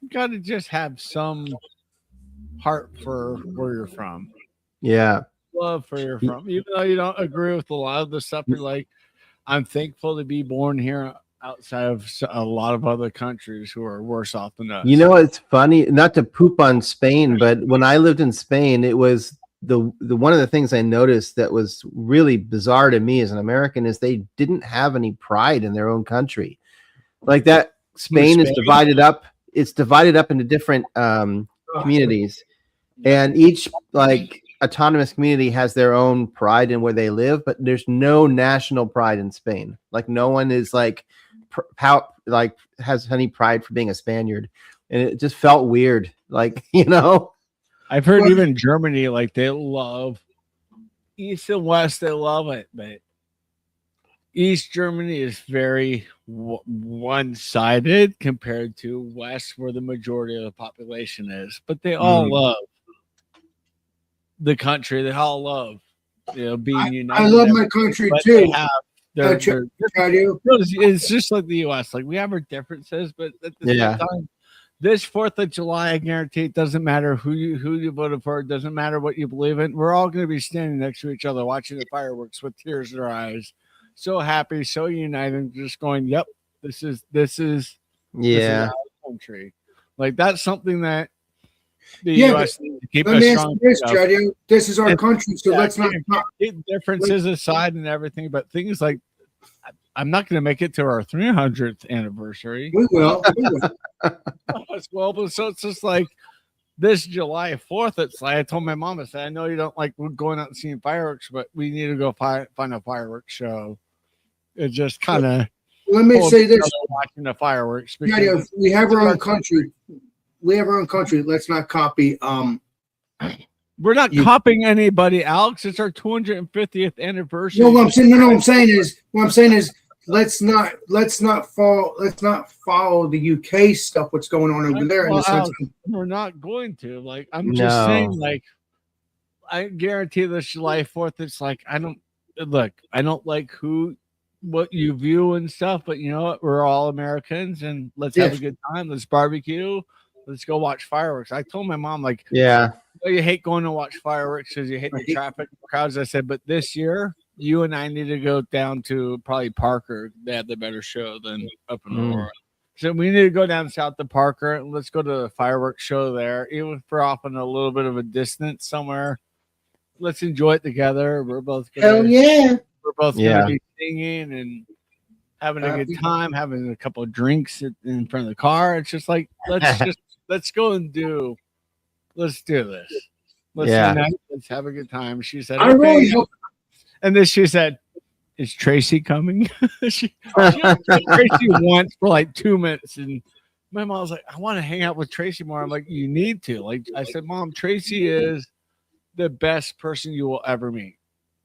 B: you got to just have some heart for where you're from.
C: Yeah,
B: love for you're from, even though you don't agree with a lot of the stuff. You're like, I'm thankful to be born here. Outside of a lot of other countries who are worse off than us.
C: It's funny, not to poop on Spain, but when I lived in Spain, it was the one of the things I noticed that was really bizarre to me as an American is they didn't have any pride in their own country. Like that, Spain is divided up. It's divided up into different communities, and each like autonomous community has their own pride in where they live, but there's no national pride in Spain. Like no one is like has any pride for being a Spaniard, and it just felt weird. Like
B: I've heard even Germany, like they love East and West, they love it, but East Germany is very one-sided compared to West, where the majority of the population is. But they all love the country. They all love being united.
A: I love my country too.
B: It's just like the U.S. Like we have our differences, but at the same time, this 4th of July, I guarantee it doesn't matter who you voted for. It doesn't matter what you believe in. We're all going to be standing next to each other, watching the fireworks with tears in our eyes, so happy, so united, just going, "Yep, this is our country." Like that's something that the U.S. needs to keep us strong.
A: This is our country, so let's not
B: differences aside and everything, but things like I'm not going to make it to our 300th anniversary.
A: We will.
B: Well, but so it's just like this July 4th, it's like I told my mom, I said, I know you don't like going out and seeing fireworks, but we need to go find a fireworks show. It just kind of
A: Let me say this:
B: watching the fireworks.
A: yeah, we have our own country. We have our own country. Let's not copy.
B: We're not copying anybody, Alex. It's our 250th anniversary.
A: No, what I'm saying. No, what I'm saying is, let's not follow the UK stuff. What's going on over there?
B: Well,
A: in the sense
B: Alex, we're not going to. Like, I'm just saying. Like, I guarantee this July 4th. It's like I don't like what you view and stuff, but you know what? We're all Americans, and let's have a good time. Let's barbecue. Let's go watch fireworks. I told my mom, like,
C: Yeah.
B: you hate going to watch fireworks because you hate the traffic crowds. I said, but this year, you and I need to go down to probably Parker. They had the better show than up in Aurora. So we need to go down south to Parker and let's go to the fireworks show there, even if we're off in a little bit of a distance somewhere. Let's enjoy it together. We're both gonna be singing and having a good time, having a couple of drinks in front of the car. It's just like let's go and let's do this. Let's have a good time. She said,
A: I really hope.
B: And then she said, is Tracy coming? she Tracy once for like 2 minutes. And my mom was like, I want to hang out with Tracy more. I'm like, you need to. Like, I said, Mom, Tracy is the best person you will ever meet.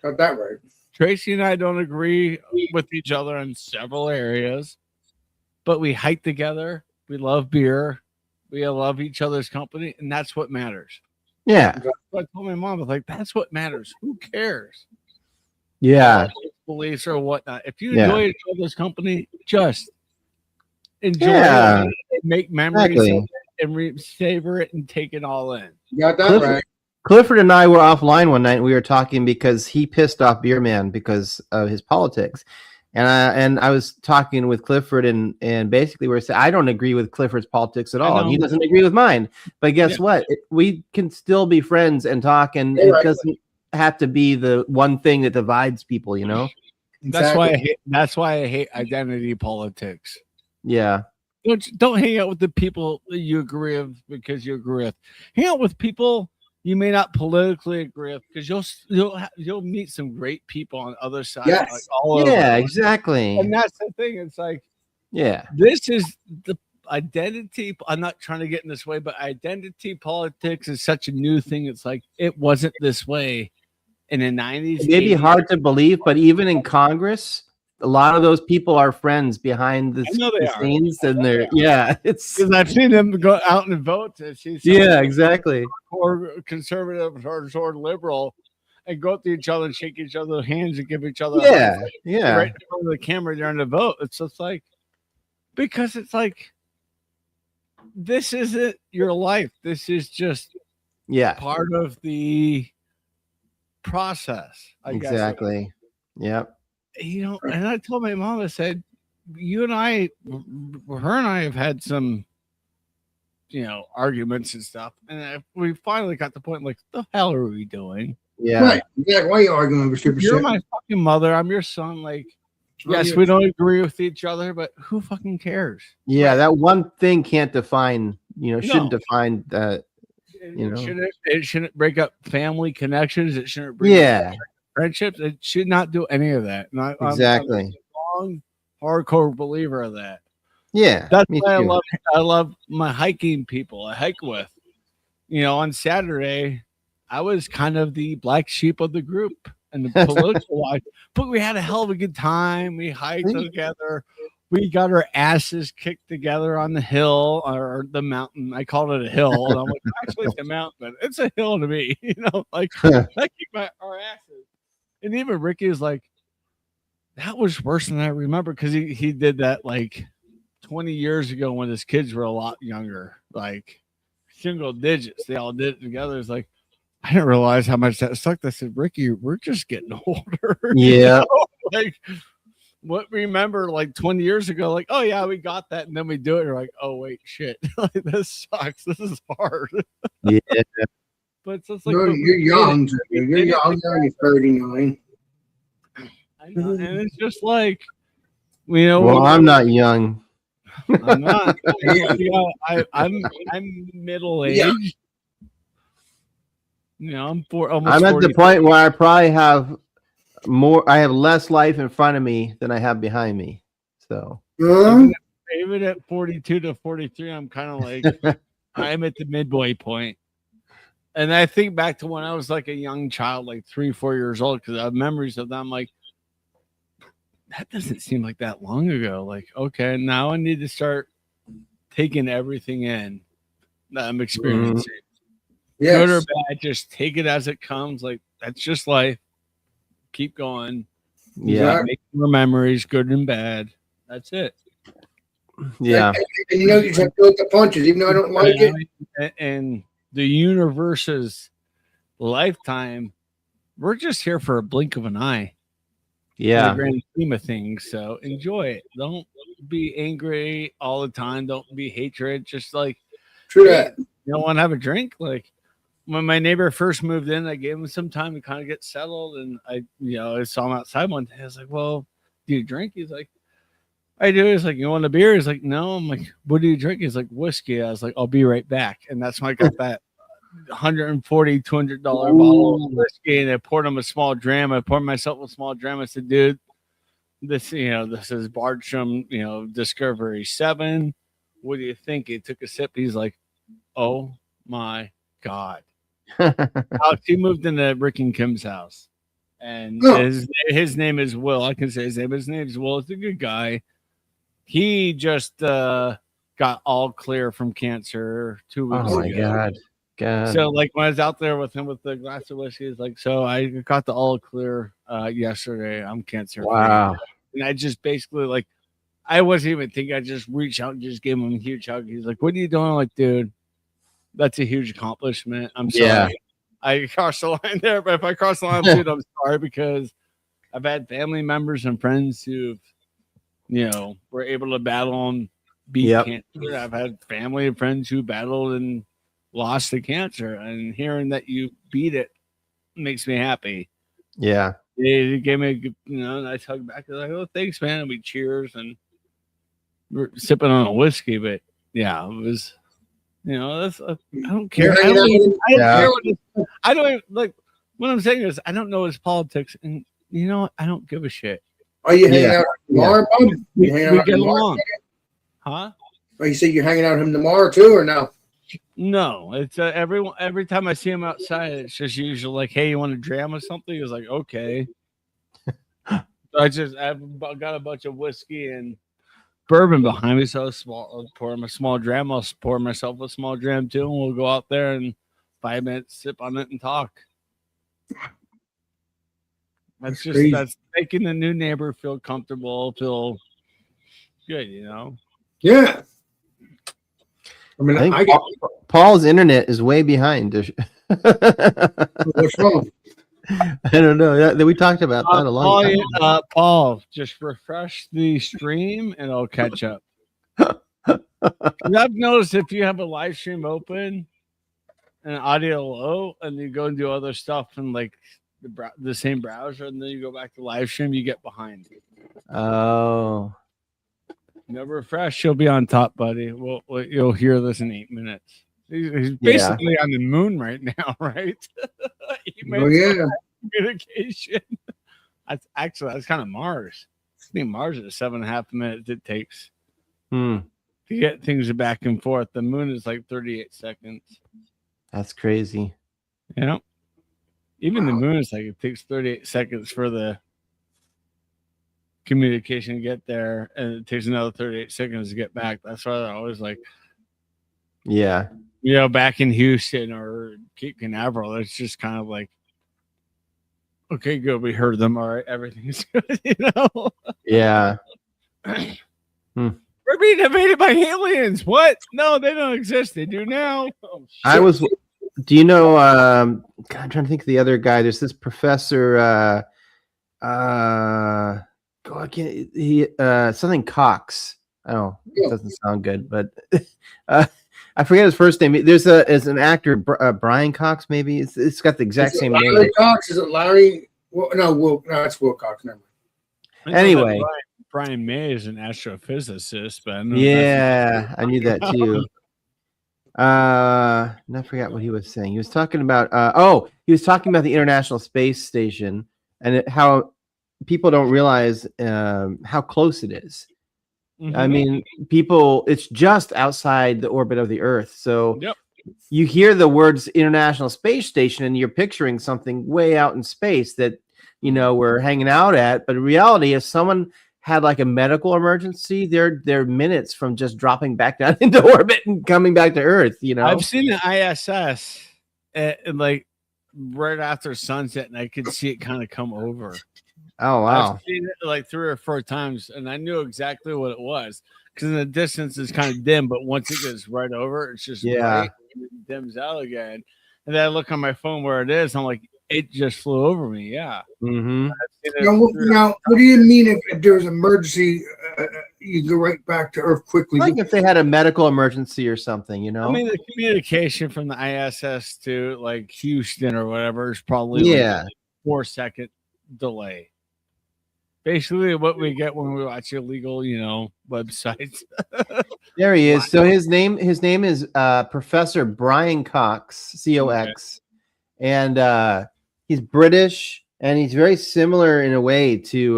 A: Got that right.
B: Tracy and I don't agree with each other in several areas, but we hike together. We love beer. We love each other's company, and that's what matters.
C: Yeah.
B: So I told my mom, I was like, that's what matters. Who cares?
C: Yeah.
B: Beliefs or whatnot. If you enjoy each other's company, just enjoy it and make memories and savor it and take it all in.
A: You got that right.
C: Clifford and I were offline one night and we were talking because he pissed off Beer Man because of his politics. And I was talking with Clifford and basically we were saying, I don't agree with Clifford's politics at all. And he doesn't agree with mine. But guess what? We can still be friends and talk, and it doesn't have to be the one thing that divides people, you know?
A: Exactly.
B: That's why I hate identity politics.
C: Yeah.
B: Don't hang out with the people that you agree with because you agree with. Hang out with people you may not politically agree with, because you'll meet some great people on the other side.
A: Yes.
B: Like all over.
C: Exactly.
B: And that's the thing. It's like,
C: yeah,
B: this is the identity. I'm not trying to get in this way, but identity politics is such a new thing. It's like, it wasn't this way in the 90s.
C: It may be hard to believe, but even in Congress, a lot of those people are friends behind the scenes, and it's
B: because I've seen them go out and vote.
C: Exactly.
B: Or conservative or liberal, and go up to each other and shake each other's hands and give each other
C: right in
B: front of the camera during the vote. It's just like, because it's like, this isn't your life. This is just part of the process.
C: Exactly. Yep.
B: You know, and I told my mom, I said, her and I have had some, arguments and stuff. And we finally got the point, like, the hell are we doing?
A: Yeah. Right. Yeah. Why are you arguing over stupid shit?
B: You're my fucking mother. I'm your son. Like, yes, we don't agree with each other, but who fucking cares?
C: Yeah. That one thing can't define, shouldn't define that.
B: It shouldn't break up family connections. It shouldn't break up friendships. It should not do any of that. I'm a long, hardcore believer of that.
C: Yeah,
B: that's why I love my hiking people I hike with. On Saturday, I was kind of the black sheep of the group and the political life, but we had a hell of a good time. We hiked together. We got our asses kicked together on the hill or the mountain. I called it a hill. And I'm like, actually, it's a mountain, but it's a hill to me. I kicked our asses. And even Ricky is like, that was worse than I remember, because he did that like 20 years ago when his kids were a lot younger, like single digits. They all did it together. It's like, I didn't realize how much that sucked. I said, Ricky, we're just getting older.
C: Yeah.
B: Like, what remember like 20 years ago, like, oh yeah, we got that, and then we do it, and you're like, oh wait, shit. Like, this sucks. This is hard.
C: Yeah.
B: But it's just like,
A: you're young. You're young. You're 39.
B: I know, and it's just like, well,
C: I'm not young.
B: I'm not. I'm middle aged. You know, almost
C: I'm at
B: 40.
C: the point where I probably have more. I have less life in front of me than I have behind me. So
A: Huh?
B: Even at 42 to 43, I'm kind of like I'm at the midway point. And I think back to when I was like a young child, like 3, 4 years old, because I have memories of that. I'm like, that doesn't seem like that long ago. Like, okay, now I need to start taking everything in that I'm experiencing. Good or
A: Yes.
B: bad, just take it as it comes. Like, that's just life. Keep going.
C: yeah,
B: Make more memories, good and bad. That's it.
C: yeah,
A: And you know, you just have to go with the punches, even though I don't like it.
B: And the universe's lifetime, we're just here for a blink of an eye. In the
C: yeah.
B: grand scheme of things. So enjoy it. Don't be angry all the time. Don't be hatred. Just like,
A: True
B: hey,
A: that.
B: you don't want to have a drink? Like when my neighbor first moved in, I gave him some time to kind of get settled. And I saw him outside one day. I was like, well, do you drink? He's like, I do. He's like, you want a beer? He's like, no. I'm like, what do you drink? He's like, whiskey. I was like, I'll be right back. And that's when I got that $140, $200 bottle of whiskey, and I poured him a small dram. I poured myself a small dram. I said, dude, this is Bartram, Discovery 7. What do you think? He took a sip. He's like, oh my God. Alex, he moved into Rick and Kim's house. And his name is Will. I can say his name. His name is Will. He's a good guy. He just got all clear from cancer 2 weeks ago.
C: Oh my God.
B: So like when I was out there with him with the glass of whiskey, he's like, so I got the all clear yesterday. I'm cancer.
C: Wow.
B: And I just basically like, I wasn't even thinking. I just reached out and just gave him a huge hug. He's like, what are you doing? I'm like, dude, that's a huge accomplishment. I'm sorry.
C: Yeah.
B: I crossed the line there, but if I cross the line, dude, I'm sorry, because I've had family members and friends who've, were able to battle and beat cancer. I've had family and friends who battled and lost to cancer, and hearing that you beat it makes me happy.
C: Yeah.
B: They gave me a nice hug back. I was like, oh, thanks, man. And we cheers, and we're sipping on a whiskey. But yeah, it was, that's I don't care. I don't even care I don't even, like, what I'm saying is I don't know his politics, and I don't give a shit.
A: Are you hanging out tomorrow, Bob?
B: We get along. Huh?
A: Or you say you're hanging out with him tomorrow too, or no?
B: No, it's every time I see him outside, it's just usually like, hey, you want a dram or something? He's like, okay. So I've got a bunch of whiskey and bourbon behind me, so I'll pour him a small dram. I'll pour myself a small dram too, and we'll go out there and 5 minutes, sip on it, and talk. That's making the new neighbor feel comfortable, feel good,
A: Yeah. I mean,
C: I think Paul's internet is way behind.
A: What's wrong?
C: I don't know. We talked about that a long time.
B: Paul, just refresh the stream and I'll catch up. I've noticed if you have a live stream open and audio low, and you go and do other stuff in like the same browser, and then you go back to live stream, you get behind.
C: Oh.
B: Never refresh, you'll be on top, buddy. You'll hear this in 8 minutes. He's basically on the moon right now, right? Communication. That's kind of Mars. I think Mars is 7.5 minutes it takes to get things back and forth. The moon is like 38 seconds.
C: That's crazy.
B: Even the moon is like, it takes 38 seconds for the communication to get there, and it takes another 38 seconds to get back. That's why I always like, back in Houston or Cape Canaveral, it's just kind of like, okay, good, we heard them, all right, everything's good.
C: Yeah.
B: We're being invaded by aliens. What? No, they don't exist. They do now. Oh,
C: do you know God, I'm trying to think of the other guy. There's this professor something Cox. Oh, it doesn't sound good, but I forget his first name. There's an actor, Brian Cox, maybe. It's got the exact same name.
A: Larry Cox? Is it Larry? No, it's Will Cox. Never
C: mind. Anyway,
B: Brian May is an astrophysicist, but
C: I knew that too. I forgot what he was saying. He was talking about he was talking about the International Space Station and how people don't realize how close it is. I mean, it's just outside the orbit of the Earth. So
B: Yep.
C: you hear the words International Space Station and you're picturing something way out in space that, we're hanging out at. But in reality, if someone had like a medical emergency, they're minutes from just dropping back down into orbit and coming back to Earth,
B: I've seen the ISS like right after sunset, and I could see it kind of come over.
C: Oh, wow.
B: I've seen it like 3 or 4 times, and I knew exactly what it was because in the distance it's kind of dim, but once it gets right over, it's just bright and it dims out again. And then I look on my phone where it is. I'm like, it just flew over me. Yeah.
C: Mm-hmm.
A: Now, what do you mean if there's an emergency, you go right back to Earth quickly?
C: Like if they had a medical emergency or something,
B: I mean, the communication from the ISS to like Houston or whatever is probably like a 4-second delay. Basically, what we get when we watch illegal, websites.
C: There he is. So his name is Professor Brian Cox, Cox, and he's British, and he's very similar in a way to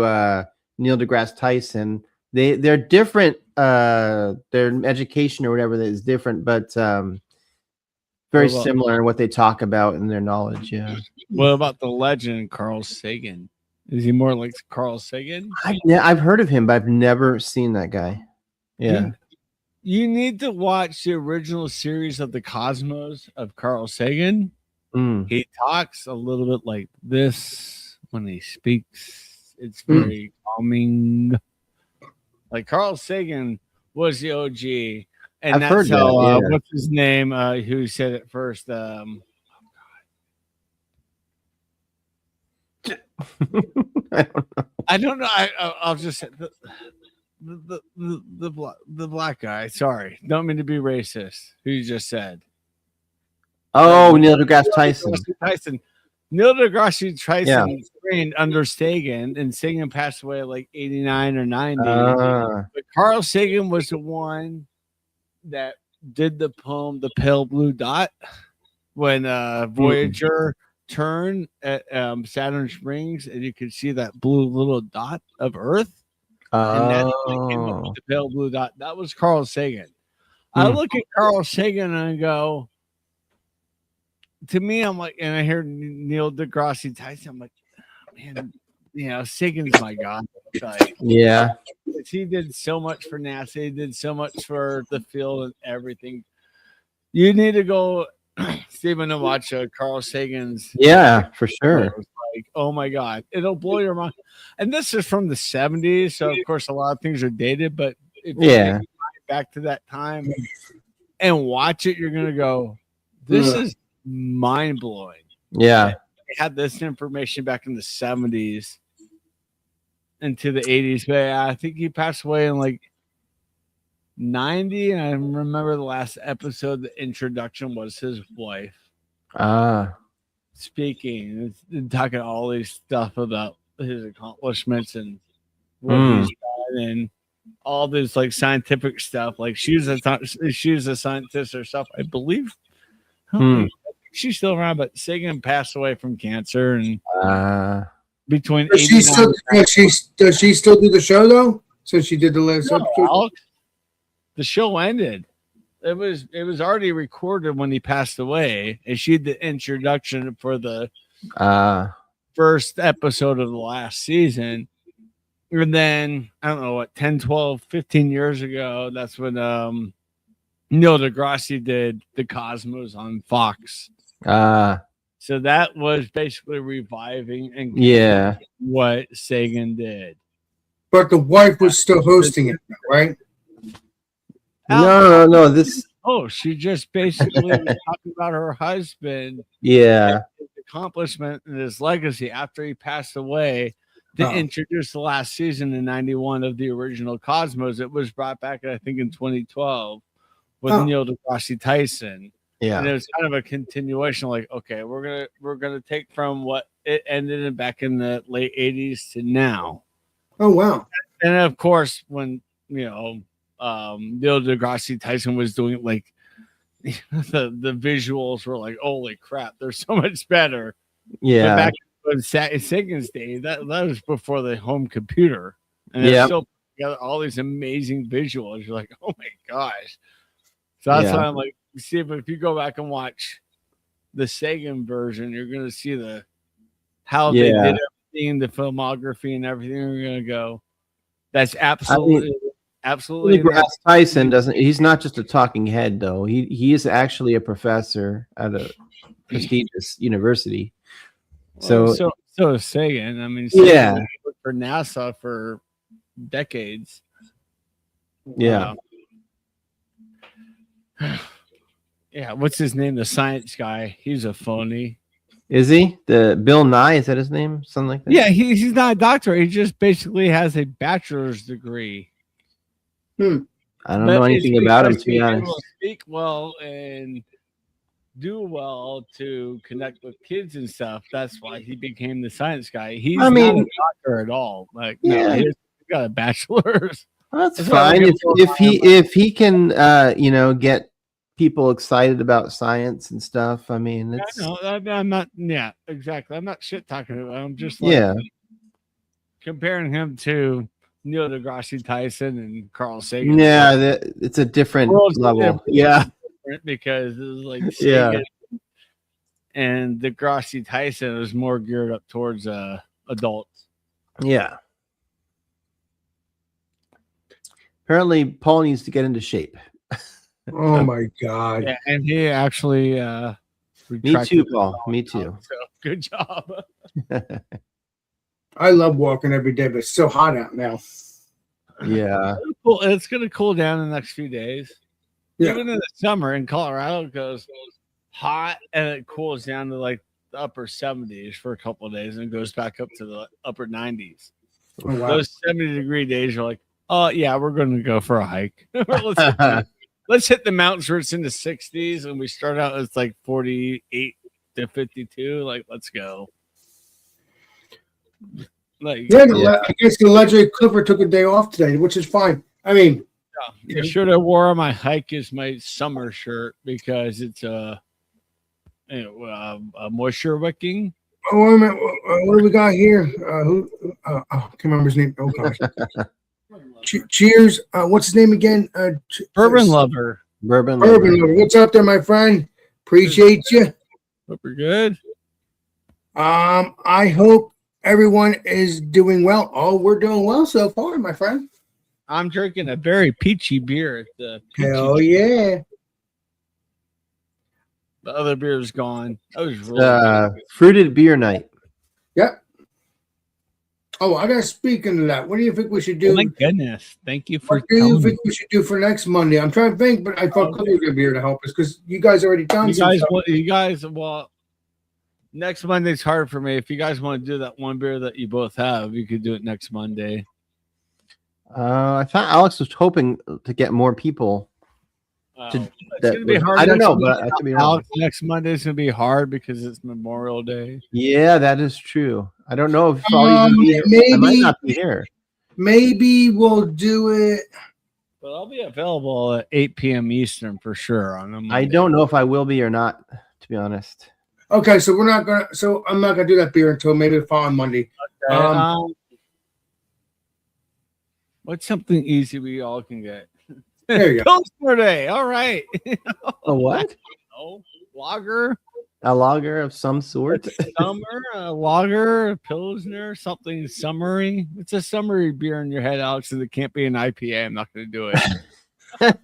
C: Neil deGrasse Tyson. They're different. Their education or whatever that is different, but very similar in what they talk about and their knowledge. Yeah.
B: What about the legend Carl Sagan? Is he more like Carl Sagan?
C: I've heard of him, but I've never seen that guy. Yeah.
B: You need to watch the original series of the Cosmos of Carl Sagan. He talks a little bit like this when he speaks. It's very calming. Like Carl Sagan was the OG. And
C: I've heard that,
B: what's his name? Who said it first? I don't know. I'll just say the black guy. Sorry, don't mean to be racist. Who you just said?
C: Oh, Neil deGrasse Tyson.
B: Neil deGrasse Tyson trained under Sagan, and Sagan passed away at like 89 or 90. But Carl Sagan was the one that did the poem "The Pale Blue Dot" when Voyager turned at Saturn Springs, and you could see that blue little dot of Earth. And that's when came up with the pale blue dot. That was Carl Sagan. I look at Carl Sagan and I go, to me, I'm like, and I hear Neil deGrasse Tyson, I'm like, man, Sagan's my god. Like, he did so much for NASA. He did so much for the field and everything. You need to go, Stephen, to watch Carl Sagan's.
C: Yeah, for sure.
B: Like, oh my god, it'll blow your mind. And this is from the 70s, so of course a lot of things are dated. But if you take back to that time and watch it, you're gonna go, this is mind blowing.
C: Yeah,
B: they had this information back in the 70s into the 80s, but I think he passed away in like 90. And I remember the last episode, the introduction was his wife speaking and talking all these stuff about his accomplishments and what he's done and all this like scientific stuff. Like she was a scientist herself, I believe. She's still around, but Sagan passed away from cancer and between
A: does she still do the show though? So she did the last episode.
B: Alex, the show ended. It was already recorded when he passed away, and she did the introduction for the first episode of the last season. And then I don't know what 10, 12, 15 years ago, that's when Neil deGrasse did the Cosmos on Fox. So that was basically reviving and what Sagan did.
A: But the wife was still hosting it, right?
C: No. This.
B: Oh, she just basically was talking about her husband.
C: Yeah.
B: His accomplishment and his legacy after he passed away. To introduce the last season in 91 of the original Cosmos. It was brought back, I think, in 2012 with Neil deGrasse Tyson.
C: Yeah.
B: And it was kind of a continuation, like, okay, we're gonna take from what it ended in back in the late 80s to now.
A: Oh wow.
B: And of course, when Neil deGrasse Tyson was doing like the visuals were like, holy crap, they're so much better. But
C: Yeah.
B: back in Sagan's day, that was before the home computer, and
C: Yeah.
B: it still got all these amazing visuals. You're like, oh my gosh. So that's
C: Yeah.
B: why I'm like, see if you go back and watch the Sagan version, you're gonna see how they
C: Yeah.
B: did everything, the filmography and everything. You're gonna go, that's absolutely absolutely
C: Degrasse Tyson doesn't. He's not just a talking head, though. He is actually a professor at a prestigious university. So
B: so is Sagan. I mean,
C: Yeah.
B: Sagan worked for NASA for decades.
C: yeah,
B: Yeah, what's his name? The science guy. He's a phony.
C: is he the Bill Nye? Is that his name? Something like that.
B: Yeah, he's not a doctor. He just basically has a bachelor's degree.
C: I don't
B: But
C: know anything
B: it's
C: about him,
B: because
C: to be
B: he's able
C: honest.
B: to speak well and do well to connect with kids and stuff. That's why he became the science guy. He's
C: I
B: not
C: mean-
B: a doctor at all. Like,
C: Yeah.
B: no, he's got a bachelor's.
C: That's
B: That's why
C: fine
B: I'm
C: if he can get people excited about science and stuff. I mean, it's
B: No, I'm not. Yeah, exactly. I'm not shit talking about. I'm just like
C: yeah,
B: comparing him to Neil deGrasse Tyson and Carl Sagan.
C: yeah. It's a different
B: World's
C: level.
B: different.
C: Yeah,
B: Because it was like
C: Yeah.
B: Sagan and deGrasse Tyson was more geared up towards adults.
C: yeah. Apparently, Paul needs to get into shape.
A: Oh my God.
B: Yeah, and he actually
C: Me
B: retracted
C: too,
B: his
C: Paul. Me
B: comment,
C: too.
B: So good job.
A: I love walking every day, but it's so hot out now.
C: Yeah,
B: Well, it's gonna cool down in the next few days.
A: Yeah.
B: Even in the summer in Colorado, it goes hot and it cools down to like the upper 70s for a couple of days and goes back up to the upper 90s.
A: Oh, wow.
B: Those 70-degree days are like, oh yeah, we're going to go for a hike. let's hit the mountains where it's in the 60s, and we start out it's like 48 to 52. Like, let's go. Like,
A: Yeah, I guess the legendary Clipper took a day off today, which is fine. I mean,
B: I should have wore on my hike is my summer shirt because it's a moisture wicking.
A: oh, wait a minute. What do we got here? I can't remember his name. Oh gosh. Cheers. What's his name again?
B: Bourbon lover.
C: bourbon.
A: Urban Lover. What's up there, my friend? Appreciate you.
B: Hope you're good.
A: I hope everyone is doing well. Oh, we're doing well so far, my friend.
B: I'm drinking a very peachy beer. At the
A: Hell yeah.
B: The other beer is gone. That was really good.
C: Fruited beer night.
A: Yep. Oh, I got speaking of that. What do you think we should do?
B: Oh my goodness. Thank you for
A: What do you
B: telling me.
A: think we should do for next Monday? I'm trying to think, but I thought Clipper was going to be here to help us because you guys already done some stuff.
B: Well, next Monday's hard for me. If you guys want to do that one beer that you both have, you could do it next Monday.
C: I thought Alex was hoping to get more people.
B: It's
C: that
B: gonna be
C: was-
B: hard.
C: I don't
B: next
C: know, but
B: Monday.
C: I could be wrong.
B: Alex, next Monday is gonna be hard because it's Memorial Day.
C: Yeah, that is true. I don't know if I'll even be here. I might
A: maybe-
C: not be here.
A: Maybe we'll do it.
B: But I'll be available at 8 p.m. Eastern for sure on them.
C: I don't know if I will be or not, to be honest.
A: Okay, so we're not gonna. So I'm not gonna do that beer until maybe the following Monday.
B: What's something easy we all can get?
A: There you go.
B: Pilsner Day. All right.
C: A what?
B: Oh, lager,
C: A lager of some sort.
B: summer, a lager, a pilsner, something summery. It's a summery beer in your head, Alex, and it can't be an IPA. I'm not going to do it.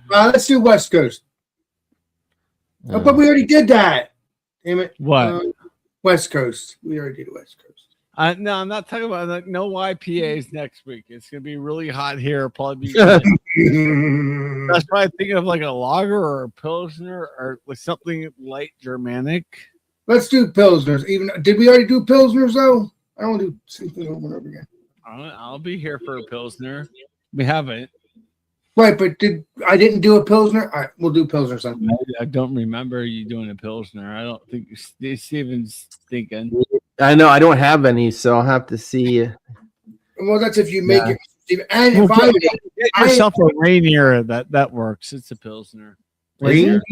A: Let's do West Coast. Oh, but we already did that. Damn it.
B: What?
A: West Coast. We already did West Coast.
B: No, I'm not talking about like, no IPAs next week. It's going to be really hot here. It'll probably be. That's why I'm thinking of like a lager or a pilsner or with something light Germanic.
A: Let's do Pilsners. Even did we already do Pilsners though? I don't want to do something over and over again.
B: I'll be here for a pilsner. We haven't.
A: Right, but I didn't do a Pilsner? All right, we'll do Pilsner then.
B: I don't remember you doing a pilsner. I don't think Steven's thinking.
C: I know I don't have any, so I'll have to see.
A: Well, that's if you make
C: Yeah.
A: it Steve. And
B: Well,
A: if I
B: get yourself a Rainier, that works. It's a Pilsner.
A: Rainier,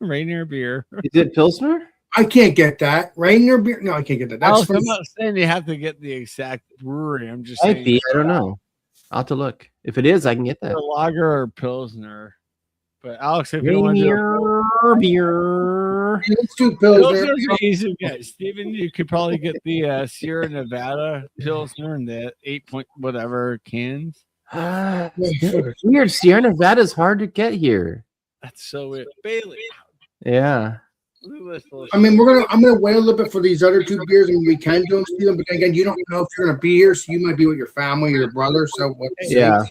B: Rainier beer.
C: Is it Pilsner?
A: I can't get that. Rainier beer? No, I can't get that. That's
B: Alex,
A: from,
B: I'm not saying you have to get the exact brewery. I'm just
C: Might
B: saying
C: be. I don't know. I'll have to look. If it is, I can get
B: a
C: that.
B: lager or Pilsner. But Alex, if you want to do
C: Rainier beer.
A: let's do Pilsner.
B: Pilsner's an easy get. Steven, you could probably get the Sierra Nevada Pilsner and the 8 whatever cans.
C: It's weird. Sierra Nevada's hard to get here.
B: That's so weird. Bailey.
C: Yeah.
B: Look at this little
A: I mean, I'm gonna wait a little bit for these other two beers, and we can do them, Steven. But again, you don't know if you're gonna be here, so you might be with your family or your brother. So what?
C: Yeah.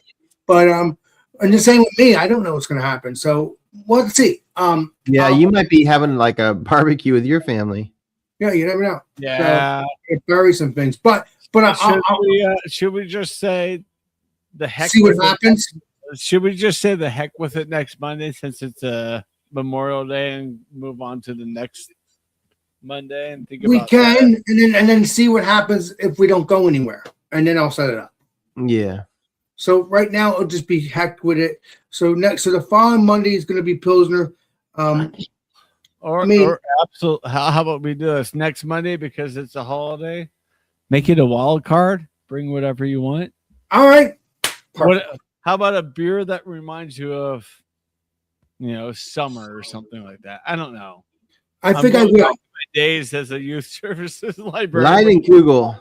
A: But and the same with me. I don't know what's gonna happen. So let's see.
C: Yeah, you might be having like a barbecue with your family.
A: Yeah, you never know.
B: Yeah.
A: So, bury some things, but
B: Should we just say the heck?
A: see what
B: with it?
A: happens.
B: Should we just say the heck with it next Monday since it's Memorial Day and move on to the next Monday and think
A: We
B: about
A: can,
B: that?
A: and then see what happens if we don't go anywhere, and then I'll set it up.
C: Yeah.
A: So right now it'll just be heck with it. So the following Monday is going to be Pilsner.
B: Or absolutely. How about we do this next Monday because it's a holiday? Make it a wild card. Bring whatever you want.
A: All right.
B: How about a beer that reminds you of, summer or something like that? I don't know.
A: I think I will.
B: My days as a youth services librarian.
C: Leinenkugel.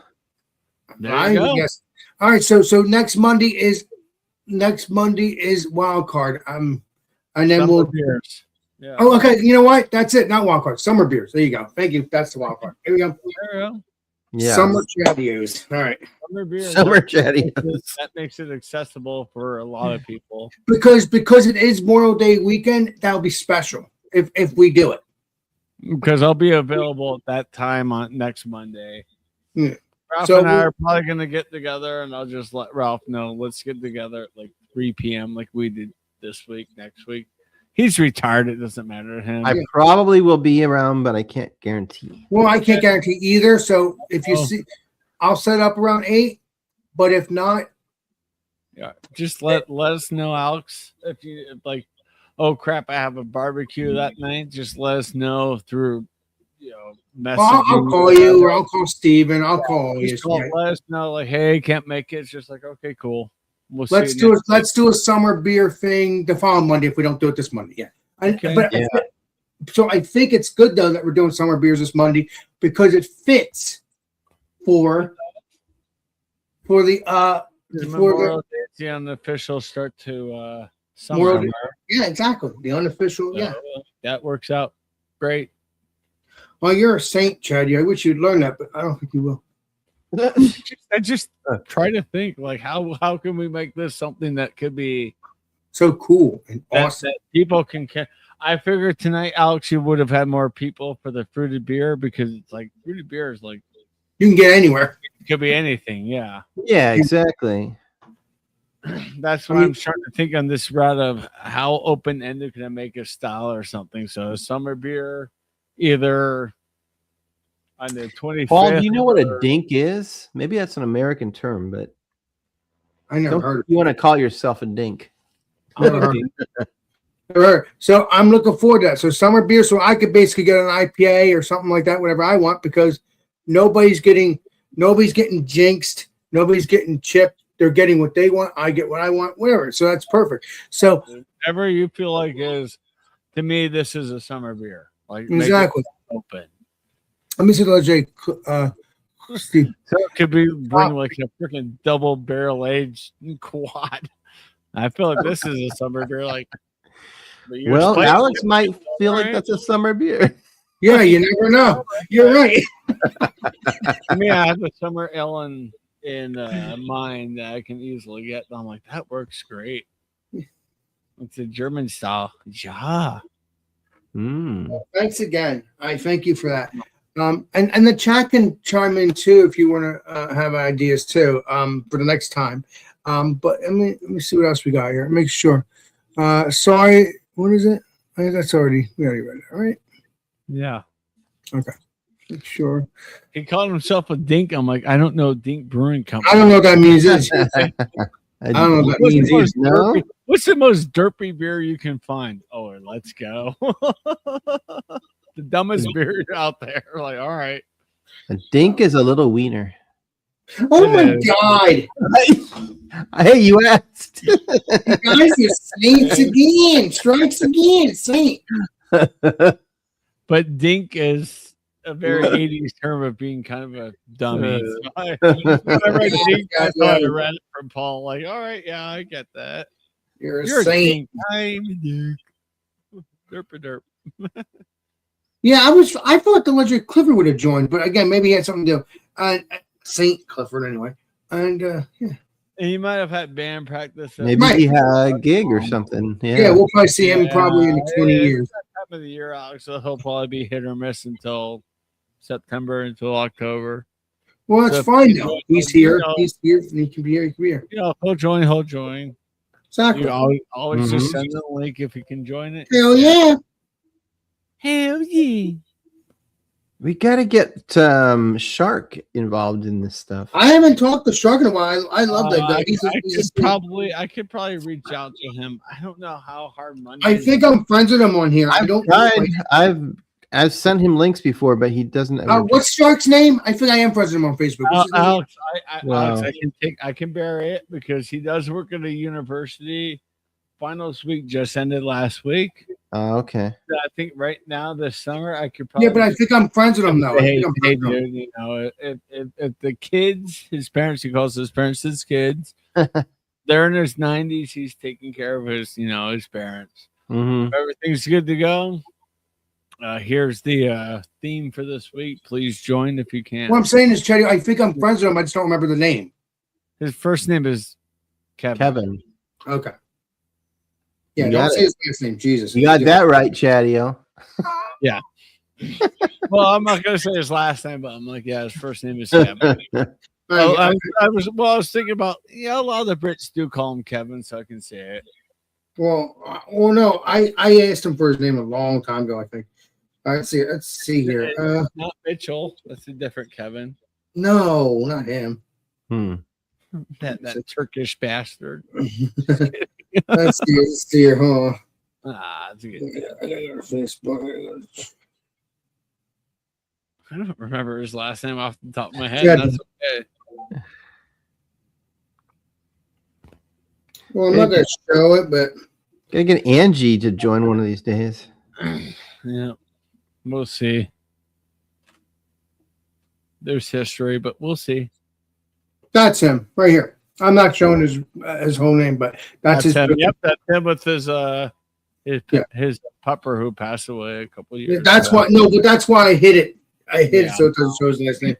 B: There you go.
A: Yes. All right. So next Monday is wild card. And then
B: Summer
A: we'll.
B: beers. Yeah.
A: Oh, okay. You know what? That's it. Not wild card. Summer beers. There you go. Thank you. That's the wild card. Here we go.
B: There you go.
C: Yeah.
A: Summer chattios. All right.
B: Summer beer.
C: Summer chatty.
B: That makes it accessible for a lot of people.
A: Because it is Memorial Day weekend, that'll be special if we do it.
B: Because I'll be available at that time on next Monday.
A: Yeah.
B: Ralph
A: So
B: and I are probably going to get together, and I'll just let Ralph know. Let's get together at like 3 p.m. like we did this week, next week. He's retired. It doesn't matter to him.
C: I probably will be around, but I can't guarantee.
A: Well, I can't guarantee either. So if you see, I'll set up around 8. But if not,
B: Yeah, just let us know, Alex. If oh crap, I have a barbecue that night. Just let us know through, messaging.
A: I'll call you or I'll call Steven. I'll call you.
B: Just let us know, like, hey, can't make it. It's just like, okay, cool. We'll see
A: Let's
B: you next
A: do a summer beer thing the following Monday if we don't do it this Monday. Yeah.
B: Okay.
A: So I think it's good though that we're doing summer beers this Monday because it fits for the
B: Memorial Day, it's the unofficial start to summer.
A: Memorial Day. Yeah, exactly. The unofficial. Yeah.
B: That works out great.
A: Well, you're a saint, Chad. I wish you'd learn that, but I don't think you will.
B: I just try to think like how can we make this something that could be
A: So cool and awesome.
B: that people can. I figured tonight, Alex, you would have had more people for the fruited beer because it's like fruited beer is like
A: You can get anywhere.
B: it could be anything. Yeah,
C: Yeah, exactly.
B: that's what I'm trying to think on this route of how open ended can I make a style or something. So a summer beer, either on the 25th.
C: Paul, do you know what a dink is? Maybe that's an American term, but
A: I never heard of
C: you want to call yourself a dink.
A: it. So I'm looking forward to that. So summer beer, so I could basically get an IPA or something like that, whatever I want, because nobody's getting jinxed, nobody's getting chipped. They're getting what they want. I get what I want, whatever. So that's perfect. So
B: whatever you feel like is, to me, this is a summer beer. Like
A: exactly.
B: make it open.
A: Let me see the Jay. Steve.
B: So it could be bring like a freaking double barrel aged quad. I feel like this is a summer beer. Like,
C: Well, Alex might feel like that's a summer beer.
A: Yeah, you never know. You're right.
B: I mean, I have the summer ale in mind that I can easily get. And I'm like, that works great. It's a German style. Yeah.
A: Well, thanks again. I thank you for that. And the chat can chime in too if you want to have ideas too for the next time. But let me see what else we got here. Make sure. Sorry, what is it? I think that's we already read it. All right.
B: Yeah.
A: Okay. Sure.
B: He called himself a Dink. I'm like, I don't know Dink Brewing Company.
A: I don't know what that means. I don't know what that means either.
C: No,
B: What's the most derpy beer you can find? Oh, let's go. The dumbest beer out there. Like, all right.
C: a dink is a little wiener.
A: Oh my
B: It is.
A: God.
C: Hey, you asked.
A: You guys are saints again. Strikes again. Saint.
B: But Dink is a very 80s term of being kind of a dummy. So when I read Dink, I thought I read it from Paul. Like, all right, yeah, I get that.
A: You're a
B: You're a
A: saint.
B: Dink. I'm a Dink. Derp.
A: Yeah, I thought the Ledger Clifford would have joined, but again, maybe he had something to do. Saint Clifford, anyway. And yeah.
B: And he might have had band practice.
C: Maybe he had a gig or something.
A: Yeah,
C: Yeah.
A: we'll probably see him probably in 20
B: it's
A: years.
B: that time of the year, Alex. So he'll probably be hit or miss until September, until October.
A: Well, that's
B: So
A: fine though. He's here.
B: you know-
A: He's here. And he can be here. He can be here.
B: You know, he'll join.
A: Exactly.
B: You always just
C: Mhm.
B: send the link if you can join it.
A: Hell yeah.
B: Hell yeah.
C: We got to get Shark involved in this stuff.
A: I haven't talked to Shark in a while. I love that guy.
B: I could probably reach out to him. I don't know how hard money.
A: I think I'm friends with him on here. I don't know.
C: I've sent him links before, but he doesn't. Ever
A: What's Shark's name? I think I am friends with him on Facebook. What's his name?
B: Alex,
C: Wow.
B: Alex, I can bear it because he does work at a university. Finals week just ended last week.
C: Oh, okay.
B: I think right now this summer I could probably.
A: Yeah, but I think I'm friends with him though. I
B: Hey,
A: think I'm
B: hey,
A: friends with him.
B: dude, you know, if the kids, his parents, he calls his parents his kids. They're in his 90s. He's taking care of his parents.
C: Mm-hmm.
B: If everything's good to go. Here's the theme for this week. Please join if you can.
A: What I'm saying is, Chetty, I think I'm friends with him. I just don't remember the name.
B: His first name is Kevin.
A: Okay. Yeah,
C: You
A: don't
C: got
A: say his last name. Jesus.
C: You got that right, Chadio.
B: Well, I'm not gonna say his last name, but I'm like, yeah, his first name is Kevin.
A: Oh,
B: I was thinking about, a lot of the Brits do call him Kevin, so I can say it.
A: well, no, I asked him for his name a long time ago. I think. Let's see here.
B: Not Mitchell. That's a different Kevin.
A: No, not him.
B: That Turkish bastard.
A: Let's see here. Hold on.
B: That's a good.
A: I got it on Facebook.
B: I don't remember his last name off the top of my head.
A: Yeah.
B: That's okay.
A: Well, I'm not going to show it, but
C: Gotta get Angie to join one of these days.
B: Yeah, we'll see. There's history, but we'll see.
A: that's him right here. I'm not showing his whole name, but that's his.
B: him. Yep, that's him with his
A: Yeah.
B: his pupper who passed away a couple years.
A: That's
B: ago.
A: why. No, but that's why I hit it. I hit it
B: Yeah.
A: so it doesn't show his last name.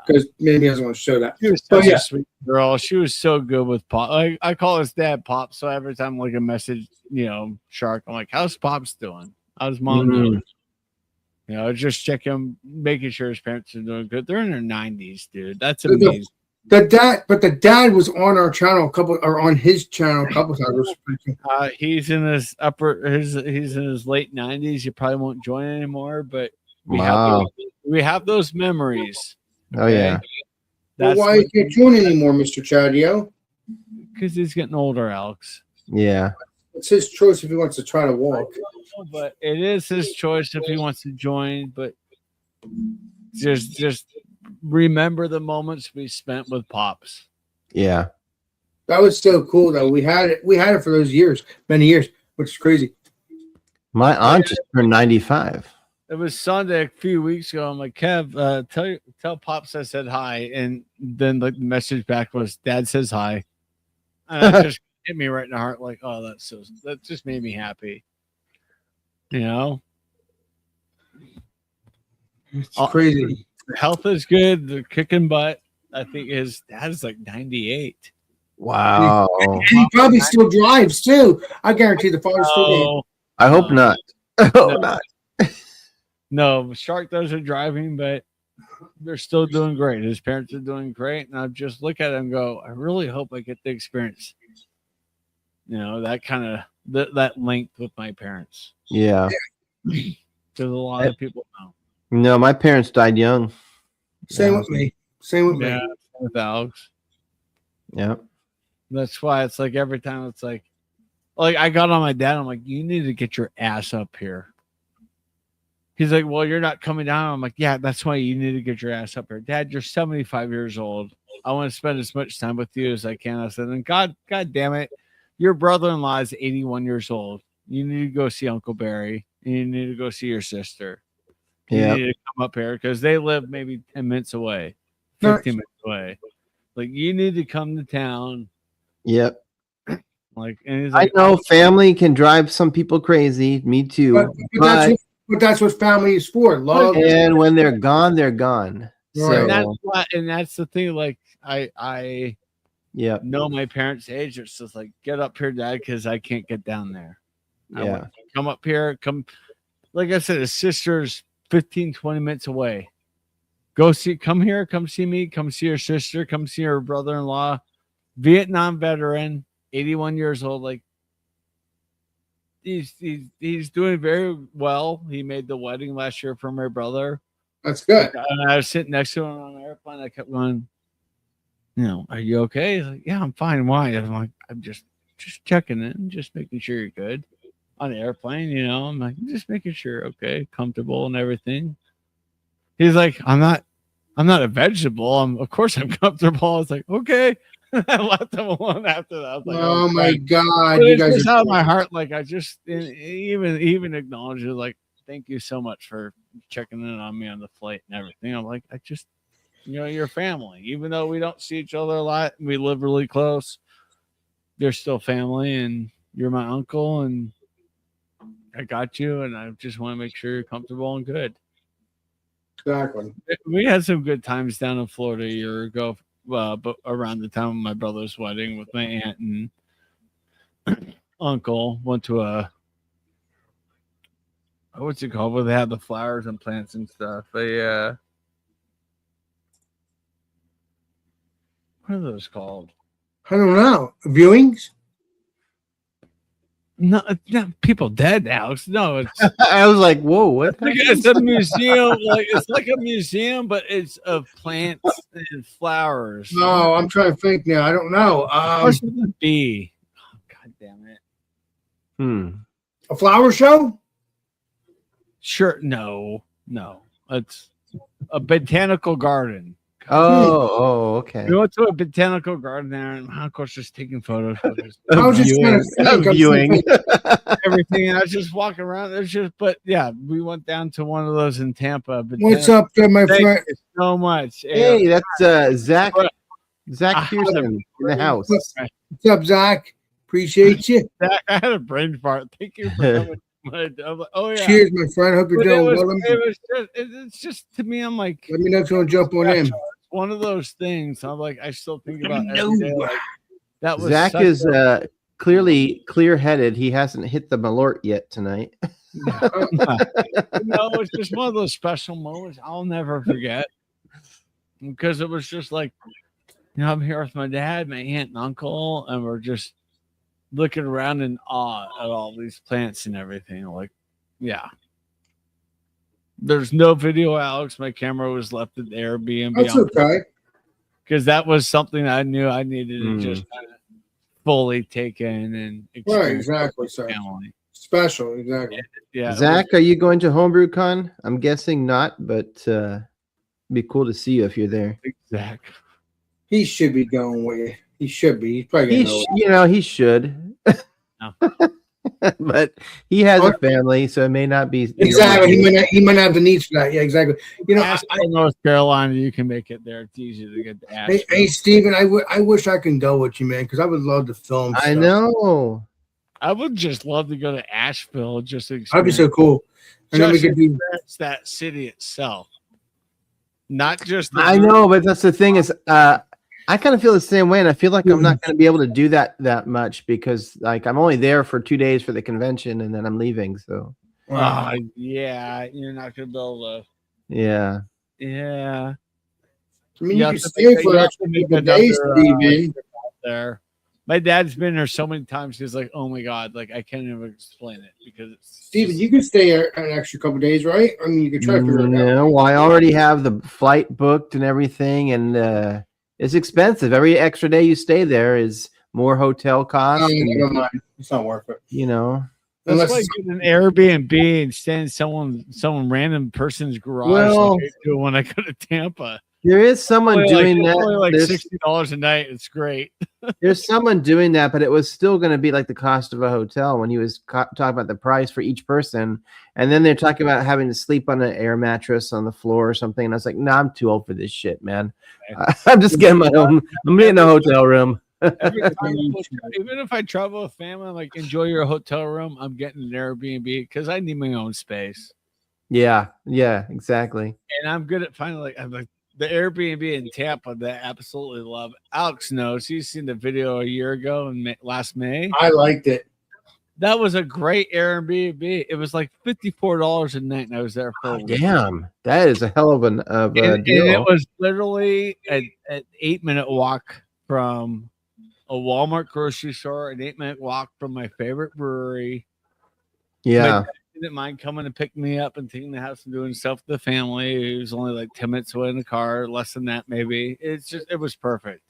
A: Because maybe he doesn't want to show that.
B: She was
A: Oh,
B: such
A: yeah.
B: a sweet girl. She was so good with Pop. I call his dad Pop. So every time like a message, Shark, I'm like, "How's Pop's doing? How's Mom doing?" Just check him, making sure his parents are doing good. They're in their 90s, dude. That's amazing.
A: The dad was on our channel on his channel a couple times. It was pretty cool.
B: He's in his he's in his late 90s. You probably won't join anymore, but
C: Wow.
B: we have those memories.
C: Oh yeah.
A: Well,
B: That's
A: why can't you join anymore, Mr. Chadio?
B: because he's getting older, Alex.
C: Yeah.
A: It's his choice if he wants to try to walk.
B: But it is his choice if he wants to join. But just remember the moments we spent with Pops.
C: Yeah.
A: That was so cool though. We had it for those years, many years, which is crazy.
C: My aunt just turned 95.
B: It was Sunday a few weeks ago. I'm like, Kev, tell Pops I said hi, and then the message back was, Dad says hi, and it just hit me right in the heart. Like, oh, that just made me happy.
A: It's crazy.
B: Health is good. They're kicking butt. I think his dad is like 98.
C: Wow.
A: And he probably still drives too. I guarantee the father still drives.
B: Oh,
C: I hope not. I hope
B: No.
C: not.
B: no, Shark does are driving, but they're still doing great. His parents are doing great, and I just look at him and go, I really hope I get the experience. That kind of that link with my parents.
C: Yeah.
B: Because a lot of people know.
C: No, my parents died young.
A: Same
C: Yeah.
A: with me. Same with
B: Yeah,
A: me.
B: with Alex.
C: Yeah.
B: That's why it's like every time it's like I got on my dad. I'm like, you need to get your ass up here. He's like, well, you're not coming down. I'm like, yeah, that's why you need to get your ass up here. Dad, you're 75 years old. I want to spend as much time with you as I can. I said, and God damn it, your brother-in-law is 81 years old. You need to go see Uncle Barry. And you need to go see your sister. You
C: Yeah.
B: need to come up here because they live maybe 10 minutes away,
A: Nice.
B: 15 minutes away. Like, you need to come to town.
C: Yep.
B: Like, and he's
C: I
B: like,
C: know family can drive some people crazy. Me too.
A: But that's what family is for. Love.
C: And when they're gone, they're gone.
A: Right.
B: and that's
C: So,
B: why, and that's the thing. Like, I
C: yeah.
B: know my parents' age. It's just like, get up here, Dad, because I can't get down there. I
C: Yeah.
B: want you to come up here. Come, like I said, his sister's 15, 20 minutes away. Come here, come see me, come see your sister, come see her brother-in-law, Vietnam veteran, 81 years old. Like, he's doing very well. He made the wedding last year for my brother.
A: That's good.
B: And I was sitting next to him on the airplane. I kept going, are you okay? He's like, yeah, I'm fine. Why? I'm like, I'm just checking in, just making sure you're good on the airplane. I'm like, just making sure, okay, comfortable and everything. He's like, I'm not a vegetable. Of course I'm comfortable. I was like, okay. I left him alone after that. I was like,
A: Oh my God.
B: But
A: You
B: it's
A: guys
B: just
A: are
B: out of my heart. Like, I just even acknowledge it. Like, thank you so much for checking in on me on the flight and everything. I'm like, I just, you're family. Even though we don't see each other a lot, we live really close. You're still family, and you're my uncle, and I got you. And I just want to make sure you're comfortable and good.
A: exactly.
B: We had some good times down in Florida a year ago, but around the time of my brother's wedding with my aunt and uncle. Went to a what's it called? Where they have the flowers and plants and stuff. What are those called?
A: I don't know. Viewings?
B: No, it's not people dead, Alex. No, it's
C: I was like, whoa, what?
B: it's a museum. Like, it's like a museum, but it's of plants and flowers.
A: No, I'm trying to think now. I don't know.
B: What's with the bee? Oh, God damn it.
A: A flower show?
B: Sure. No. It's a botanical garden.
C: Okay.
B: We went to a botanical garden there, and my uncle's just taking photos of us.
A: I was just trying to think. I'm
C: Viewing.
B: Everything. And I was just walking around. But yeah, we went down to one of those in Tampa.
A: What's up there, my
B: Thank
A: friend?
B: you so much.
C: Hey, that's Zach
B: I
C: Pearson in the house.
A: What's up, Zach? Appreciate you.
B: I had a brain fart. Thank you for coming. I'm like, oh yeah.
A: Cheers, my friend. Hope you're
B: But
A: doing well.
B: it's just to me. I'm like,
A: Let me know if you want to jump on in.
B: one of those things. I'm like, I still think about every day. Like, that was
C: Zach
B: such
C: is clearly clear-headed. He hasn't hit the Malort yet tonight.
B: No, it's just one of those special moments I'll never forget. Because it was just like, I'm here with my dad, my aunt, and uncle, and we're just looking around in awe at all these plants and everything. Like, yeah. There's no video, Alex. My camera was left at the Airbnb.
A: That's okay.
B: Because that was something I knew I needed to just kind of fully take in and
A: Right,
B: experience
A: exactly. So
B: family.
A: special, exactly.
B: Yeah.
C: Zach, are you going to HomebrewCon? I'm guessing not, but it'd be cool to see you if you're there.
B: Zach.
A: He should be going with you. He should be. He's probably gonna
C: He should.
B: No.
C: But he has a family, so it may not be
A: exactly. He might not have the needs for that. Yeah, exactly.
B: Asheville, North Carolina, you can make it there. It's easy to get to Asheville.
A: Hey, Steven, I wish I can go with you, man, because I would love to film.
C: I
A: stuff.
C: know.
B: I would just love to go to Asheville just to
A: That'd be so cool. And then we could do.
B: experience that city itself. Not just the
C: I know, but that's the thing is I kind of feel the same way, and I feel like I'm not going to be able to do that much because like I'm only there for 2 days for the convention, and then I'm leaving. So
B: yeah, you're not gonna be able to.
C: yeah.
A: I mean, you can stay for an extra couple days, Steven.
B: There. My dad's been there so many times. He's like, "Oh my god!" Like I can't even explain it because it's
A: Steven, you can stay an extra couple days, right? I mean, you can try to figure it out.
C: No, I already have the flight booked and everything, and it's expensive. Every extra day you stay there is more hotel costs.
A: Never mind. It's not worth it.
C: You know,
B: That's why get an Airbnb and stay in some random person's garage.
C: Well,
B: like I do when I go to Tampa.
C: there is someone doing
B: It's
C: that.
B: only like
C: There's-
B: $60 a night. It's great.
C: There's someone doing that, but it was still going to be like the cost of a hotel when he was talking about the price for each person. And then they're talking about having to sleep on an air mattress on the floor or something. And I was like, nah, I'm too old for this shit, man. I'm just getting my own. I'm getting a hotel room.
B: Every time even if I travel with family, I'm like, enjoy your hotel room. I'm getting an Airbnb because I need my own space.
C: Yeah, exactly.
B: And I'm good at finding I'm like the Airbnb in Tampa that I absolutely love. Alex knows. He's seen the video a year ago in last May.
A: I liked it.
B: That was a great Airbnb. It was like $54 a night, and I was there for a week.
C: Damn, that is a hell of a deal.
B: And it was literally an 8-minute walk from a Walmart grocery store, an 8-minute walk from my favorite brewery.
C: Yeah.
B: Didn't mind coming to pick me up and taking the house and doing stuff with the family. It was only like 10 minutes away in the car, less than that maybe. It was perfect.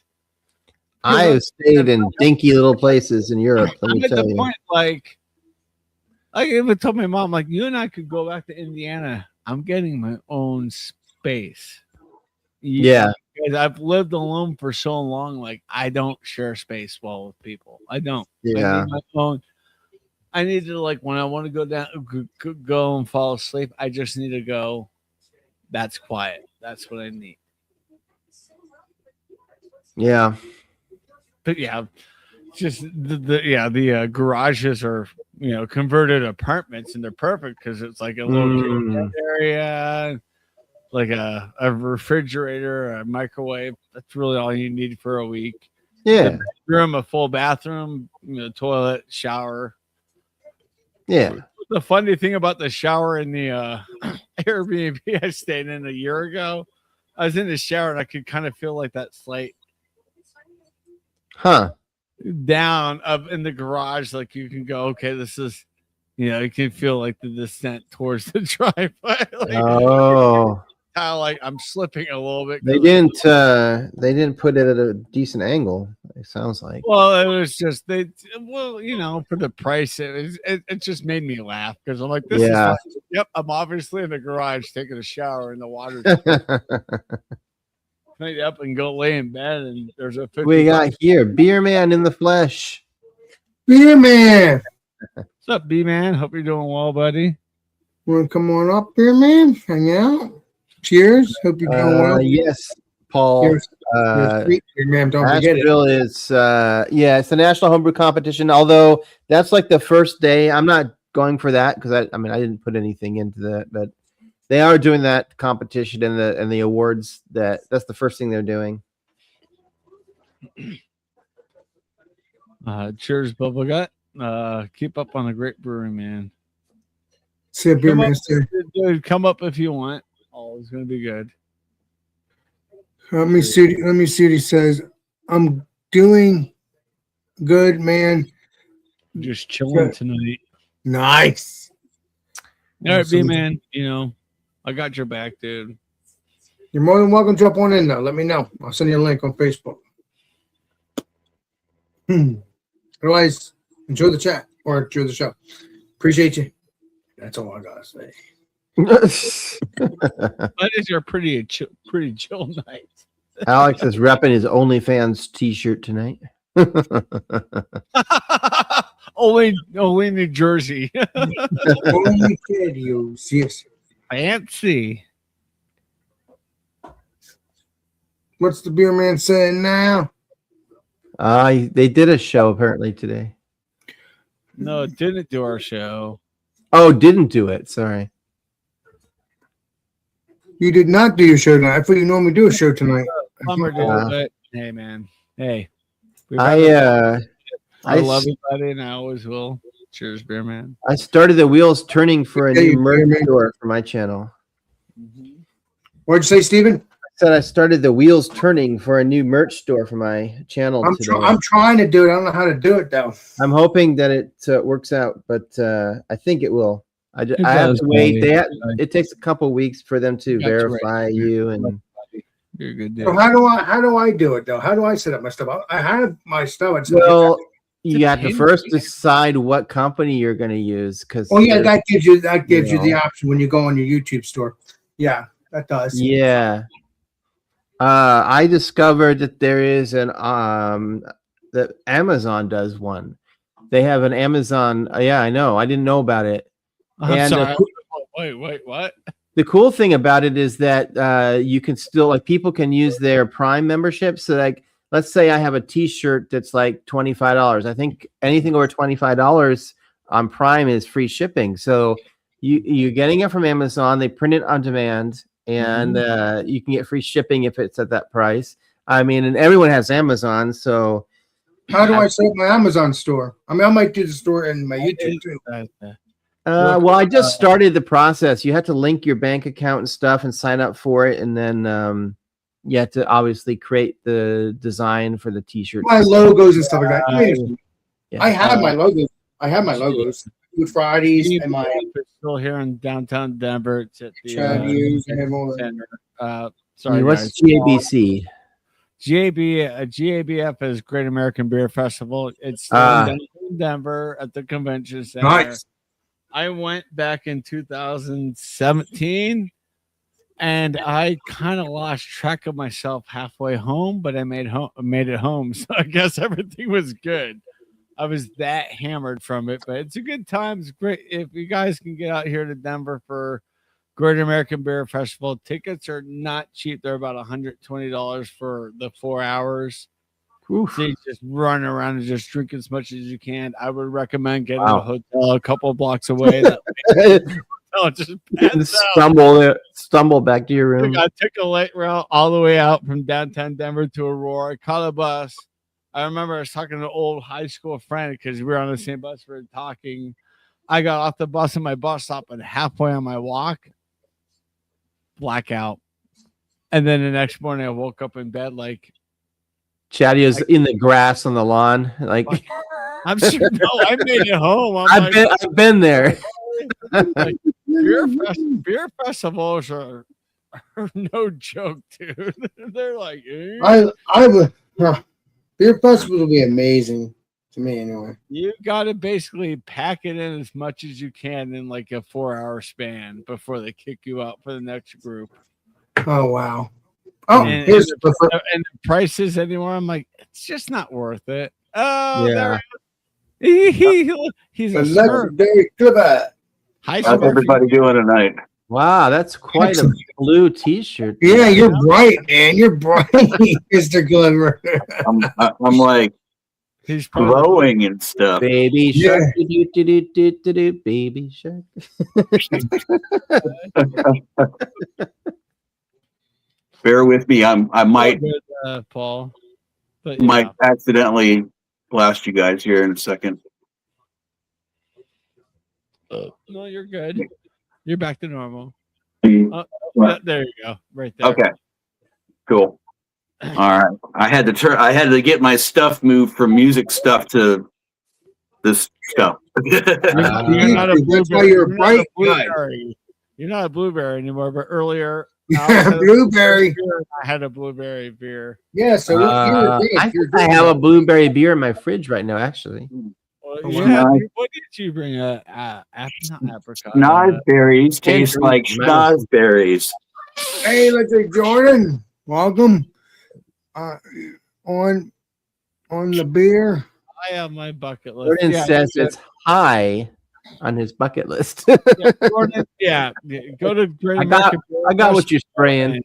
C: I have stayed in dinky little places in Europe. Let
B: I'm
C: me
B: at
C: tell
B: the
C: you.
B: point, like, I even told my mom, like, you and I could go back to Indiana. I'm getting my own space.
C: Yeah.
B: Because I've lived alone for so long, like, I don't share space well with people. I don't.
C: Yeah.
B: I need my own. I need to, like, when I want to go down, go and fall asleep, I just need to go. That's quiet. That's what I need.
C: Yeah.
B: But yeah, just the garages are converted apartments, and they're perfect because it's like a little area, like a refrigerator, a microwave. That's really all you need for a week.
C: Yeah.
B: The bedroom, a full bathroom, toilet, shower.
C: Yeah.
B: The funny thing about the shower in the Airbnb I stayed in a year ago, I was in the shower and I could kind of feel like that slight down up in the garage. Like you can go, okay, this is, you can feel like the descent towards the driveway. Kind of like I'm slipping a little bit.
C: They didn't put it at a decent angle. It sounds like.
B: Well, it was just for the price, it just made me laugh because I'm like, this is fun. Yep, I'm obviously in the garage taking a shower in the water. Make up and go lay in bed, and there's a
C: we got here Beer Man in the flesh.
A: Beer Man.
B: What's up, B Man? Hope you're doing well, buddy.
A: Want to come on up, Beer Man? Hang out. Cheers. Hope you're doing well.
C: Yes, Paul.
A: Cheers. Beer Man, don't forget it.
C: Asheville is it's the National Homebrew Competition. Although that's like the first day. I'm not going for that because I didn't put anything into that, but they are doing that competition and the awards. That's the first thing they're doing.
B: Cheers, Bubba Gut. Keep up on the great brewery, man.
A: See Beer Man.
B: Dude, come up if you want. Oh, it's gonna be good.
A: Let me see what he says. I'm doing good, man.
B: Just chilling tonight.
A: Nice.
B: All right, B Man. I got your back, dude.
A: You're more than welcome to jump on in though. Let me know. I'll send you a link on Facebook. Otherwise, enjoy the chat or enjoy the show. Appreciate you. That's all I gotta say.
B: That is your pretty chill night.
C: Alex is repping his OnlyFans t-shirt tonight.
B: only New Jersey.
A: Only videos, yes.
B: Fancy.
A: What's the Beer Man saying now?
C: They did a show apparently today.
B: No, it didn't do our show.
C: Oh, didn't do it. Sorry.
A: You did not do your show tonight. I thought you normally do a show tonight.
B: Bummer, dude, but hey, man. Hey.
C: I
B: love everybody and I always will. Cheers, Beer Man.
C: I started the wheels turning for a new merch store for my channel.
A: What'd you say, Steven?
C: I said I started the wheels turning for a new merch store for my channel today.
A: I'm trying to do it. I don't know how to do it though.
C: I'm hoping that it works out, but I think it will. I have
B: does,
C: to wait.
B: buddy.
C: It takes a couple weeks for them to
B: You got to
C: verify
B: wait.
C: you, and
B: You're a good
A: So
B: dude.
A: how do I do it though? How do I set up my stuff? I have my stuff. It's
C: well, you have to
B: pain in
C: first
B: the ass.
C: decide what company you're going to use. Because
A: oh yeah, that gives you the
C: Yeah.
A: option when you go on your YouTube store. Yeah, that does.
C: yeah. I discovered that there is that Amazon does one. They have an Amazon. Yeah, I know. I didn't know about it.
B: I'm
C: And,
B: sorry. Wait, what?
C: The cool thing about it is that you can still, like, people can use their Prime membership. So, like, let's say I have a T-shirt that's like $25. I think anything over $25 on Prime is free shipping. So you're getting it from Amazon. They print it on demand, and you can get free shipping if it's at that price. I mean, and everyone has Amazon, so
A: How do I set up my Amazon store? I mean, I might do the store in my YouTube too.
C: well, I just started the process. You have to link your bank account and stuff and sign up for it, and then you have to obviously create the design for the T-shirt.
A: My logos and stuff like that.
C: Yeah.
A: I have my logos. I have my logos. Good Fridays and my
B: It's still here in downtown Denver. It's at the
A: Chad Hughes. I have all that.
B: center. Sorry,
C: What's
B: guys.
C: GABC?
B: GABF is Great American Beer Festival. It's still in downtown Denver at the convention center.
A: Nice.
B: I went back in 2017 and I kind of lost track of myself halfway home, but I made it home. So I guess everything was good. I was that hammered from it, but it's a good time. It's great. If you guys can get out here to Denver for Great American Beer Festival, tickets are not cheap. They're about $120 for the 4 hours.
C: Oof.
B: So you just run around and just drink as much as you can. I would recommend getting
C: Wow.
B: a hotel a couple of blocks away. That way, just pass out.
C: stumble back to your room.
B: I took a late route all the way out from downtown Denver to Aurora. Caught a bus. I remember I was talking to an old high school friend because we were on the same bus. We were talking. I got off the bus and my bus stopped, and halfway on my walk, blackout. And then the next morning, I woke up in bed like,
C: Chatty is in the grass on the lawn. Like,
B: I'm sure. No, I made it home.
C: I've been there.
B: Like, beer festivals are no joke, dude. They're like,
A: I would. Beer festival will be amazing to me anyway.
B: you got to basically pack it in as much as you can in like a 4-hour span before they kick you out for the next group.
A: Oh wow. Oh,
B: And
A: here's
B: the prices anymore, I'm like, it's just not worth it. Oh,
C: Yeah.
B: he's
A: the
B: a smurf.
A: legendary Clipper.
B: Hi,
D: How's
B: Smurfy.
D: everybody doing tonight?
C: Wow, that's quite a blue T-shirt.
A: Yeah, you're bright, man. You're bright, Mr. Glimmer.
D: I'm like
B: He's probably
D: glowing and stuff.
C: Baby
A: Yeah.
C: shark, do, baby shark.
D: Bear with me. I might
B: good, Paul. But
D: might accidentally blast you guys here in a second.
B: no, you're good. You're back to normal.
D: Well,
B: There you go, right there.
D: Okay. Cool. All right. I had to get my stuff moved from music stuff to this stuff.
B: You're not a
A: That's why
B: blueberry.
A: you're a
B: You're not a
A: bright guy.
B: blueberry. You're not a blueberry anymore. But earlier, Alex had a
A: Blueberry.
B: beer, I had a blueberry beer.
A: Yeah, so
C: I think I have a blueberry beer in my fridge right now, actually.
B: Well,
A: Oh,
B: yeah,
D: wow.
B: what did you bring? Not apricot.
D: Schnozberries taste like schnozberries.
A: Hey, let's say Jordan. Welcome. On the beer.
B: I have my bucket list.
C: Jordan says it's high on his bucket list.
B: Jordan, go to Great
C: I got
B: American Beer
C: I got what you're spraying.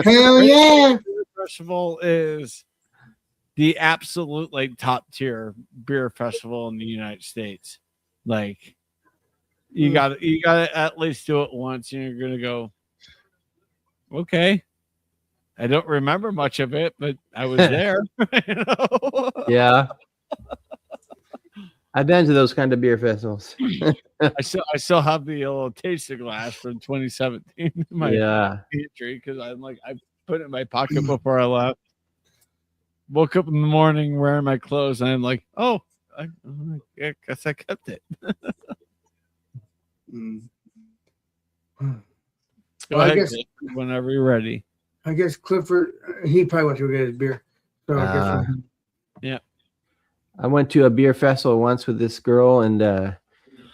A: Hell yeah.
B: Beer Festival is the absolute like top tier beer festival in the United States. Like you got to at least do it once, and you're gonna go, okay. I don't remember much of it, but I was there. You know?
C: Yeah. I've been to those kind of beer festivals.
B: I still have the little tasting glass from 2017 in my
C: Yeah.
B: pantry because I'm like put it in my pocket before I left. Woke up in the morning wearing my clothes, and I'm like, oh, I guess I kept it.
A: Mm.
B: Go
A: Well, I
B: ahead,
A: guess-
B: Cliff, whenever you're ready.
A: I guess Clifford, he probably went to get his beer. So I guess
C: I went to a beer festival once with this girl, and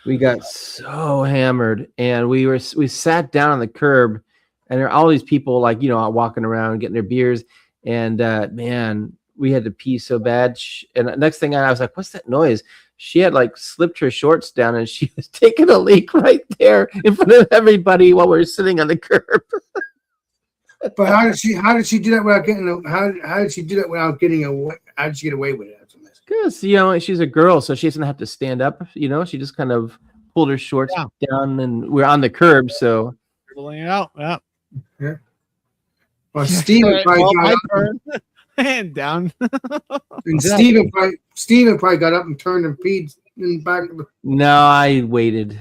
C: we got so hammered, and we sat down on the curb, and there are all these people like walking around getting their beers, and man, we had to pee so bad. And the next thing I was like, "What's that noise?" She had like slipped her shorts down, and she was taking a leak right there in front of everybody while we were sitting on the curb.
A: But how did she do that without getting how did she do that without getting away? How did she get away with it? That's amazing.
C: Because she's a girl, so she doesn't have to stand up. She just kind of pulled her shorts down, and we're on the curb. So
B: Pulling it out. Yeah.
A: Well, Steven probably got up,
B: and down.
A: and Steven probably got up and turned and peed in the back of the.
C: no, I waited.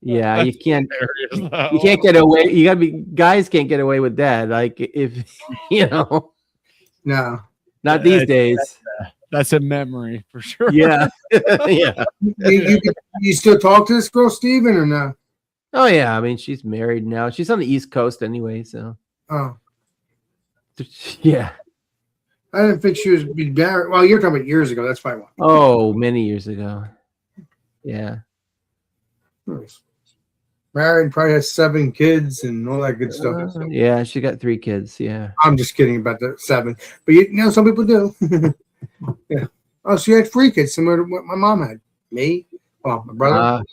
C: Yeah, you can't get away. You gotta be guys can't get away with that. Like if
A: No.
C: not these days.
B: That's a memory for sure.
C: Yeah, yeah.
A: You still talk to this girl, Steven, or no?
C: Oh yeah, I mean she's married now. She's on the East Coast anyway, so
A: Oh,
C: yeah.
A: I didn't think she was married. Well, you're talking about years ago. That's fine.
C: Oh, many years ago. Yeah.
A: Nice. Married, probably has 7 kids and all that good stuff.
C: Yeah, she got 3 kids. Yeah.
A: I'm just kidding about the 7, but some people do. Yeah. Oh, she had 3 kids, similar to what my mom had. Me, well, my brother,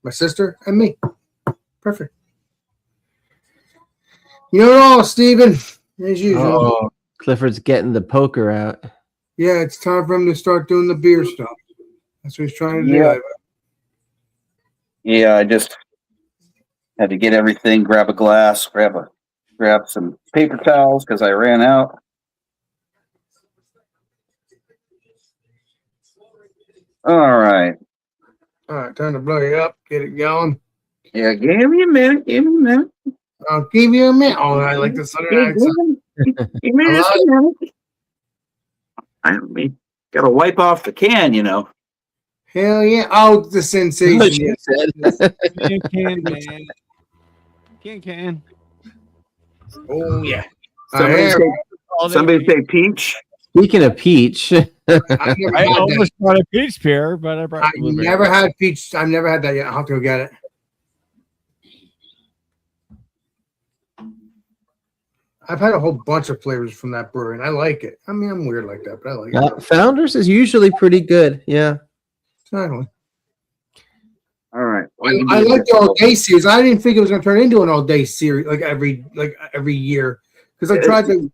A: my sister, and me. Perfect. You know it all, Steven, as usual.
C: Oh, Clifford's getting the poker out.
A: Yeah, it's time for him to start doing the beer stuff. That's what he's trying to do.
D: Yeah. Yeah, I just had to get everything, grab a glass, grab some paper towels because I ran out. All right.
A: All right, time to blow you up, get it going.
D: Yeah, give me a minute.
A: I'll give you a minute. Oh, I like the Southern accent.
D: Give me just a minute. I mean, gotta wipe off the can,
A: Hell yeah. Oh, the sensation.
C: She
A: Yeah.
C: said.
B: Can, man. Can.
A: Oh, yeah.
D: Somebody say peach.
C: Speaking of peach,
A: I've never
B: I
A: had that.
B: almost brought a peach pear, but I brought
A: I've
B: blueberry.
A: never had peach. I've never had that yet. I'll have to go get it. I've had a whole bunch of flavors from that brewery, and I like it. I mean, I'm weird like that, but I like it.
C: Founders is usually pretty good. Yeah.
A: Exactly.
D: All right.
A: I like the all day series. I didn't think it was going to turn into an all day series like every year because I tried to.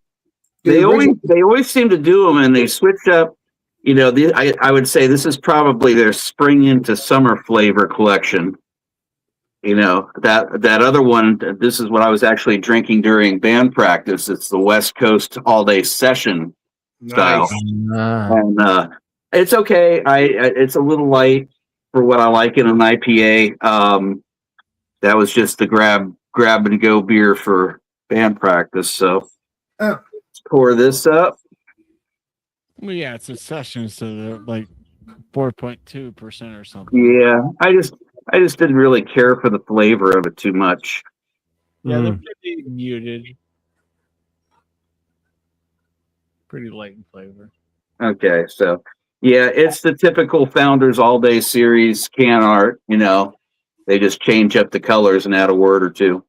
D: They always seem to do them, and they switch up. I would say this is probably their spring into summer flavor collection. That other one. This is what I was actually drinking during band practice. It's the West Coast all day session style, and it's okay. It's a little light for what I like in an IPA. That was just the grab and go beer for band practice. So.
A: Oh.
D: Pour this up.
B: Well, yeah, it's a session, so they're like 4.2% or something.
D: Yeah, I just didn't really care for the flavor of it too much.
B: Yeah, they're pretty muted. Pretty light in flavor.
D: Okay, so yeah, it's the typical Founders All Day Series can art. They just change up the colors and add a word or two.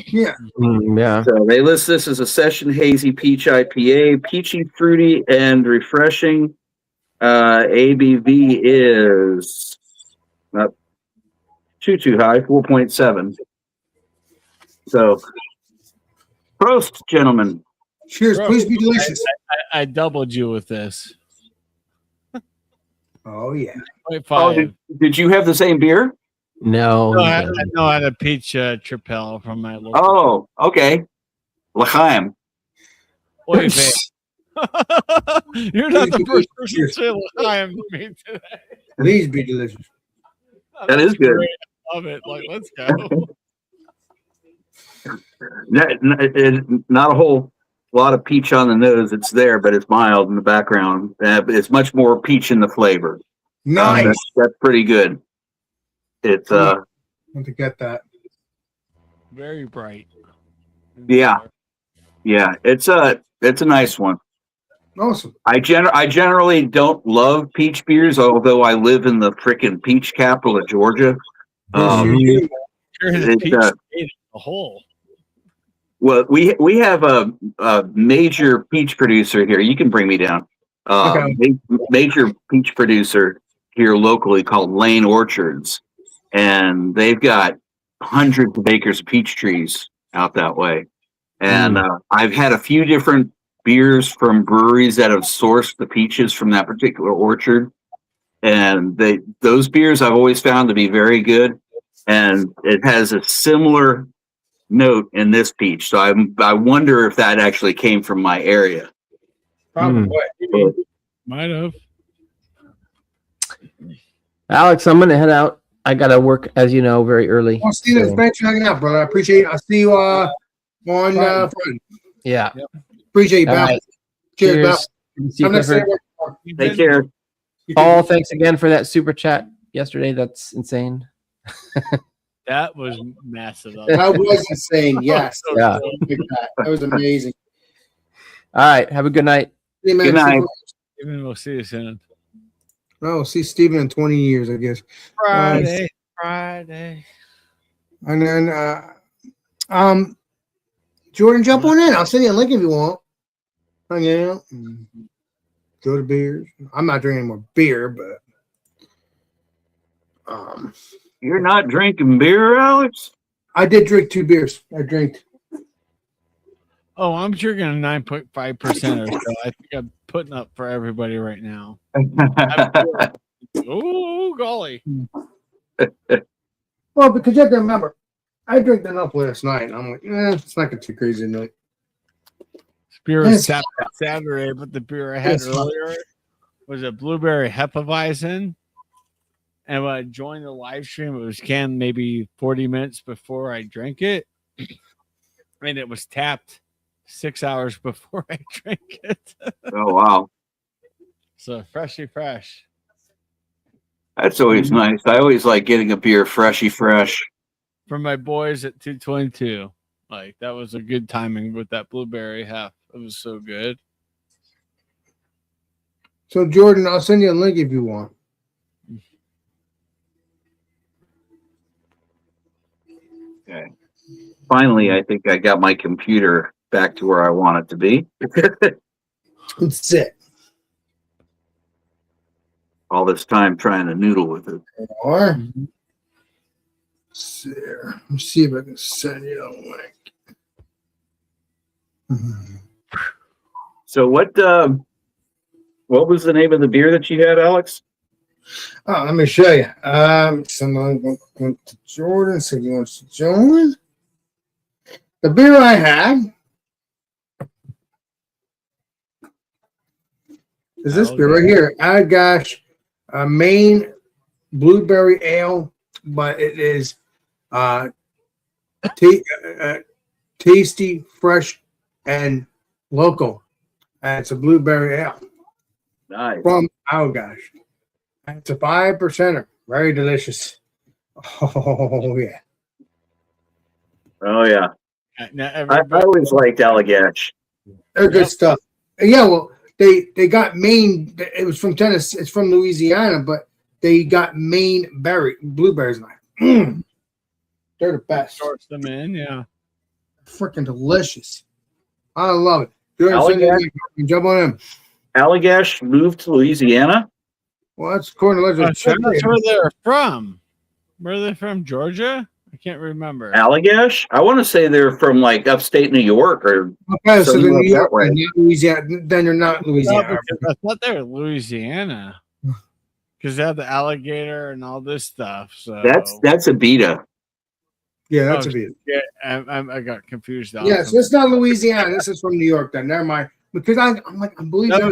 A: Yeah.
C: Yeah.
D: So they list this as a session hazy peach IPA, peachy, fruity, and refreshing. ABV is not too high, 4.7. So, prost, gentlemen.
A: Cheers.
B: Bro,
A: Please be delicious.
B: I doubled you with this.
A: Oh yeah.
B: 0.5.
D: Did you have the same beer?
C: No.
B: No, I had a peach tripel from my local.
D: Oh, okay. L'chaim.
B: Oy vey. You're not the first person to say L'chaim to me today.
A: Please be delicious.
D: That is good.
B: Great. I love it. Like, let's go.
D: Not a whole lot of peach on the nose. It's there, but it's mild in the background. It's much more peach in the flavor.
A: Nice.
D: That's pretty good. It's
A: I want to get that.
B: Very bright.
D: Yeah. It's a nice one.
A: Awesome.
D: I generally don't love peach beers, although I live in the frickin' peach capital of Georgia.
B: You're in the
D: It,
B: peach
D: uh,
B: state as a whole.
D: Well, we have a major peach producer here. You can bring me down. Major peach producer here locally called Lane Orchards, and they've got hundreds of acres of peach trees out that way. And I've had a few different beers from breweries that have sourced the peaches from that particular orchard, and those beers I've always found to be very good. And it has a similar note in this peach, so I wonder if that actually came from my area.
A: Probably.
B: Might have.
C: Alex, I'm gonna head out. I gotta work, as you know, very early.
A: Well, Steven, thanks for hanging out, brother. I appreciate it. I'll see you on Friday.
C: Yeah.
A: Appreciate you, pal.
C: All right.
A: Cheers, pal.
C: See you,
A: Have a nice
C: Clifford.
A: day.
D: Take care.
C: Paul, thanks again for that super chat yesterday. That's insane.
B: That was massive.
A: That was insane. Yes.
C: Yeah.
A: That was amazing.
C: All right. Have a good night.
A: Hey, man,
D: Good night.
B: Even we'll see you soon.
A: Oh, we'll see Steven in 20 years, I guess.
B: Friday.
A: And then, Jordan, jump on in. I'll send you a link if you want. Hang out. Go to beers. I'm not drinking any more beer, but
D: You're not drinking beer, Alex?
A: I did drink 2 beers. I drank.
B: Oh, I'm drinking a 9.5% or so. I think I'm putting up for everybody right now. Oh, golly.
A: Well, because you have to remember, I drank enough last night. And I'm like, it's not too crazy tonight.
B: This beer was tapped on Saturday, but the beer I had
A: Yes.
B: earlier was a blueberry Hefeweizen. And when I joined the live stream, it was canned maybe 40 minutes before I drank it. And it was tapped 6 hours before I drank it.
D: Oh, wow.
B: So freshy fresh.
D: That's always nice. I always like getting a beer freshy fresh.
B: For my boys at 222. Like, that was a good timing with that blueberry half. It was so good.
A: So, Jordan, I'll send you a link if you want.
D: Okay. Finally, I think I got my computer back to where I want it to be.
A: That's it.
D: All this time trying to noodle with it.
A: Or let me see if I can send you a link.
D: So what was the name of the beer that you had, Alex?
A: Oh, let me show you. Someone went to Jordan, so he wants to join. The beer I had is this beer right here. Allagash Maine Blueberry Ale, but it is tasty, fresh, and local. And it's a blueberry ale
D: Nice.
A: from Allagash. It's a 5%er. Very delicious. Oh, yeah.
D: Oh yeah.
B: Now,
D: I
B: everybody,
D: always liked Allagash.
A: They're good
B: Yep.
A: stuff. Yeah, well, they got Maine. It was from Tennessee. It's from Louisiana, but they got Maine blueberries. They're the best.
B: source them in, yeah.
A: Freaking delicious. I love it. Jump on in.
D: Allagash moved to Louisiana.
A: Well, that's according to
B: That's
A: Legend.
B: where they're from. Where are they from? Georgia? I can't remember.
D: Allagash? I want to say they're from like upstate New York or
A: Okay, so
D: Something
A: then
D: like
A: New York,
D: that way.
A: not Louisiana. Then you're not
B: No,
A: Louisiana.
B: because I thought they were Louisiana. Because they have the alligator and all this stuff. So
D: that's Abita.
A: Yeah, that's
B: Oh,
A: a bit.
B: yeah, I got confused.
A: Yes, it's not Louisiana. This is from New York. Then never mind. Because I'm like, I believe
B: that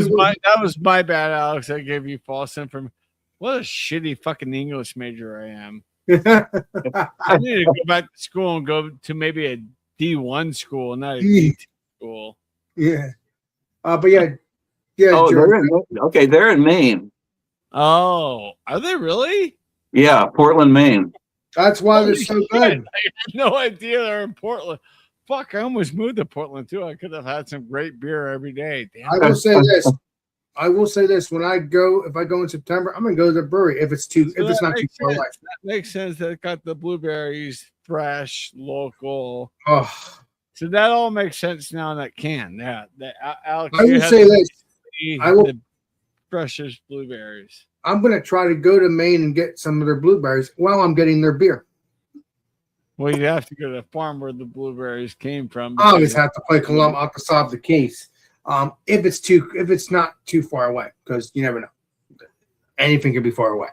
B: was my bad, Alex. I gave you false information. What a shitty fucking English major I am. I need to go back to school and go to maybe a D1 school, not a
A: Yeah.
B: D2 school.
A: Yeah. But yeah.
D: Oh,
A: Jordan.
D: they're in Maine.
B: Oh, are they really?
D: Yeah, Portland, Maine.
A: That's why they're
B: Holy
A: so
B: shit,
A: good.
B: I had no idea they're in Portland. Fuck, I almost moved to Portland too. I could have had some great beer every day. Damn.
A: I will say this. When I go, if I go in September, I'm gonna go to the brewery if it's
B: So
A: not too
B: makes
A: far
B: sense.
A: away.
B: That makes sense. That got the blueberries fresh, local.
A: Oh,
B: So that all makes sense now in that can. Yeah. Alex,
A: I
B: you
A: will
B: had
A: say
B: the-
A: this. I will-
B: the freshest blueberries.
A: I'm gonna try to go to Maine and get some of their blueberries while I'm getting their beer.
B: Well, you have to go to the farm where the blueberries came from.
A: I always have to play Columbus. I have to solve the case. If it's not too far away, because you never know. Anything could be far away.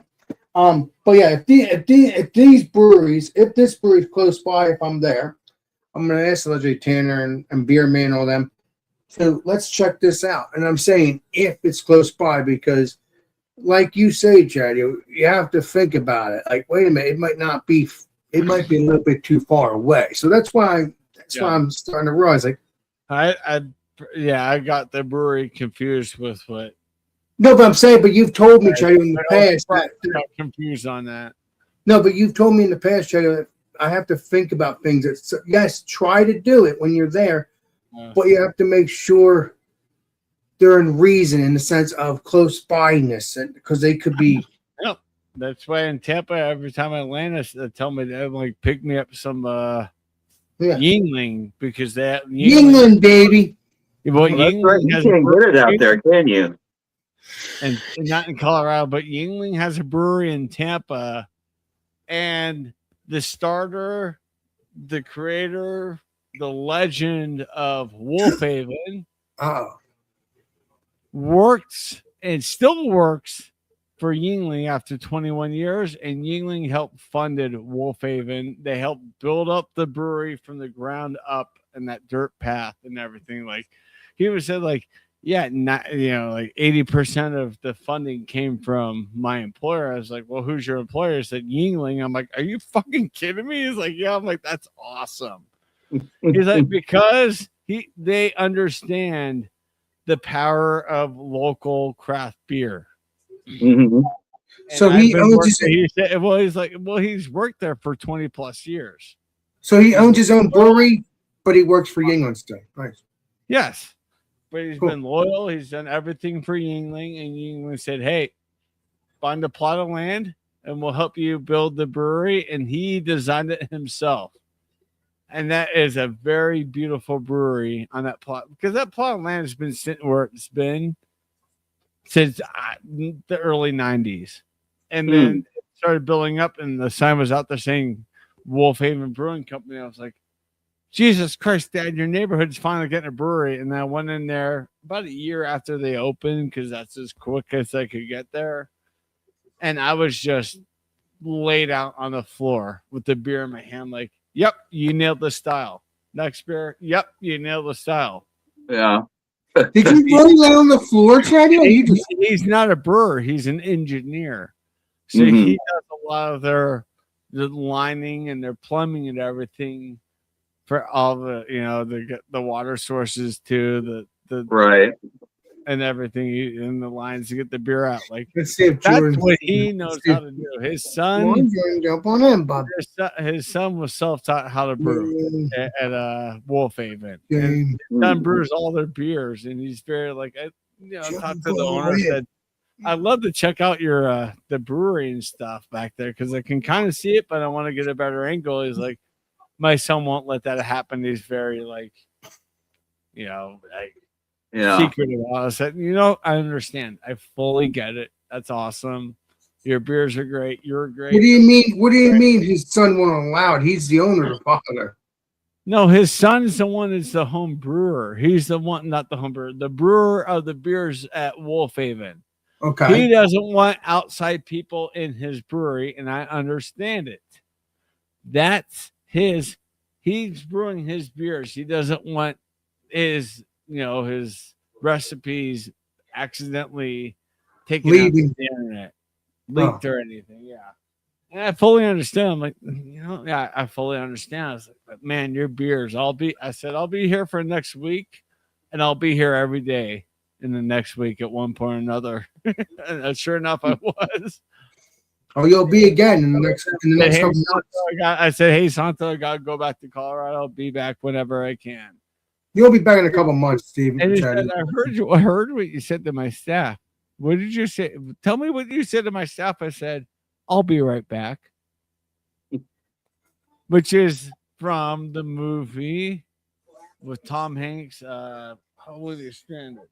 A: But yeah, if these breweries, if this brewery's close by, if I'm there, I'm gonna ask Legendary Tanner and Beer Man, all them. So let's check this out. And I'm saying if it's close by, because like you say, Chad, you have to think about it. Like, wait a minute, it might be a little bit too far away. So that's why I'm starting to realize, like,
B: I got the brewery confused with what.
A: no, but I'm saying, but you've told me, Chad, in the past
B: I
A: that
B: got confused on that.
A: no, but you've told me in the past, Chad, that I have to think about things. Yes, try to do it when you're there, but you have to make sure they're in reason, in the sense of close byness, and because they could be.
B: That's why in Tampa, every time I land, they tell me to like pick me up some Yingling, because that
A: Yingling, baby.
B: Well,
D: That's right.
B: Yingling
D: You
B: has
D: can't get it out there, can you?
B: and not in Colorado, but Yingling has a brewery in Tampa, and the starter, the creator, the legend of Wolfhaven works and still works for Yingling after 21 years, and Yingling helped funded Wolfhaven. They helped build up the brewery from the ground up and that dirt path and everything. Like he was said, like, yeah, not, like 80% of the funding came from my employer. I was like, well, who's your employer? He said Yingling. I'm like, are you fucking kidding me? He's like, yeah. I'm like, that's awesome. He's like, because they understand the power of local craft beer.
D: Mm-hmm.
A: So he owns
B: he's worked there for 20 plus years.
A: So he owns his own brewery, but he works for Yingling still. Nice.
B: Yes. But he's been loyal. He's done everything for Yingling, and Yingling said, hey, find a plot of land and we'll help you build the brewery. And he designed it himself. And that is a very beautiful brewery on that plot, because that plot of land has been sitting where it's been since the early 90s. And then it started building up, and the sign was out there saying Wolfhaven Brewing Company. I was like, Jesus Christ, Dad, your neighborhood's finally getting a brewery. And I went in there about a year after they opened, because that's as quick as I could get there. And I was just laid out on the floor with the beer in my hand, like, yep, you nailed the style. Next beer, yep, you nailed the style.
D: Yeah.
A: Did you really lay on the floor, Chad?
B: He's not a brewer, he's an engineer. So he does a lot of the lining and their plumbing and everything for all the water sources too, the
D: right,
B: and everything, and the lines to get the beer out. Like,
A: let's see if
B: that's
A: Jordan,
B: what he knows how to do. His son,
A: jump on in, Bob.
B: his son was self-taught how to brew at Wolfhaven. And his
A: Mm.
B: son brews all their beers, and he's very like, I talked to the owner, said, I'd love to check out your the brewery and stuff back there, because I can kind of see it, but I want to get a better angle. He's like, my son won't let that happen. He's very like, secretive. I said, I understand. I fully get it. That's awesome. Your beers are great. You're great.
A: What do you mean? What do you mean his son won't allow it? He's the owner, the father.
B: No, his son's the one that's the home brewer. He's the one, not the home brewer, the brewer of the beers at Wolfhaven.
A: Okay.
B: He doesn't want outside people in his brewery, and I understand it. That's he's brewing his beers. He doesn't want his recipes accidentally taken out of the internet, leaked or anything. Yeah. And I fully understand. I'm like, yeah, I fully understand. I was like, but man, your beers. I said, I'll be here for next week, and I'll be here every day in the next week at one point or another. And sure enough, I was.
A: Oh, you'll be again in the next
B: Hey,
A: couple
B: Santo,
A: months.
B: I said, hey, Santo, I got to go back to Colorado. I'll be back whenever I can.
A: You'll be back in a couple months, Steve.
B: And he said, I heard what you said to my staff. What did you say? Tell me what you said to my staff. I said, I'll be right back. Which is from the movie with Tom Hanks. How was he stranded?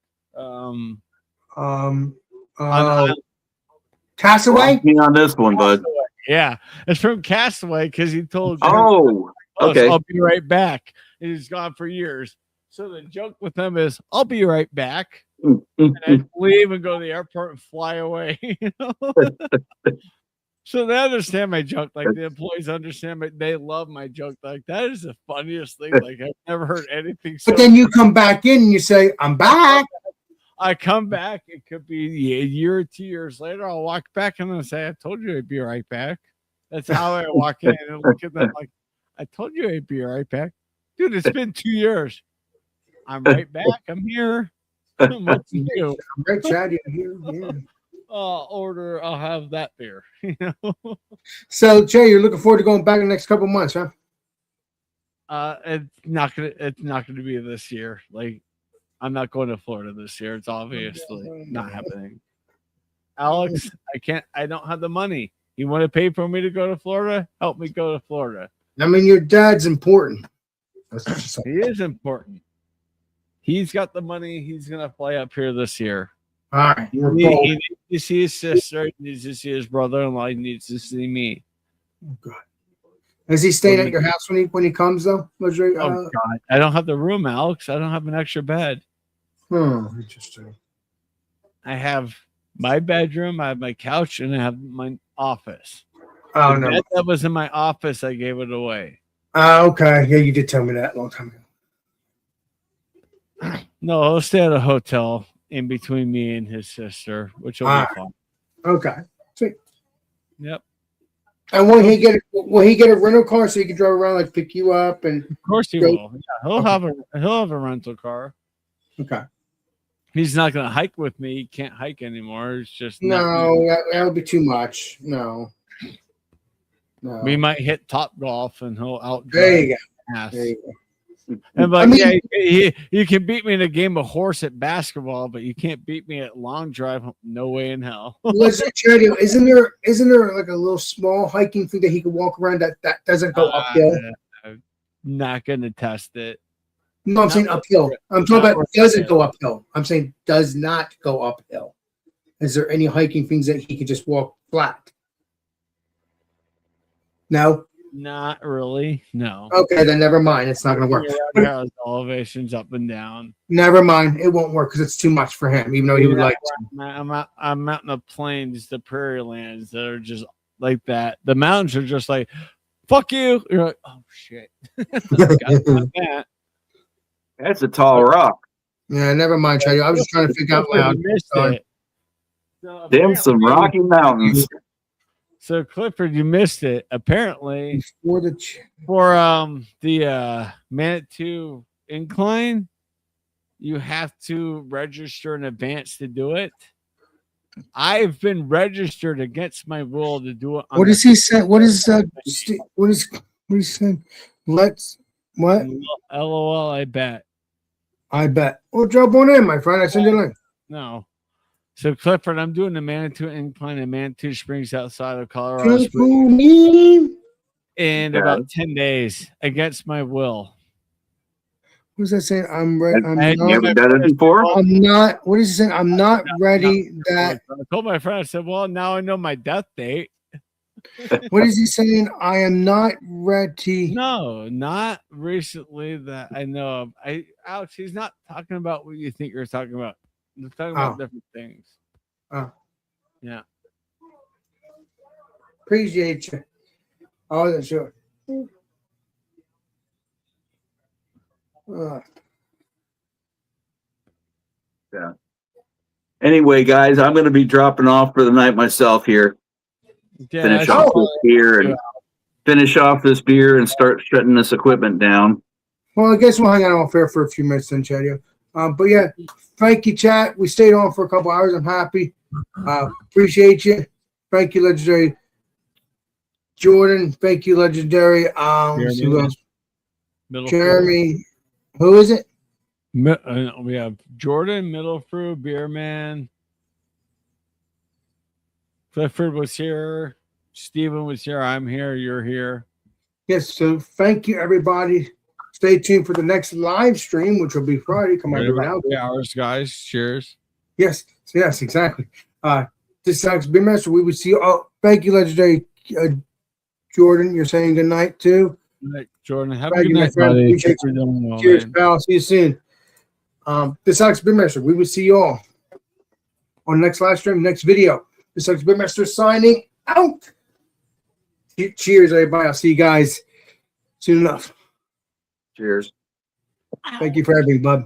A: Castaway?
D: Me on this one, bud.
B: Yeah, it's from Castaway because he told
D: Oh, okay.
B: I'll be right back. And he's gone for years. So the joke with them is, I'll be right back. And I leave and go to the airport and fly away. You know? So they understand my joke. Like the employees understand they love my joke. Like that is the funniest thing. Like I've never heard anything.
A: But then you come back in and you say, I'm back.
B: I come back. It could be a year or 2 years later. I'll walk back and I'll say, I told you I'd be right back. That's how I walk in and look at them like, I told you I'd be right back. Dude, it's been 2 years. I'm right back. I'm here. What to do?
A: I'm right, Chad. You're here. Yeah.
B: Order. I'll have that beer. You know.
A: So, Jay, you're looking forward to going back in the next couple months, huh?
B: It's not gonna be this year. Like, I'm not going to Florida this year. It's obviously not happening. Alex, I don't have the money. You want to pay for me to go to Florida? Help me go to Florida.
A: I mean, your dad's important.
B: He is important. He's got the money. He's gonna fly up here this year.
A: All right.
B: He needs to see his sister. He needs to see his brother-in-law. He needs to see me.
A: Oh, God. Is he staying at your house when he comes, though?
B: Oh, God. I don't have the room, Alex. I don't have an extra bed.
A: Interesting.
B: I have my bedroom, I have my couch, and I have my office.
A: Oh,
B: the
A: no.
B: bed that was in my office, I gave it away.
A: Okay. Yeah, you did tell me that a long time ago.
B: No, I'll stay at a hotel in between me and his sister, which will be fun.
A: Okay. Sweet.
B: Yep.
A: And will he get a rental car so he can drive around, like pick you up? And
B: of course he will. Yeah, he'll have a rental car.
A: Okay.
B: He's not going to hike with me. He can't hike anymore. It's just
A: no. That would be too much. No.
B: We might hit Top Golf and he'll outdrive.
A: There you go.
B: There you go. And but you can beat me in a game of horse at basketball, but you can't beat me at long drive. No way in hell.
A: Isn't there like a little small hiking thing that he could walk around that doesn't go uphill?
B: I'm not gonna test it.
A: No, I'm saying uphill. I'm talking about doesn't go uphill. I'm saying does not go uphill. Is there any hiking things that he could just walk flat? No.
B: Not really. No.
A: Okay, then never mind. It's not going to work.
B: Yeah, elevations up and down.
A: Never mind. It won't work because it's too much for him, even though he would like to.
B: I'm out in the plains, the prairie lands that are just like that. The mountains are just like, fuck you. You're like, oh, shit.
D: That's a tall rock.
A: Yeah, never mind, Chad. I was just trying to figure out loud.
B: So
D: damn, some Rocky Mountains.
B: So Clifford, you missed it. Apparently,
A: for
B: the Manitou incline, you have to register in advance to do it. I've been registered against my will to do it.
A: What does he say? What is he saying? What?
B: LOL. I bet.
A: Well, jump on in, my friend. I send you a link.
B: No. So, Clifford, I'm doing the Manitou Incline in Manitou Springs outside of Colorado Springs in about 10 days against my will.
A: What does that say? I'm ready.
D: You ever done it before?
A: I'm not. What is he saying? I'm not ready. I
B: told my friend, I said, well, now I know my death date.
A: What is he saying? I am not ready.
B: No, not recently that I know of. Alex, he's not talking about what you think you're talking about. We're talking about different things.
A: Oh.
B: Yeah.
A: Appreciate you. I wasn't sure.
D: Yeah. Anyway, guys, I'm going to be dropping off for the night myself here.
B: Yeah,
D: finish
B: I
D: off
B: should-
D: this beer and start shutting this equipment down.
A: Well, I guess we'll hang out off air for a few minutes then, Chad. But yeah, thank you, chat. We stayed on for a couple hours. I'm happy. Appreciate you. Thank you, legendary Jordan. Thank you, legendary. Let's see who else? Jeremy. Who is it?
B: We have Jordan, Middlefru, Beerman. Clifford was here. Stephen was here. I'm here. You're here.
A: Yes. So thank you, everybody. Stay tuned for the next live stream, which will be Friday. Come on,
B: About
A: out.
B: 3 hours, guys. Cheers.
A: Yes. Yes. Exactly. This is Big Master. We would see you. Oh, thank you, legendary Jordan. You're saying good night too.
B: Good night, Jordan. Have a
A: Thank
B: good
A: you, my
B: night,
A: friend.
B: buddy.
A: Appreciate
B: Thanks for doing it all,
A: Cheers,
B: man.
A: pal. See you soon. This is Big Master. We will see you all on the next live stream, next video. This is Big Master signing out. Cheers, everybody. I'll see you guys soon enough.
D: Cheers.
A: Thank you for having me, bud.